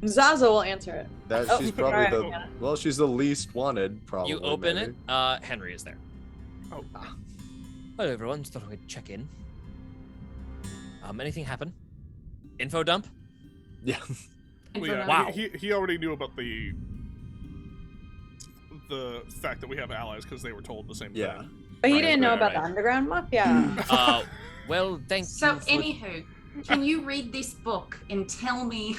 Zaza will answer it. That Oh, she's probably alright, the yeah. well, she's the least wanted. Probably. You open maybe. it. Henry is there. Oh. Hello, everyone. Just thought I'd check in. Anything happen? Info dump? Yeah. And Well, for yeah, now- Wow. He already knew about the fact that we have allies because they were told the same Yeah. thing. But he Right, didn't know right, about right. the underground mafia. Well, thank So, you. anywho, can you read this book and tell me?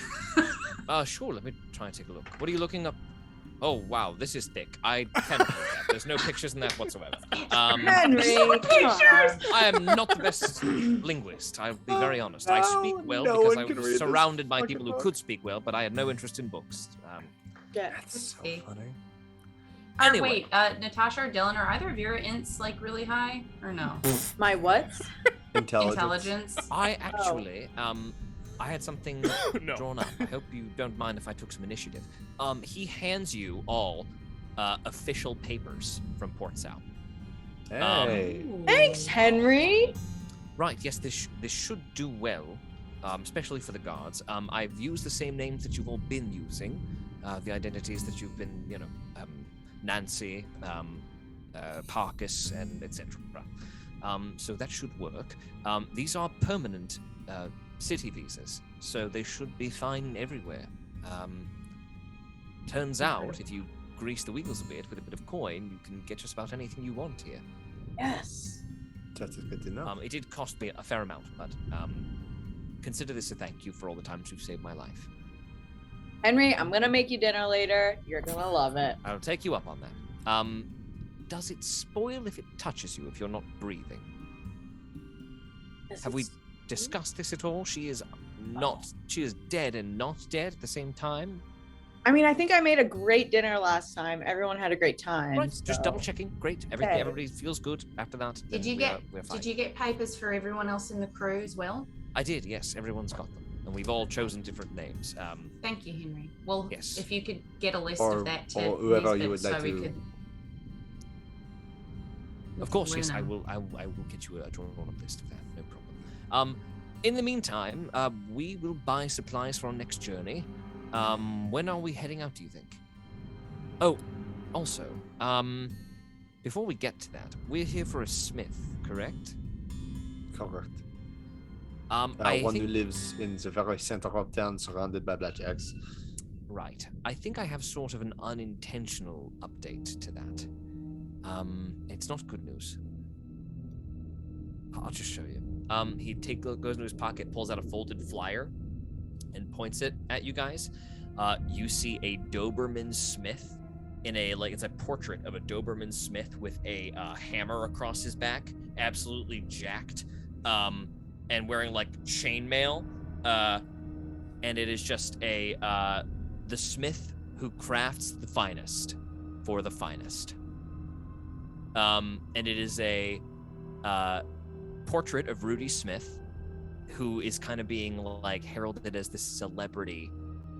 Sure. Let me try and take a look. What are you looking up? Oh wow, this is thick. I cannot read that. There's no pictures in that whatsoever. Henry, come Pictures! on. I am not the best linguist. I'll be very honest. I speak well no because one I can read was this surrounded by fucking people who book. could speak well, but I had no interest in books. Yeah. That's so Okay. funny. Anyway. Wait, Natasha or Dylan, are either of your ints like really high or no? My what? Intelligence. I actually, I had something No. drawn up. I hope you don't mind if I took some initiative. He hands you all official papers from Port South. Hey. Thanks, Henry. Right, yes, this should do well, especially for the guards. I've used the same names that you've all been using, the identities that you've been, Nancy, Parkus, and etc. So that should work. These are permanent city visas, so they should be fine everywhere. Turns out, if you grease the wheels a bit with a bit of coin, you can get just about anything you want here. Yes. That's good to know. It did cost me a fair amount, but consider this a thank you for all the times you've saved my life. Henry, I'm gonna make you dinner later. You're gonna love it. I'll take you up on that. Does it spoil if it touches you if you're not breathing? Have we discussed this at all? She is dead and not dead at the same time. I mean, I think I made a great dinner last time. Everyone had a great time. Right, just so- double checking. Great. Okay. Everybody feels good after that. Did then you we're fine. did you get papers for everyone else in the crew as well? I did, yes. Everyone's got them. And we've all chosen different names. Thank you, Henry. Well, Yes. if you could get a list Or- of that to or whoever Nisbet you would like so we to- could. Of course, yes, I Luna. will get you a drawn-up list of that, no problem. In the meantime, we will buy supplies for our next journey. When are we heading out, do you think? Oh, also, before we get to that, we're here for a smith, correct? Correct. I One think, who lives in the very center of town, surrounded by blackjacks. right. I think I have sort of an unintentional update to that. It's not good news. I'll just show you. He goes into his pocket, pulls out a folded flyer, and points it at you guys. You see a Doberman Smith it's a portrait of a Doberman Smith with a hammer across his back, absolutely jacked, and wearing like chainmail. And it is just the Smith who crafts the finest for the finest. And it is a portrait of Rudy Smith, who is kind of being like heralded as the celebrity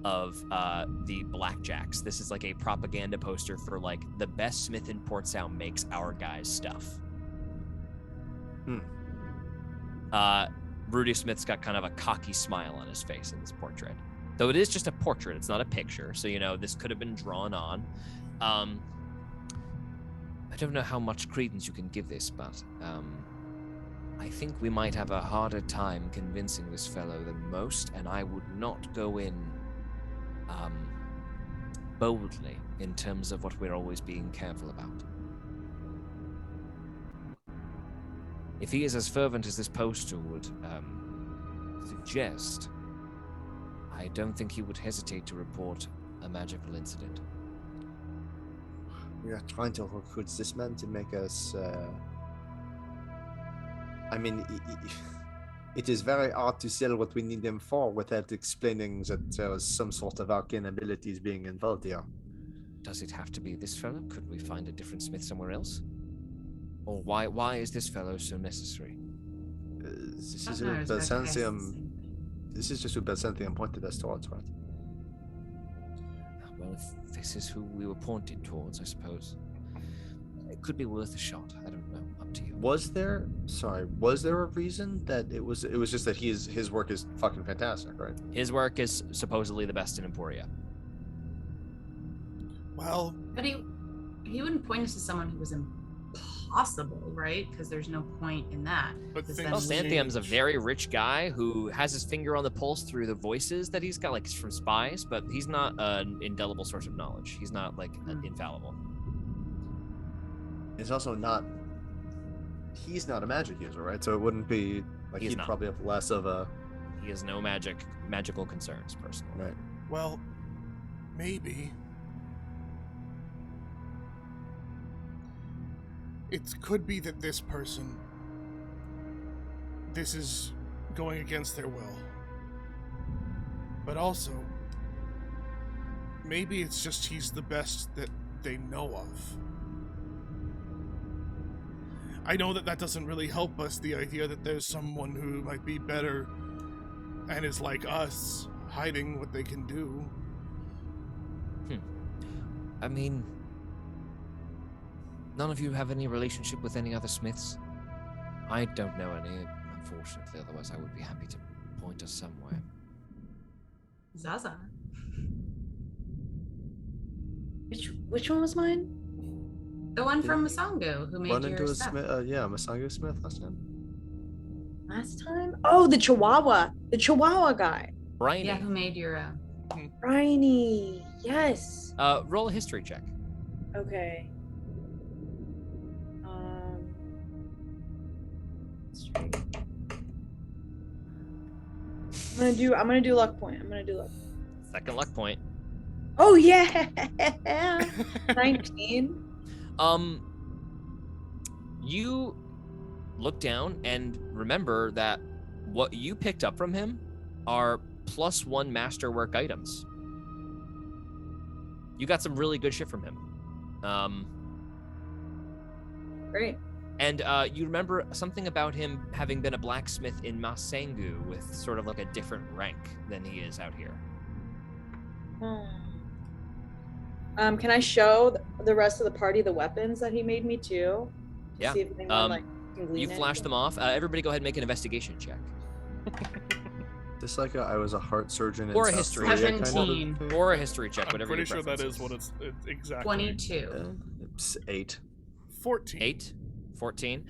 of the Blackjacks. This is like a propaganda poster for like the best Smith in Port Sound makes our guys stuff. Rudy Smith's got kind of a cocky smile on his face in this portrait, though it is just a portrait. It's not a picture, so this could have been drawn on. I don't know how much credence you can give this, but I think we might have a harder time convincing this fellow than most, and I would not go in boldly in terms of what we're always being careful about. If he is as fervent as this poster would suggest, I don't think he would hesitate to report a magical incident. We are trying to recruit this man to make us. It is very hard to sell what we need him for without explaining that there is some sort of arcane abilities being involved here. Does it have to be this fellow? Could we find a different Smith somewhere else? Or why is this fellow so necessary? This I is don't know, who it's about Byzantium. This is just who Byzantium pointed us towards, right? Well, if this is who we were pointed towards, I suppose it could be worth a shot. I don't know. Up to you. Was there a reason that it was just that his work is fucking fantastic, right? His work is supposedly the best in Emporia. Well, But he wouldn't point us to someone who was impossible, right? Because there's no point in that. but Because things Well, then Xanthium's a change. very rich guy who has his finger on the pulse through the voices that he's got, like from spies, but he's not an indelible source of knowledge. He's not like infallible. It's also not. He's not a magic user, right? So it wouldn't be like He's he'd not. probably have less of a. He has no magical concerns personally. Right. Well, maybe. It could be that this person, this is going against their will. But also, maybe it's just he's the best that they know of. I know that doesn't really help us, the idea that there's someone who might be better and is like us, hiding what they can do. I mean, none of you have any relationship with any other Smiths? I don't know any, unfortunately, otherwise I would be happy to point us somewhere. Zaza. Which one was mine? The one from Masongo who made Run your into a stuff. Smith. Masango Smith last time. Last time? Oh, the Chihuahua guy. Briny, Yeah, who made your Briny. Yes. roll a history check. Okay. Straight. I'm gonna do luck point. Second luck point. Oh yeah. 19. You look down and remember that what you picked up from him are +1 masterwork items. You got some really good shit from him. Great. And you remember something about him having been a blacksmith in Masengu with sort of like a different rank than he is out here. Can I show the rest of the party the weapons that he made me too? Yeah. See if anyone, can glean You flash them off. Everybody go ahead and make an investigation check. Just like I was a heart surgeon. Or a in South history. Korea kind of 17. thing. Or a history check, I'm whatever pretty your sure that preference is what it's exactly. 22. It's 8. 14. 8, 14.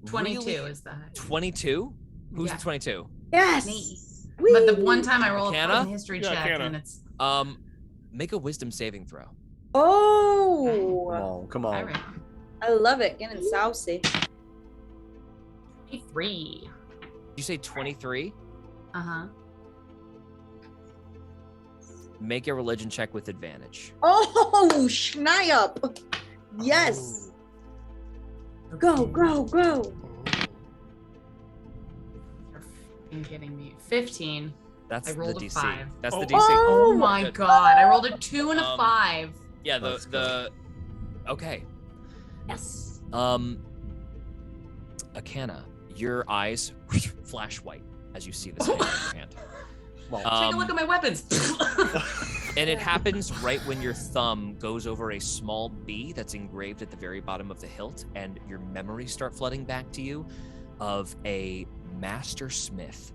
22 really- is the high. 22? Who's Yeah. the 22? Yes. Nice. Whee! But the one time I roll a Arcana? fucking history Yeah, check Arcana. and it's Make a wisdom saving throw. Come Oh, on, come on. Alright. I love it. Getting saucy. 23. Did you say 23? Uh-huh. Make a religion check with advantage. Oh, schneip. Yes. Go, go, go. You're fucking kidding me. 15. That's I rolled the a DC. 5. That's the Oh. DC. Oh my Good. god. I rolled a 2 and a Um, 5. Yeah, Let's okay. Yes. Akana, your eyes flash white as you see this in your hand. Take a look at my weapons. And it happens right when your thumb goes over a small B that's engraved at the very bottom of the hilt, and your memories start flooding back to you of a master smith.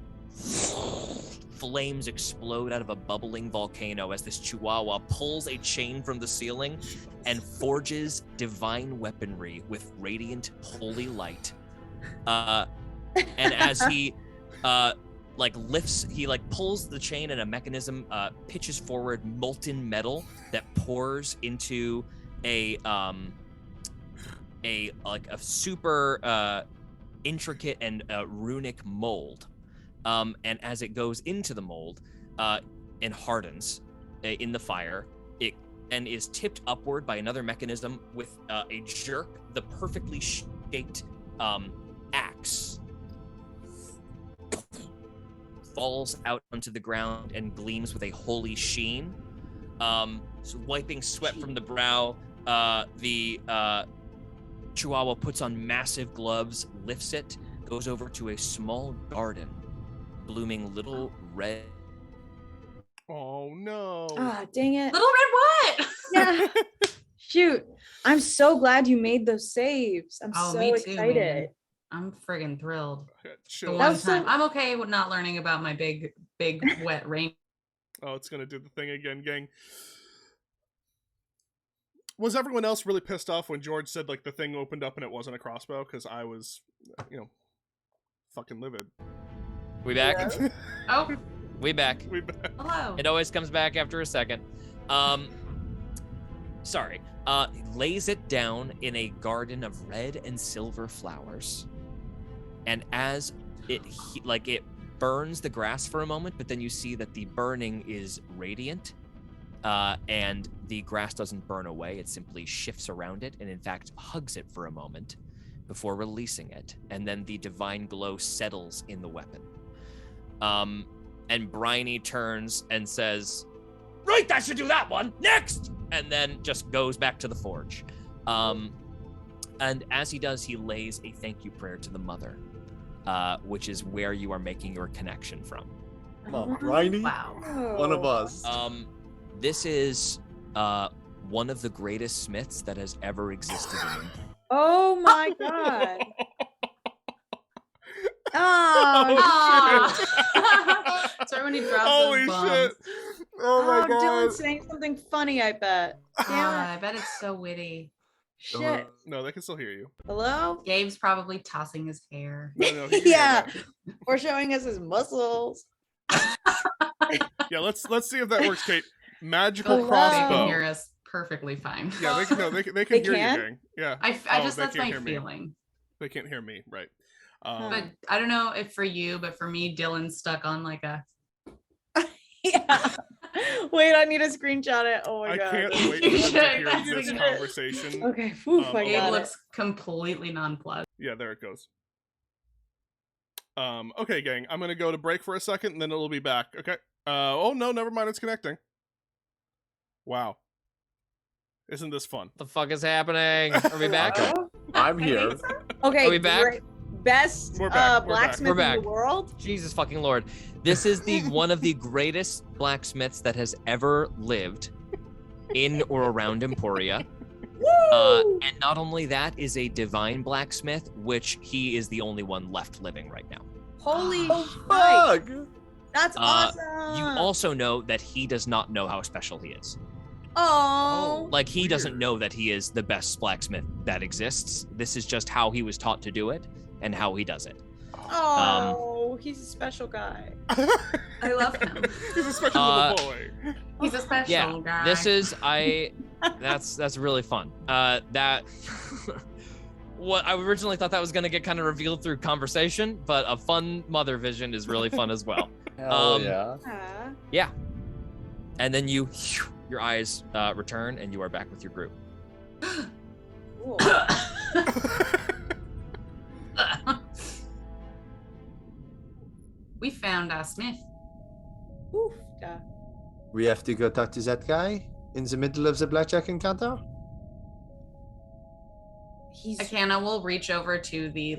Flames explode out of a bubbling volcano as this chihuahua pulls a chain from the ceiling and forges divine weaponry with radiant holy light. And as he pulls the chain, and a mechanism pitches forward molten metal that pours into a super intricate and runic mold. And as it goes into the mold and hardens in the fire, it and is tipped upward by another mechanism with a jerk. The perfectly shaped axe falls out onto the ground and gleams with a holy sheen. So wiping sweat from the brow, the Chihuahua puts on massive gloves, lifts it, goes over to a small garden, blooming little red. Oh no. Ah, dang it. Little red what? Yeah. Shoot. I'm so glad you made those saves. I'm Oh, so me too, excited. man. I'm friggin' thrilled. The Chill. That one was so- time. I'm okay with not learning about my big wet rain. Oh, it's gonna do the thing again, gang. Was everyone else really pissed off when George said like the thing opened up and it wasn't a crossbow? Because I was, fucking livid. We back? Yeah. Oh, We back. We back. hello. It always comes back after a second. Sorry. Lays it down in a garden of red and silver flowers. And as it burns the grass for a moment, but then you see that the burning is radiant and the grass doesn't burn away. It simply shifts around it and, in fact, hugs it for a moment before releasing it. And then the divine glow settles in the weapon. And Bryony turns and says, "Right, that should do that one. Next!" And then just goes back to the forge. And as he does, he lays a thank you prayer to the mother, which is where you are making your connection from. Come on, Bryony. Wow. One of us. This is one of the greatest smiths that has ever existed in Emporia. Oh my god. Oh, Sorry when he drops Holy those bombs. shit! Oh my god! Dylan's saying something funny, I bet. Damn I bet it's so witty. Shit. No, they can still hear you. Hello? Gabe's probably tossing his hair. No, he can hear Yeah. that. Or showing us his muscles. Yeah, let's see if that works, Kate. Magical Hello? They can crossbow. hear us perfectly fine. Yeah, they can They hear you, can? gang. Yeah. I Oh, just they that's can't my hear me. feeling. They can't hear me, right? But I don't know if for you, but for me, Dylan's stuck on like a. Yeah. Wait, I need to screenshot it. Oh my I god. can't wait You for them to should. hear That's this good. conversation. Okay, whew, I Gabe got looks completely nonplussed. Yeah, there it goes. Okay, gang. I'm gonna go to break for a second, and then it'll be back. Okay. Oh no, never mind. It's connecting. Wow. Isn't this fun? What the fuck is happening? Are we back? Okay. I'm here. Okay, Are we back? great. Best We're back, we're back. blacksmith We're back. in the world. Jesus fucking Lord. This is the one of the greatest blacksmiths that has ever lived in or around Emporia. Woo! And not only that, is a divine blacksmith, which he is the only one left living right now. Holy Oh, shit. fuck! That's awesome. You also know that he does not know how special he is. Oh. Like, he doesn't Weird. know that he is the best blacksmith that exists. This is just how he was taught to do it and how he does it. Oh, he's a special guy. I love him. He's a special Uh, little boy. He's a special Yeah, guy. this is that's really fun. That what I originally thought that was gonna get kind of revealed through conversation, but a fun mother vision is really fun as well. Hell yeah. Ah. Yeah. And then your eyes return and you are back with your group. Cool. We found our Smith. Oof, da. We have to go talk to that guy in the middle of the blackjack encounter. He's Akana will reach over to the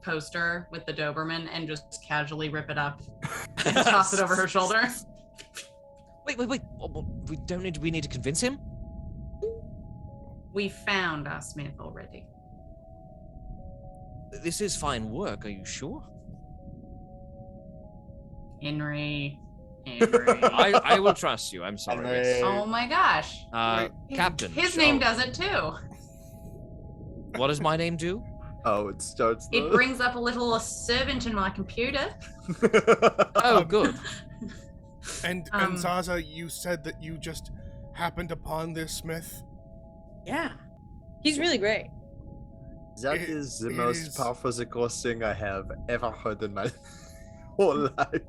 poster with the Doberman and just casually rip it up and toss it over her shoulder. Wait. We need to convince him? We found our Smith already. This is fine work, are you sure? Henry. I will trust you. I'm sorry. Henry. Oh my gosh. Captain. His name does it too. What does my name do? Oh, it starts. It brings up a little servant in my computer. Oh, good. And Zaza, you said that you just happened upon this Smith. yeah. He's really great. That It- is the it most is- powerful Zygo thing I have ever heard in my whole life.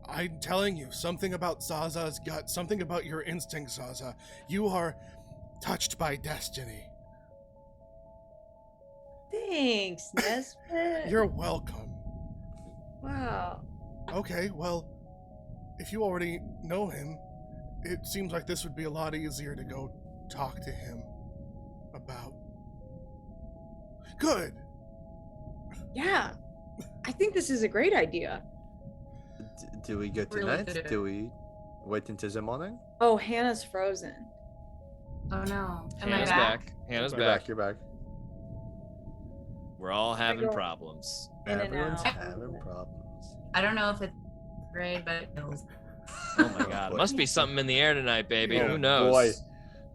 I'm telling you, something about Zaza's gut, something about your instinct, Zaza. You are touched by destiny. Thanks, Nesbit. You're welcome. Wow. Okay, well, if you already know him, it seems like this would be a lot easier to go talk to him about. Good. Yeah. I think this is a great idea. Do we go Really tonight? good. Do we wait until the morning? Oh, Hannah's frozen. Oh no. Am I Hannah's back? back. Hannah's You're back. back. You're back. We're all having go. problems. In and Everyone's out. having problems. I don't know if it's grade, but it feels. Oh my god. boy. Must be something in the air tonight, baby. Yeah. Who knows?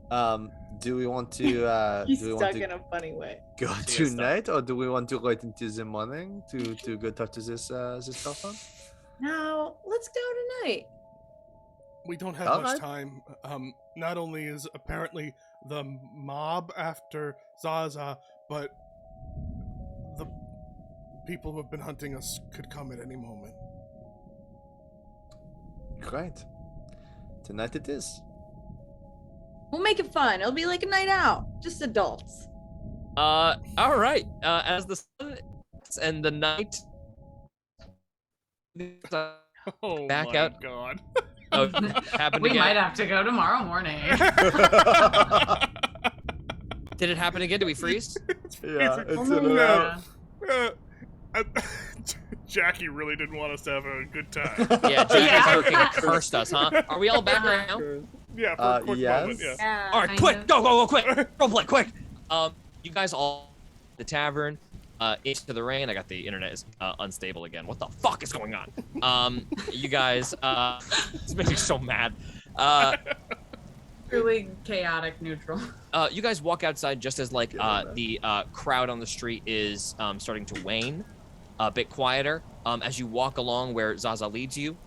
Boy. Do we want to? He's do we stuck want to in a funny way. go See, it's tonight, or do we want to wait until the morning to go talk to this person? No, let's go tonight. We don't have All much right. time. Not only is apparently the mob after Zaza, but the people who have been hunting us could come at any moment. Great. Tonight it is. We'll make it fun. It'll be like a night out. Just adults. All right. As the sun and the night Oh back my out. god. Oh, happened We again. might have to go tomorrow morning. Did it happen again? Did we freeze? Yeah, it's Oh, in and no. out. Jackie really didn't want us to have a good time. Yeah, Jackie Yeah. freaking cursed us, huh? Are we all back right now? Yeah, for a quick yes. moment, yeah. Yeah. All right, Kind quick, of. go, quick, roleplay, quick. You guys all the tavern, into the rain. I got the internet is unstable again. What the fuck is going on? You guys, it's making me so mad. Truly chaotic neutral. You guys walk outside just as like the crowd on the street is starting to wane, a bit quieter. As you walk along where Zaza leads you,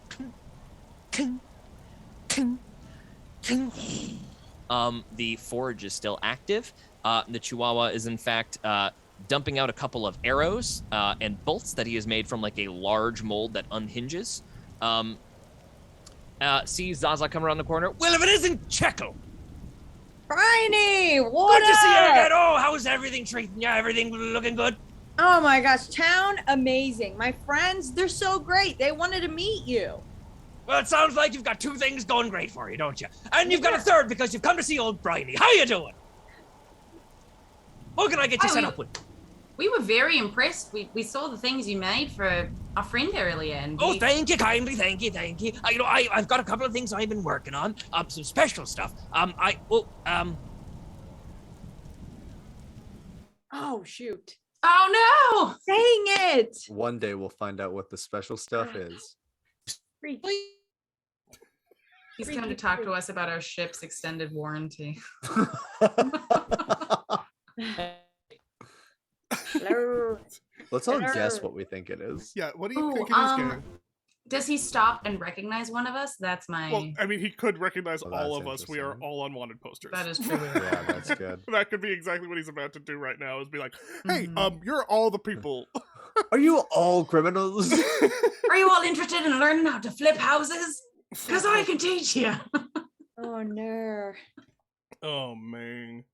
the forge is still active. The Chihuahua is in fact dumping out a couple of arrows and bolts that he has made from like a large mold that unhinges. See Zaza come around the corner. Well, if it isn't Checo. Briny, what Good to see you up? again. Oh, how's everything treating you? Everything looking good? Oh my gosh, town amazing. My friends, they're so great. They wanted to meet you. Well, it sounds like you've got two things going great for you, don't you? And you've got a third because you've come to see old Briny. How you doing? What can I get you set up with? We were very impressed. We saw the things you made for our friend earlier, and Oh, we- thank you kindly, thank you. I've got a couple of things I've been working on, some special stuff. Oh shoot. Oh Dang it. One day we'll find out what the special stuff is. Freak. no! He's come to talk to us about our ship's extended warranty. Hello. Let's all guess what we think it is. Yeah, what do you Ooh, think it is, gang? Does he stop and recognize one of us? That's my. Well, I mean, he could recognize Well, all that's of us. We are interesting. all unwanted posters. that is true. Yeah, that's good. That could be exactly what he's about to do right now. Is be like, "Hey, Mhm. you're all the people." Are you all criminals? Are you all interested in learning how to flip houses? Because I can teach you. Oh no. Oh man.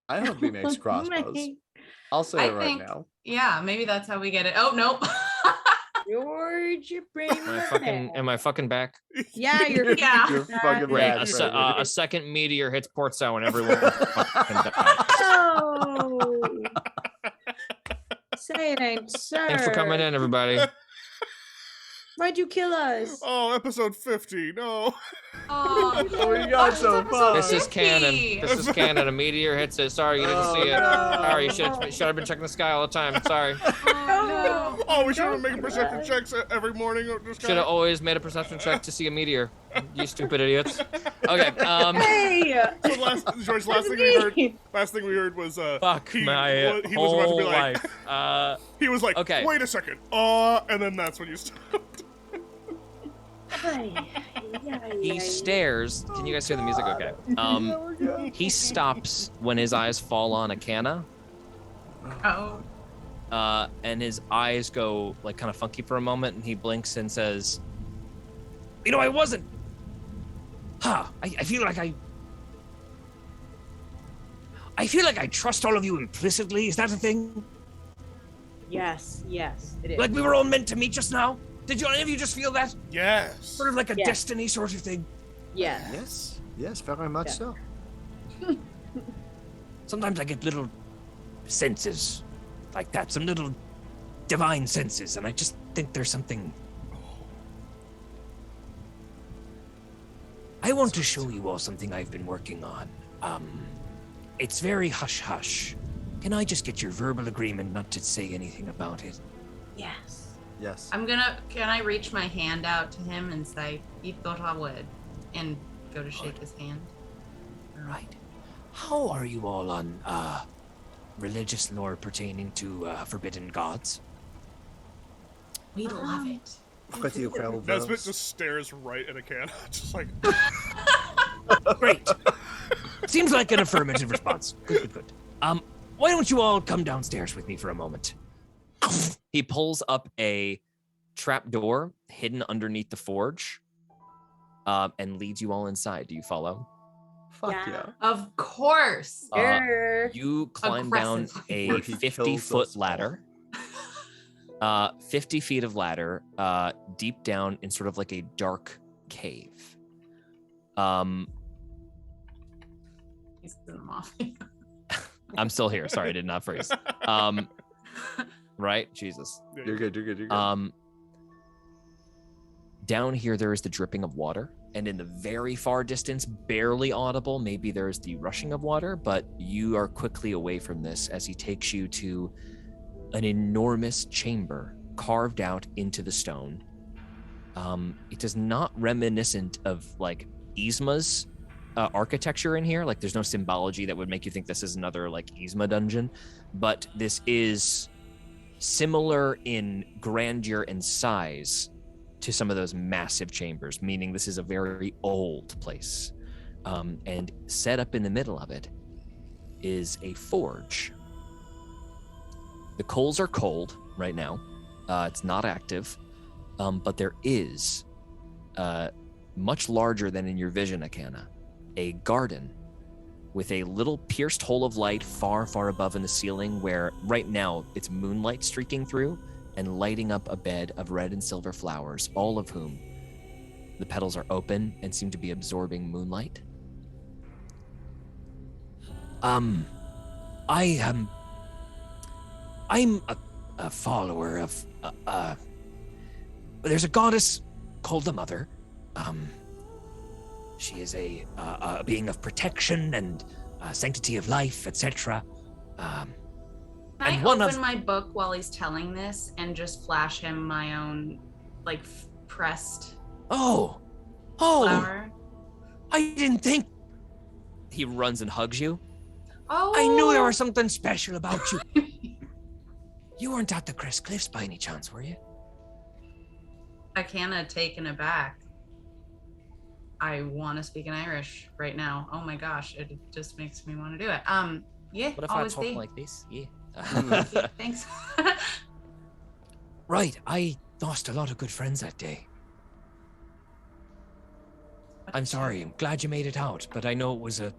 I hope he makes crossbows. I'll say I it right think- now. Yeah, maybe that's how we get it. Oh nope. George, your brain. Am I fucking back? Yeah, you're. Yeah. You're fucking Great. back, Freddy. A second meteor hits Port Sow and everyone fucking dies. No. Say it ain't so. Thanks for coming in, everybody. Why'd you kill us? Oh, episode 50. No. Oh, We got so episode far. This is 50. canon. This is canon. A meteor hits it. Sorry, you didn't see it. no. Sorry, you should have been checking the sky all the time. Sorry. Oh, no. Oh, we should have been making perception checks every morning. Should have always made a perception check to see a meteor. You stupid idiots. Okay. Hey. So George, last thing we heard was Fuck he, my he was about to whole be like, life. he was like, Okay. wait a second, and then that's when you stopped. He stares. Can you guys hear the music? Okay. He stops when his eyes fall on Akana, Oh. and his eyes go like kind of funky for a moment, and he blinks and says, "You know, I wasn't. I feel like I feel like I trust all of you implicitly. Is that a thing? Yes, it is. Like we were all meant to meet just now? Did you any of you just feel that? Yes. Sort of like a Yes. destiny sort of thing? Yes. Yes, very much Yeah. so. Sometimes I get little senses like that, some little divine senses, and I just think there's something. I want to show you all something I've been working on. It's very hush-hush. Can I just get your verbal agreement not to say anything about it? Yes. Yes. Can I reach my hand out to him and say, you thought I would? And go to shake his hand. Right. How are you all on, religious lore pertaining to, forbidden gods? We love it. Pretty well Nesbit versed. just stares right at a can, just like, Great. Seems like an affirmative response. Good. Why don't you all come downstairs with me for a moment? He pulls up a trap door hidden underneath the forge. and leads you all inside. Do you follow? Fuck Yeah. yeah. Of course. Sure. You climb down Aggressively. a Where he kills 50-foot us all. ladder. 50 feet of ladder, deep down in sort of like a dark cave. He's in the mafia. I'm still here. Sorry, I did not freeze. Right? Jesus. You're good. You're good. You're good. Down here, there is the dripping of water, and in the very far distance, barely audible, maybe there's the rushing of water, but you are quickly away from this as he takes you to an enormous chamber carved out into the stone. It is not reminiscent of like Yzma's architecture in here. Like there's no symbology that would make you think this is another like Yzma dungeon, but this is similar in grandeur and size to some of those massive chambers, meaning this is a very old place. And set up in the middle of it is a forge. The coals are cold right now. It's not active, but there is, much larger than in your vision, Akana, a garden with a little pierced hole of light far, far above in the ceiling where right now it's moonlight streaking through and lighting up a bed of red and silver flowers, all of whom the petals are open and seem to be absorbing moonlight. I'm a follower of, there's a goddess called the Mother. She is a being of protection and sanctity of life, etc. Can And I one open of- my book while he's telling this and just flash him my own, like, pressed Oh, flower? I didn't think. He runs and hugs you. Oh, I knew there was something special about you. You weren't at the Crest Cliffs by any chance, were you? I kinda taken aback. I want to speak in Irish right now. Oh my gosh, it just makes me want to do it. Yeah, What if I always talk be. like this? Yeah. Yeah, thanks. Right, I lost a lot of good friends that day. I'm sorry, I'm glad you made it out, but I know it was a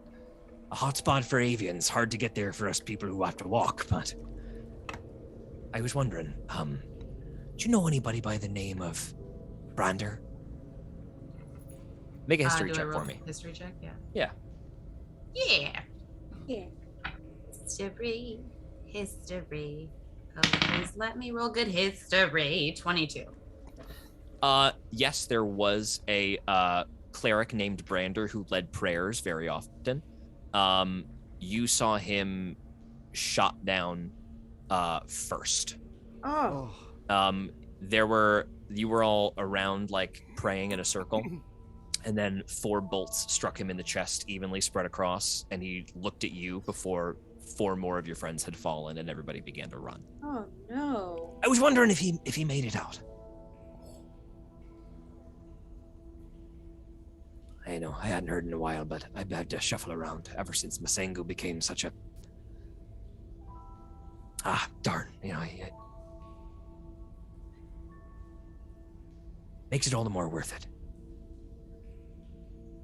hot spot for avians. Hard to get there for us people who have to walk, but I was wondering, do you know anybody by the name of Brander? Make a history Do I check roll for me. History check, yeah. Yeah. Yeah. Yeah. History. Oh, please let me roll good history. 22. Yes, there was a cleric named Brander who led prayers very often. You saw him shot down first. Oh. You were all around like praying in a circle, and then 4 bolts struck him in the chest, evenly spread across, and he looked at you before 4 more of your friends had fallen, and everybody began to run. Oh no. I was wondering if he made it out. I know, I hadn't heard in a while, but I've had to shuffle around ever since Masengo became such a... darn, makes it all the more worth it.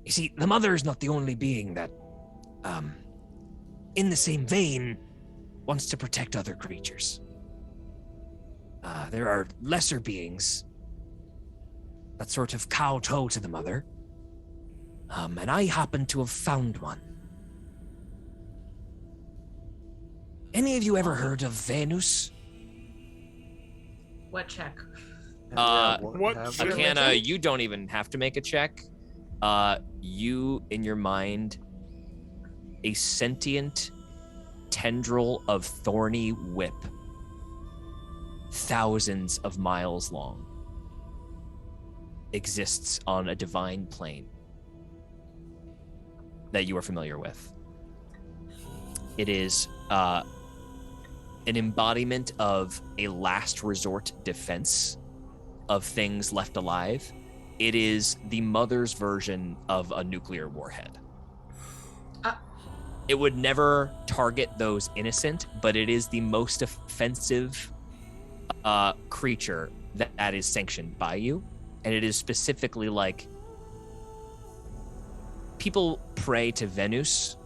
You see, the Mother is not the only being that, in the same vein, wants to protect other creatures. There are lesser beings that sort of kowtow to the Mother. And I happen to have found one. Any of you ever heard of Venus? What check? what have shit? we- Arcana, you don't even have to make a check. You, in your mind, a sentient tendril of thorny whip, thousands of miles long, exists on a divine plane that you are familiar with. It is an embodiment of a last resort defense of things left alive. It is the Mother's version of a nuclear warhead. It would never target those innocent, but it is the most offensive creature that is sanctioned by you. And it is specifically like people pray to Venus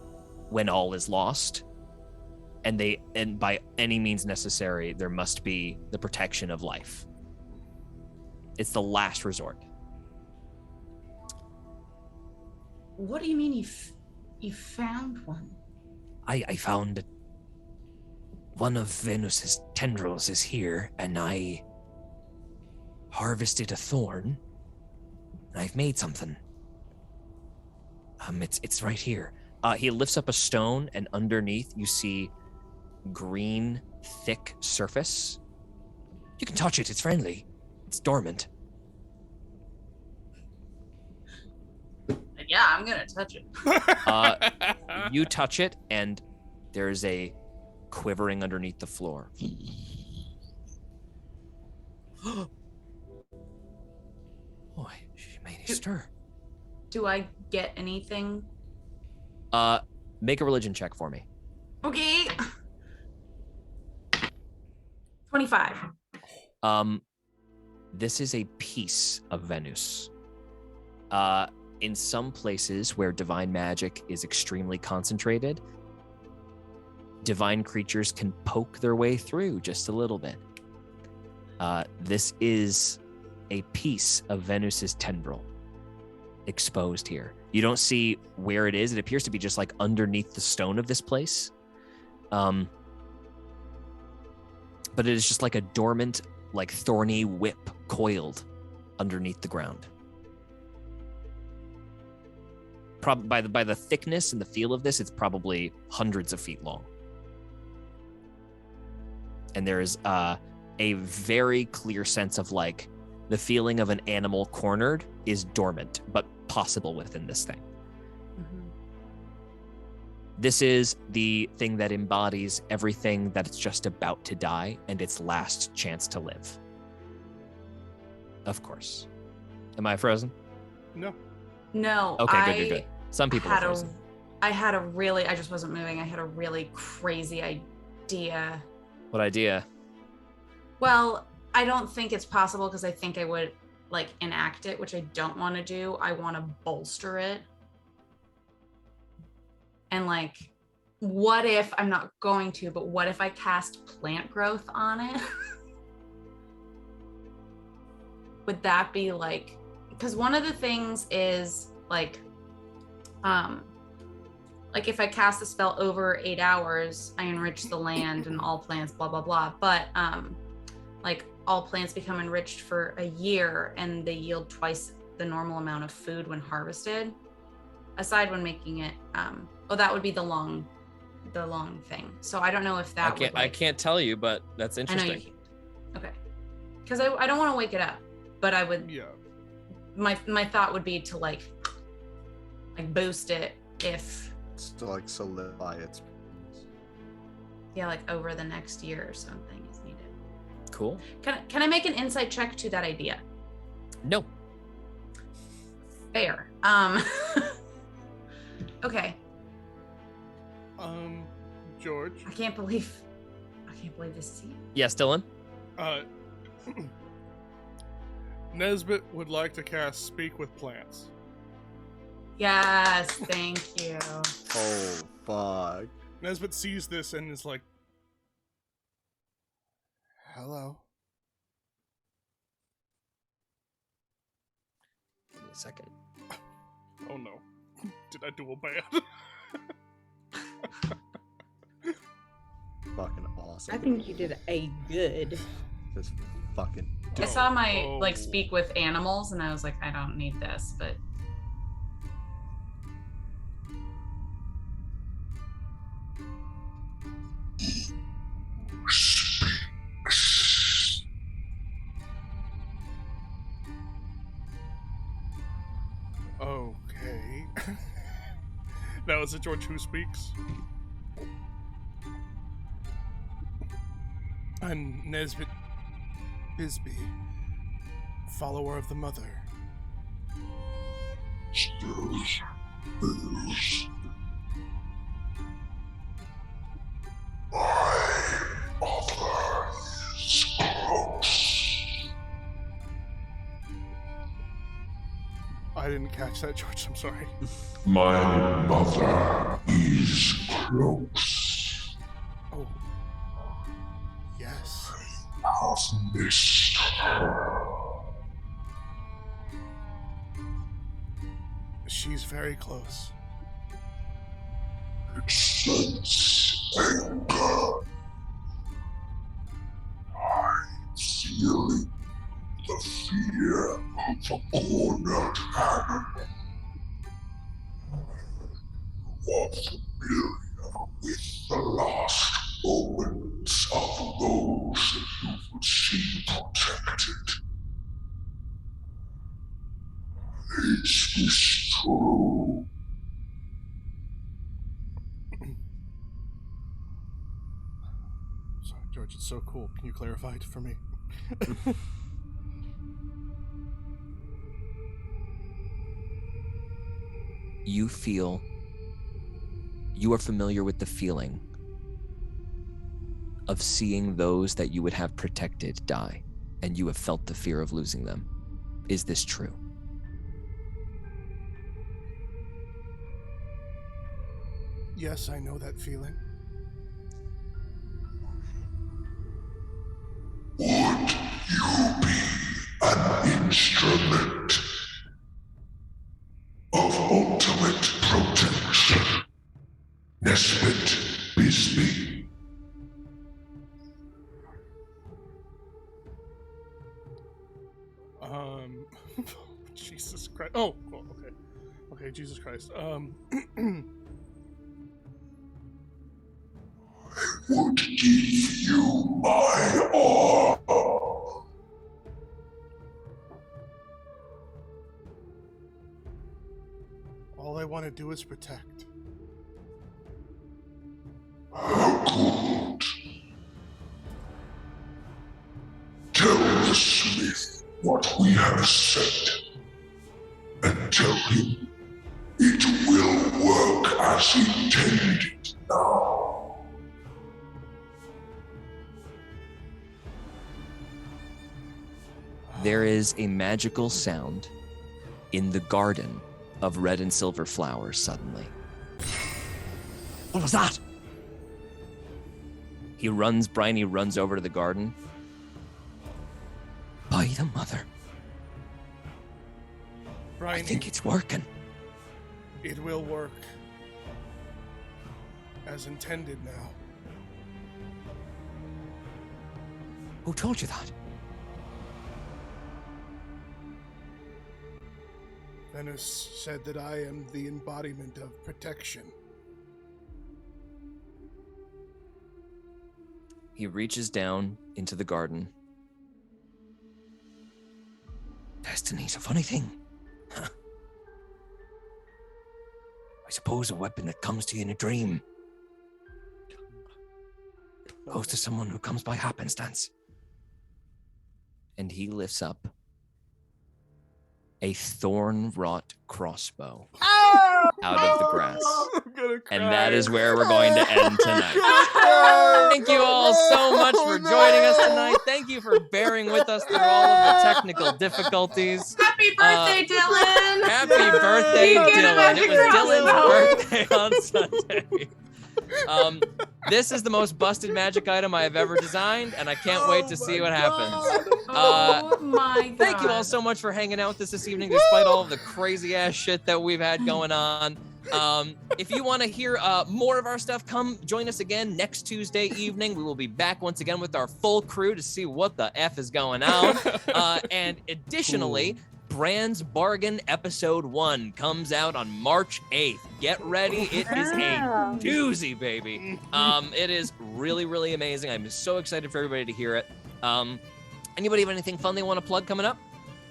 when all is lost, and by any means necessary, there must be the protection of life. It's the last resort. What do you mean you found one? I found one of Venus's tendrils is here, and I harvested a thorn. And I've made something. It's right here. He lifts up a stone, and underneath you see green, thick surface. You can touch it. It's friendly. It's dormant. Yeah, I'm gonna touch it. You touch it, and there's a quivering underneath the floor. Boy, she made a stir. Do I get anything? Make a religion check for me. Okay. 25. This is a piece of Venus. In some places where divine magic is extremely concentrated, divine creatures can poke their way through just a little bit. This is a piece of Venus's tendril exposed here. You don't see where it is. It appears to be just like underneath the stone of this place. But it is just like a dormant, like thorny whip coiled underneath the ground. By the thickness and the feel of this, it's probably hundreds of feet long. And there is a very clear sense of like the feeling of an animal cornered is dormant, but possible within this thing. Mm-hmm. This is the thing that embodies everything that it's just about to die and its last chance to live. Of course. Am I frozen? No. No. Okay, good. Some people are frozen. I just wasn't moving. I had a really crazy idea. What idea? Well, I don't think it's possible because I think I would like enact it, which I don't want to do. I want to bolster it. And like, what if I'm not going to, but what if I cast plant growth on it? Would that be like, because one of the things is like if I cast a spell over 8 hours, I enrich the land and all plants, blah, blah, blah. But like all plants become enriched for a year and they yield twice the normal amount of food when harvested. Aside when making it, that would be the long thing. So I don't know if that I can't tell you, but that's interesting. I know you can't. Okay. Because I don't want to wake it up, but I would. Yeah. My thought would be to like boost it if. To like solidify its. Yeah, like over the next year or something is needed. Cool. Can I make an insight check to that idea? No. Fair. Okay. George. I can't believe this is you. Yes, Dylan? Nesbit would like to cast Speak with Plants. Yes, thank you. Oh, fuck. Nesbit sees this and is like, hello. Give me a second. Oh no. Did I do a bad? Fucking awesome. I think you did a good. Just fucking I dope. saw my Oh. speak with animals and I was like, I don't need this, but Okay. Now is it George who speaks? I'm Nesbit Bisbee, follower of the Mother. I I didn't catch that, George. I'm sorry. My mother is close. Oh. Yes. I've missed her. She's very close. Sense anger. I'm feeling the fear of a cornered animal. You are familiar with the last moments of those that you would see protected. Is this true? Sorry, George, it's so cool. Can you clarify it for me? You are familiar with the feeling of seeing those that you would have protected die, and you have felt the fear of losing them. Is this true? Yes, I know that feeling. Would you be an instrument of ultimate protection? Nesbit Bisbee. Jesus Christ. Oh, cool. Okay. Okay, Jesus Christ. Would give you my all. All I want to do is protect. How good. Tell the smith what we have said, and tell him it will work as intended now. There is a magical sound in the garden of red and silver flowers suddenly. What was that? Bryony runs over to the garden. By the mother. Brian, I think it's working. it will work as intended now. Who told you that? Venice said that I am the embodiment of protection. He reaches down into the garden. Destiny's a funny thing. Huh. I suppose a weapon that comes to you in a dream goes to someone who comes by happenstance. And he lifts up a thorn-wrought crossbow out of the grass. I'm gonna cry. And that is where we're going to end tonight. Thank you all so much for joining us tonight. Thank you for bearing with us through all of the technical difficulties. Happy birthday, Dylan! Happy birthday, You get a Dylan. magic It was Dylan's crossbow. birthday on Sunday. This is the most busted magic item I have ever designed, and I can't wait to see what happens. Oh my god. Thank you all so much for hanging out with us this evening, despite all of the crazy ass shit that we've had going on. If you want to hear more of our stuff, come join us again next Tuesday evening. We will be back once again with our full crew to see what the F is going on. And additionally, Brand's Bargain Episode 1 comes out on March 8th. Get ready. It is a doozy, baby. It is really, really amazing. I'm so excited for everybody to hear it. Anybody have anything fun they want to plug coming up?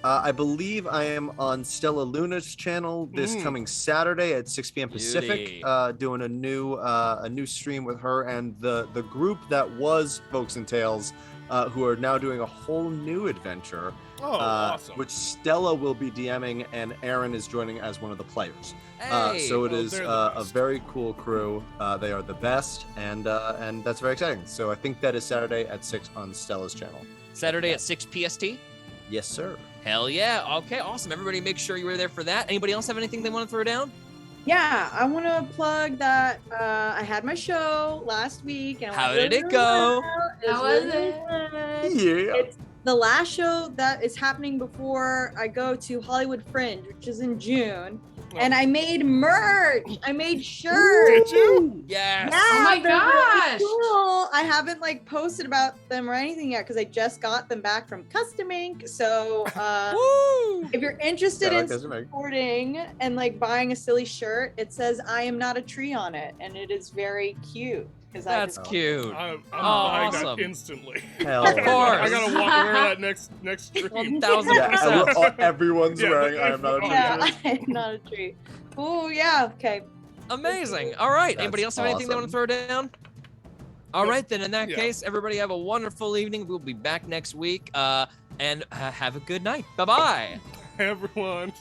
I believe I am on Stella Luna's channel this coming Saturday at 6 p.m. Pacific, doing a new stream with her and the group that was Folks and Tales, who are now doing a whole new adventure, awesome. which Stella will be DMing and Aaron is joining as one of the players. Hey. So it is they're the a best. very cool crew. They are the best, and that's very exciting. So I think that is Saturday at 6 on Stella's channel. Saturday at 6 PST? Yes, sir. Hell yeah. Okay, awesome. Everybody make sure you were there for that. Anybody else have anything they want to throw down? Yeah, I want to plug that I had my show last week. And How it went did it really go? well. How was really it? good. Yeah. It's the last show that is happening before I go to Hollywood Fringe, which is in June. And I made merch. I made shirts. Did you? Yes. Yeah, Oh my they're really gosh. cool. I haven't like posted about them or anything yet because I just got them back from Custom Ink. So Woo! if you're interested Yeah, in Custom Ink. supporting and like buying a silly shirt, it says "I am not a tree" on it, and it is very cute. Because That's just- cute. I'm Oh, buying awesome. that instantly. Hell Of yeah. course. I gotta wear that next stream. 1000%. Yeah, and everyone's Yeah, wearing but- I am not a yeah, tree. I am not a tree. Oh yeah, okay. Amazing. All right. That's Anybody else have anything they want to awesome. throw down? All Nope. right, then in that Yeah. case, everybody have a wonderful evening. We'll be back next week. And have a good night. Bye-bye. Everyone.